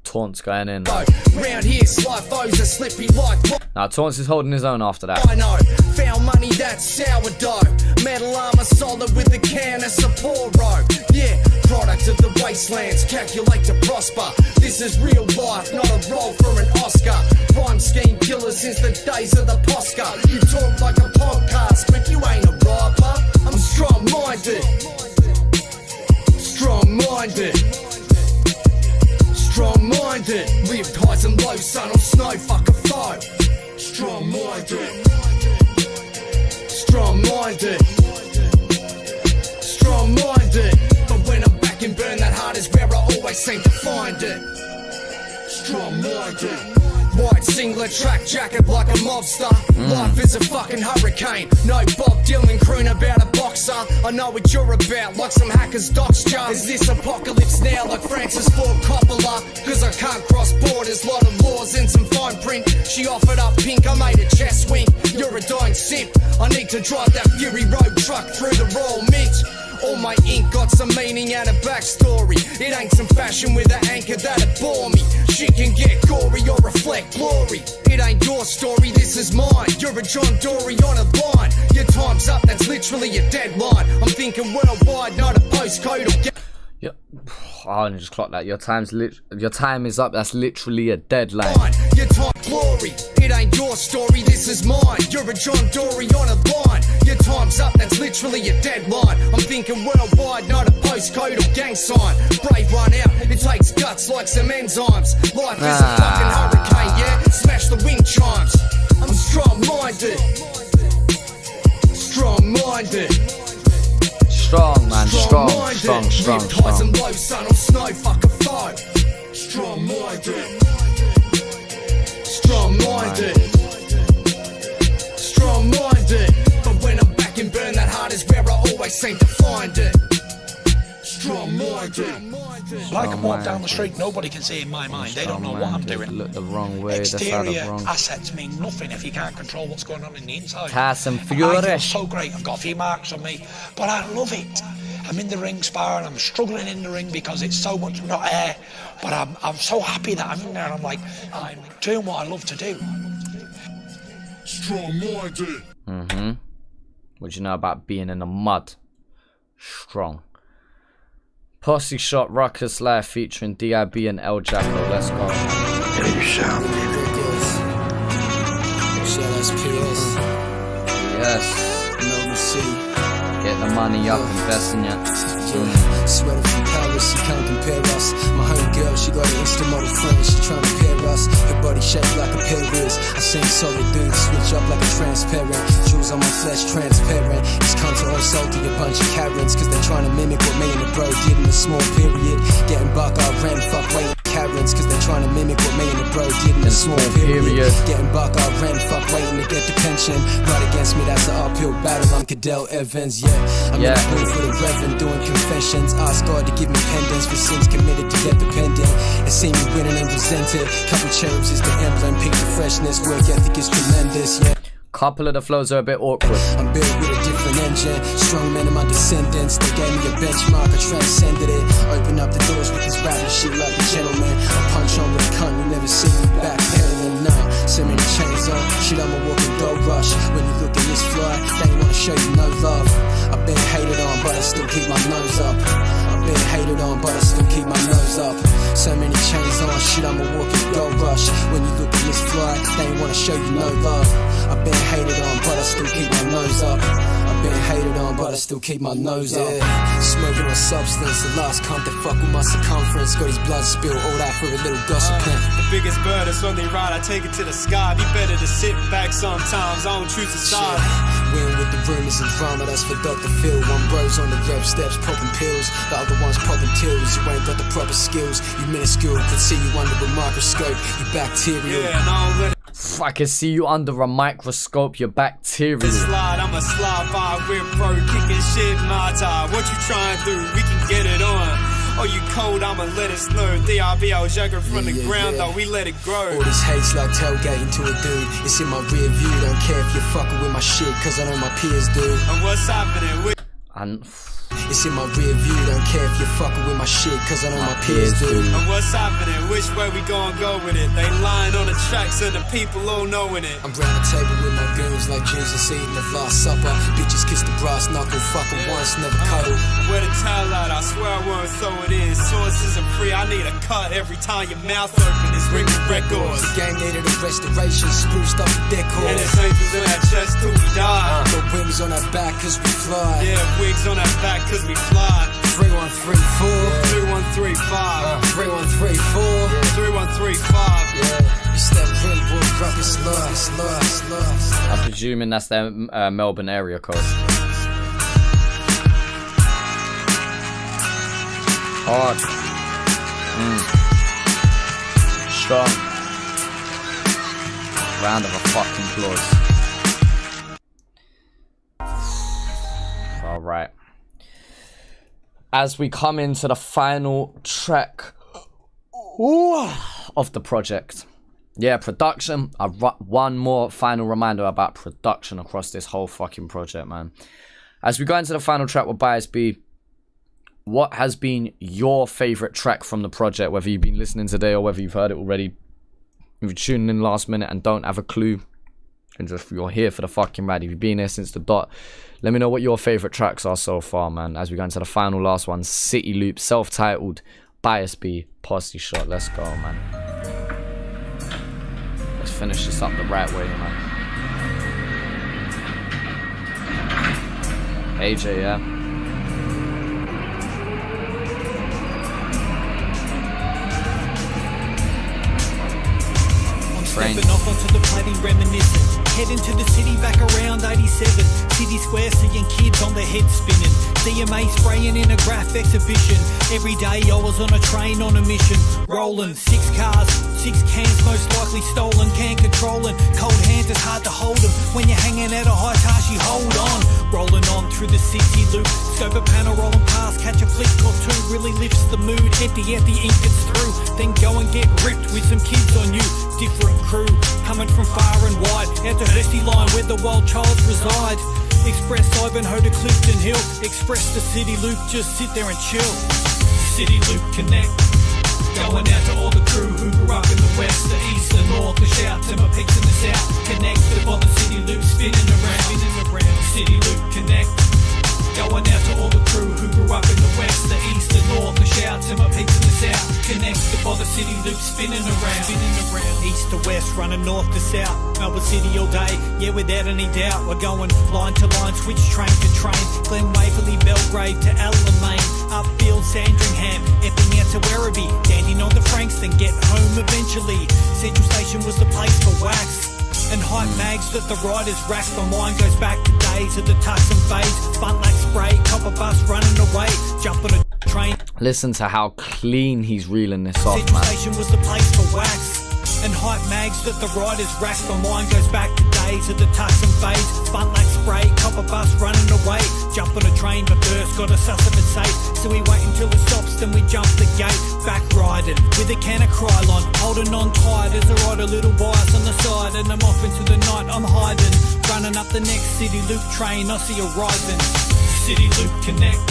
Taunts going in. Round here, sly foes are slippy like. Now Taunts is holding his own after that. I know, found money that's sourdough. Metal armor solid with a can of Sapporo. Yeah, product of the wastelands, calculate to prosper. This is real life, not a role for an Oscar. Rhyme scheme killer since the days of the Posca. You talk like a podcast, but you ain't a robber. I'm strong-minded. Strong-minded. Strong-minded, lived highs and lows, sun or snow, fuck a foe. Strong-minded, strong-minded, strong-minded. But when I'm back and burn, that heart is where I always seem to find it. Strong-minded. White singlet, track jacket like a mobster. Life is a fucking hurricane. No Bob Dylan croon about a boxer. I know what you're about, like some hackers docs jar. Is this apocalypse now, like Francis Ford Coppola? Cause I can't cross borders, lot of laws and some fine print. She offered up pink, I made a chest wink. You're a dying simp, I need to drive that Fury Road truck through the Royal Mint. All my ink got some meaning and a backstory. It ain't some fashion with an anchor that'd bore me. She can get gory or reflect glory. It ain't your story, this is mine. You're a John Dory on a line. Your time's up, that's literally a deadline. I'm thinking worldwide, not a postcode or get. Yep. I only just clocked that. Your time is up. That's literally a deadline. Your time glory. It ain't your story. This is mine. You're a John Dory on a line. Your time's up. That's literally a deadline. I'm thinking worldwide, not a postcode or gang sign. Brave run out. It takes guts like some enzymes. Life is a fucking hurricane. Yeah. Smash the wind chimes. I'm strong-minded. Strong-minded. Strong, man, strong. Highs and lows, sun or snow, fuck a foe. Strong-minded. Strong-minded. Strong-minded. But when I'm back and burn, that heart is where I always seem to find it. Strong-minded. I can walk down the street, nobody can see in my mind. They don't know what I'm doing. Look the wrong way. Exterior assets mean nothing if you can't control what's going on in the inside. Cast and I feel Fury. so great. I've got a few marks on me, but I love it. I'm in the ring sparring. I'm struggling in the ring because it's so much not air. But I'm so happy that I'm in there. And I'm like, I'm doing what I love to do. Strong-minded. What do you know about being in the mud? Strong. Posseshot Ruckus live featuring DIB and El Jacko. Let's go. Get your shout. Yes. Get the money up, invest in it. Sweater from Paris, she can't compare us. My homegirl, she got an instrumental friend, she tryna pair us. Her body shaped like a pair is. I sing solid dudes, switch up like a transparent. Jewels on my flesh, transparent. These cunts are all salty, a bunch of Karens, cause they're trying to mimic what me and the bro did in a small period. Getting buck, I ran, fuck, wait. Karens, cause they're trying to mimic what me and the bro did in a small period. Getting buck, I ran, fuck, waiting to get the pension. Right against me, that's an uphill battle. I'm Cadell Evans, yeah. I'm in the booth with a reverend doing confessions. Ask God to give me pendants for sins committed to get dependent. They see me winning and resented. Couple cherubs is the emblem. Pick the freshness, work ethic is tremendous, yeah. Couple of the flows are a bit awkward. I'm built with a different engine. Strong men are my descendants. They gave me a benchmark, I transcended it. Open up the doors with this rapping shit like a gentleman. I punch on with a cunt, you never see me backpedaling now. So many chains on, shit I'm a walking dough rush. When you look at this fly, they ain't wanna show you no love. I've been hated on, but I still keep my nose up. I've been hated on, but I still keep my nose up. So many chains on, shit I'm a walking dough rush. When you look at this fly, they ain't wanna show you no love. I've been hated on, but I still keep my nose up. I've been hated on, but I still keep my nose up. Smoking on substance, the last cunt that fuck with my circumference. Got his blood spilled, all that for a little gossiping. The biggest bird is on the ride, I take it to the sky. Be better to sit back, sometimes, I don't choose a side. Win with the rumors and drama, that's for Dr. Phil. One bro's on the rev steps, popping pills. The other one's popping tills. You ain't got the proper skills. You minuscule, could see you under a microscope. You bacterial. Yeah, and I don't let it I can see you under a microscope, you're bacterial. slide, I'm a slide by with bro, kicking shit, my tie. What you trying to do? We can get it on. Oh, you cold, I'ma let it snow. DRB, I was younger from the ground, though, we let it grow. All this hate's like tailgating to a dude. It's in my rear view, don't care if you're fucking with my shit, cause I know my peers do. And what's happening with it's in my rear view, don't care if you're fucking with my shit, cause I know my peers do. And what's happening? Which way we gon' go with it? They lying on the tracks and the people all knowing it. I'm round the table with my goons like Jesus eating the last supper. Bitches kiss the brass knuckle, fuck her once, never cuddle. Where the towel at? I swear I won't throw it in. Sources are free, I need a cut every time your mouth open. It's ringing records. The game needed a restoration, spruced up the decor. And it's angels in that chest till we die. Got wings on our back cause we fly. Yeah, wigs on our back cause we fly. 3134 3135 3134 3135 Yeah, it's that real boy Ruckus, Lawless. I'm presuming that's their Melbourne area code. Hard. Strong. Round of a fucking applause. Alright. As we come into the final track of the project. Yeah, production. One more final reminder about production across this whole fucking project, man. As we go into the final track with Bias B, what has been your favourite track from the project? Whether you've been listening today or whether you've heard it already. If you're tuning in last minute and don't have a clue, and just you're here for the fucking ride, if you've been here since the dot, let me know what your favourite tracks are so far, man. As we go into the final last one, CITYLOOP, self-titled, Bias B, Posseshot. Let's go, man. Let's finish this up the right way, man. AJ, yeah. Stepping off onto the plating, reminiscing. Heading to the city back around 87. City Square, seeing kids on their heads spinning. DMA spraying in a graph exhibition. Every day I was on a train on a mission. Rolling 6 cars, 6 cans most likely stolen. Can controlling, cold hands, it's hard to hold them. When you're hanging out a high task, you hold on. Rolling on through the city loop. Scope a panel rolling past, catch a flick or two. Really lifts the mood, empty out the ink gets through. Then go and get ripped with some kids on you. Different crew, coming from far and wide. Out to Hursty Line where the wild childs reside. Express Ivanhoe to Clifton Hill. Express the CITYLOOP, just sit there and chill. CITYLOOP Connect. Going out to all the crew who grew up in the west, the east, the north, the shout to my peaks in the south. Connected on the CITYLOOP, spinning around. CITYLOOP Connect. Going out to all the crew who grew up in the west, the east, the north, the shout to my peaks in the south. Connected by the CITYLOOP, spinning around. East to west, running north to south. Melbourne City all day, yeah, without any doubt. We're going line to line, switch train to train. Glen Waverley, Belgrade to Alamein. Upfield, Sandringham, Epping out to Werribee. Dandy on the Frankston, get home eventually. Central Station was the place for wax. And hype mags that the riders rack. My mind goes back to days of the tucks and fades. Fun like spray, copper bus running away. Jump on a train. Listen to how clean he's reeling this off, Central man. Station was the place for wax. And hype mags that the riders rack. My mind goes back to days of the tucks and fades. Fun like spray, copper bus running away. Jump on a train, but first gotta suss if it's safe. So we wait until it stops, then we jump the gate. Back riding with a can of Krylon, holding on tight as I ride a little bias on the side. And I'm off into the night, I'm hiding. Running up the next CITYLOOP train, I see arriving. CITYLOOP Connect.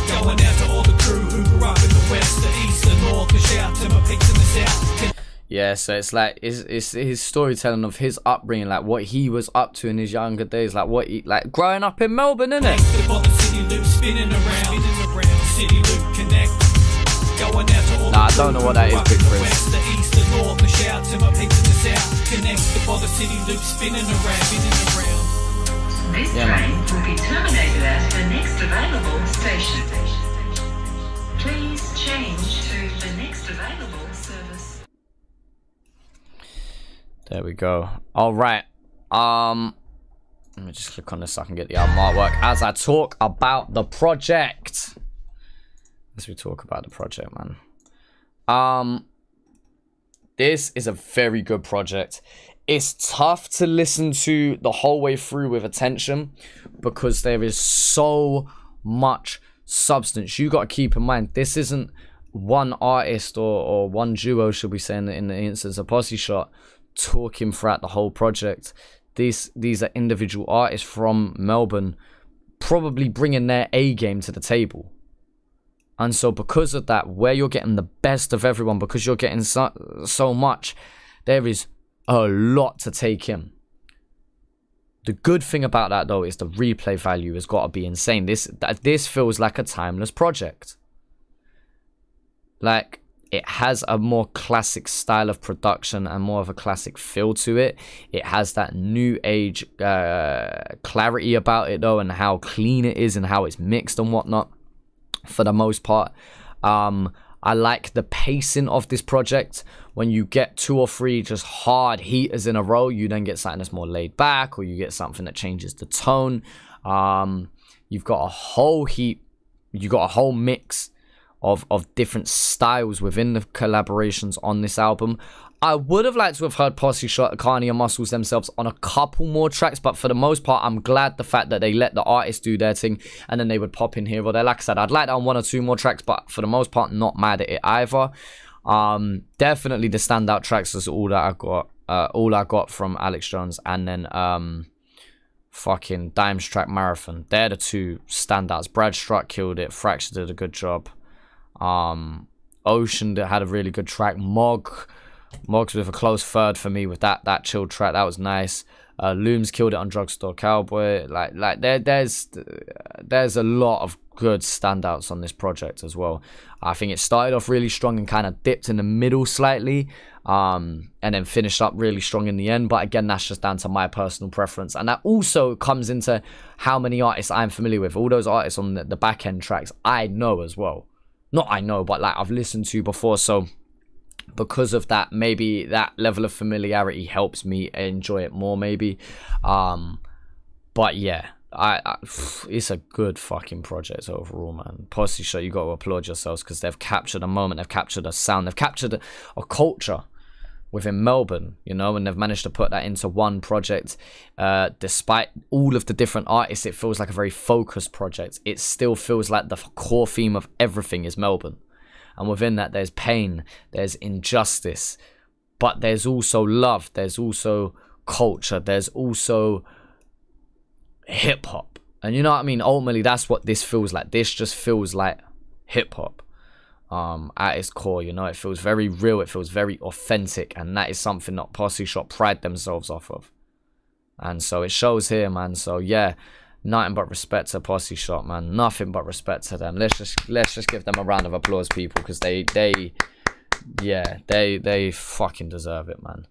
Going out to all the crew who grew up in the west, the east, the north, the shout to my peaks in the south. Yeah, so it's like it's his storytelling of his upbringing, like what he was up to in his younger days, like what he like growing up in Melbourne, innit? Nah, I don't know what that is, Big Chris. This train will be terminated at the next available station. Please change to the next available service. There we go. All right. Let me just click on this so I can get the album artwork as I talk about the project. As we talk about the project, man. This is a very good project. It's tough to listen to the whole way through with attention because there is so much substance. You got to keep in mind, this isn't one artist or one duo, should we say, in the instance of Posseshot, talking throughout the whole project. These are individual artists from Melbourne probably bringing their A game to the table. And so because of that, where you're getting the best of everyone, because you're getting so much, there is a lot to take in. The good thing about that, though, is the replay value has got to be insane. This feels like a timeless project. Like, it has a more classic style of production and more of a classic feel to it. It has that new age clarity about it, though, and how clean it is and how it's mixed and whatnot, for the most part. I like the pacing of this project. When you get 2 or 3 just hard heaters in a row, you then get something that's more laid back, or you get something that changes the tone. You've got a whole heap, you got a whole mix of different styles within the collaborations on this album. I would have liked to have heard Posseshot, Carney and Muscles themselves on a couple more tracks, but for the most part, I'm glad the fact that they let the artists do their thing and then they would pop in here or there. Like I said, I'd like that on 1 or 2 more tracks, but for the most part, not mad at it either. Definitely the standout tracks is all that I got from Alex Jones, and then fucking Dimes track Marathon. They're the 2 standouts. Brad Strutt killed it. Fracture did a good job. Ocean that had a really good track. Mog's with a close third for me with that chill track. That was nice. Looms killed it on Drugstore Cowboy. Like there's a lot of good standouts on this project as well. I think it started off really strong and kind of dipped in the middle slightly, and then finished up really strong in the end. But again, that's just down to my personal preference, and that also comes into how many artists I'm familiar with. All those artists on the back end tracks I know as well. Not I know, but like I've listened to before, so because of that, maybe that level of familiarity helps me enjoy it more, maybe. But yeah, it's a good fucking project overall, man. Posseshot, you got to applaud yourselves, because they've captured a moment, they've captured a sound, they've captured a culture within Melbourne, you know, and they've managed to put that into one project. Despite all of the different artists, it feels like a very focused project. It still feels like the core theme of everything is Melbourne. And within that, there's pain, there's injustice, but there's also love, there's also culture, there's also hip-hop. And you know what I mean? Ultimately, that's what this feels like. This just feels like hip-hop at its core, you know? It feels very real, it feels very authentic, and that is something that Posseshot pride themselves off of. And so it shows here, man. So yeah, nothing but respect to Posseshot, man. Nothing but respect to them. Let's just give them a round of applause, people, because they fucking deserve it, man.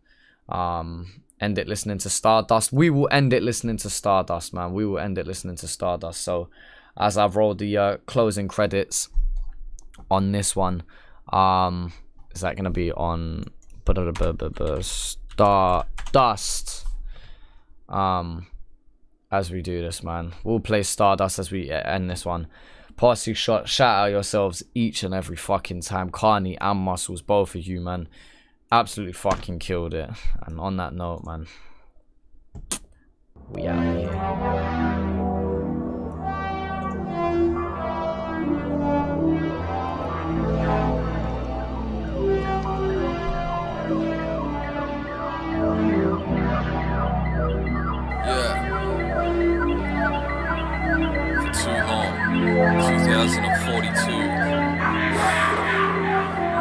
End it listening to Stardust. We will end it listening to Stardust, man. We will end it listening to Stardust. So as I've rolled the closing credits on this one, is that gonna be on Stardust? As we do this, man, we'll play Stardust as we end this one. Posseshot, shout out yourselves each and every fucking time. Carney and Muscles, both of you, man, absolutely fucking killed it. And on that note, man, we out here. Too long, 2042.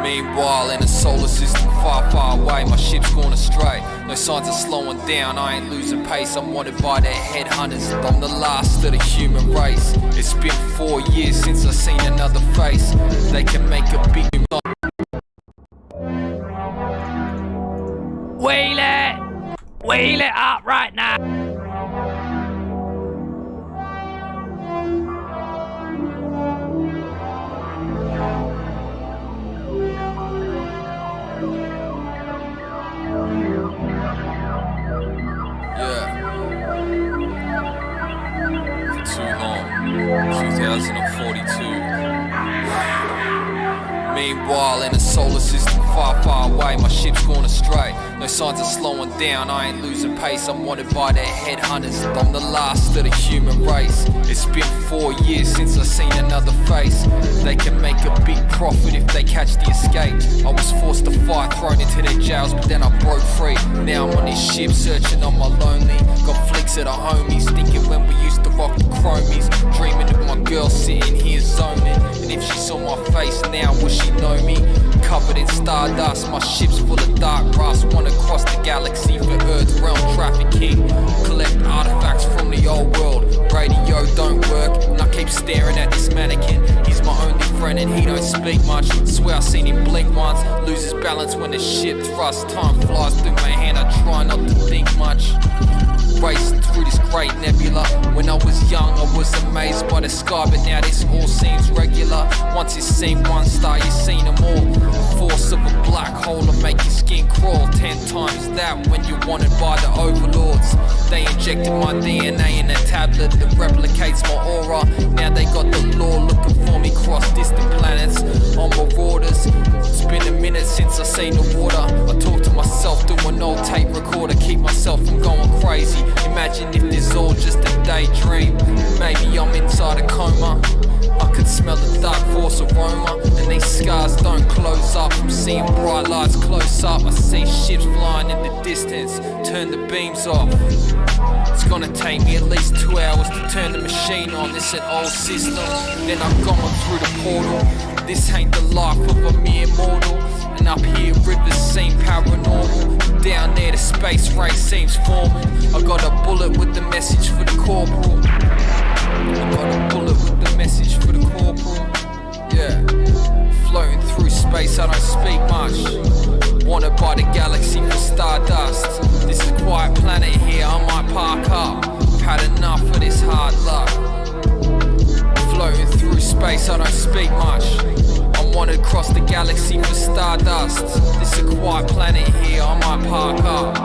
Meanwhile, in a solar system far, far away, my ship's gone astray. No signs of slowing down, I ain't losing pace. I'm wanted by their headhunters, I'm the last of the human race. It's been 4 years since I've seen another face. They can make a big Wheel it up right now. Yeah. too long. 2042. Meanwhile, in a solar system far, far away, my ship's gone astray. No signs of slowing down, I ain't losing pace. I'm wanted by their headhunters, I'm the last of the human race. It's been 4 years since I've seen another face. They can make a big profit if they catch the escape. I was forced to fight, thrown into their jails, but then I broke free. Now I'm on this ship, searching on my lonely. Got flicks of the homies, thinking when we used to rock the chromies. Dreaming of my girl sitting here zoning. And if she saw my face now, would she know me? Covered in stardust, my ship's full of dark rust. Wanna cross the galaxy for Earth realm trafficking. Collect artifacts from the old world. Radio don't work, and I keep staring at this mannequin. He's my only friend and he don't speak much. Swear I seen him blink once. Loses balance when the ship thrusts. Time flies through my hand, I try not to think much. Racing through this great nebula. When I was young, I was amazed by the sky, but now this all seems regular. Once you've seen one star, you've seen them all. The force of a black hole will make your skin crawl 10 times that when you're wanted by the overlords. They injected my DNA in a tablet that replicates my aura. Now they got the law looking for me cross distant planets on marauders. It's been a minute since I seen the water. I talk to myself through an old tape recorder, keep myself from going crazy. Imagine if this all just a daydream. Maybe I'm inside a coma. I can smell the dark force aroma, and these scars don't close up. I'm seeing bright lights close up. I see ships flying in the distance. Turn the beams off. It's gonna take me at least 2 hours to turn the machine on. It's an old system. Then I'm going through the portal. This ain't the life of a mere mortal. And up here rivers seem paranormal. Down there the space race seems formal. I got a bullet with the message for the corporal. I got a bullet with the message for the corporal. Yeah. Floating through space, I don't speak much. Wanted by the galaxy for Stardust. This is a quiet planet here, I might park up. I've had enough of this hard luck. Floating through space, I don't speak much. I'm wanted across the galaxy for Stardust. This is a quiet planet here, I might park up.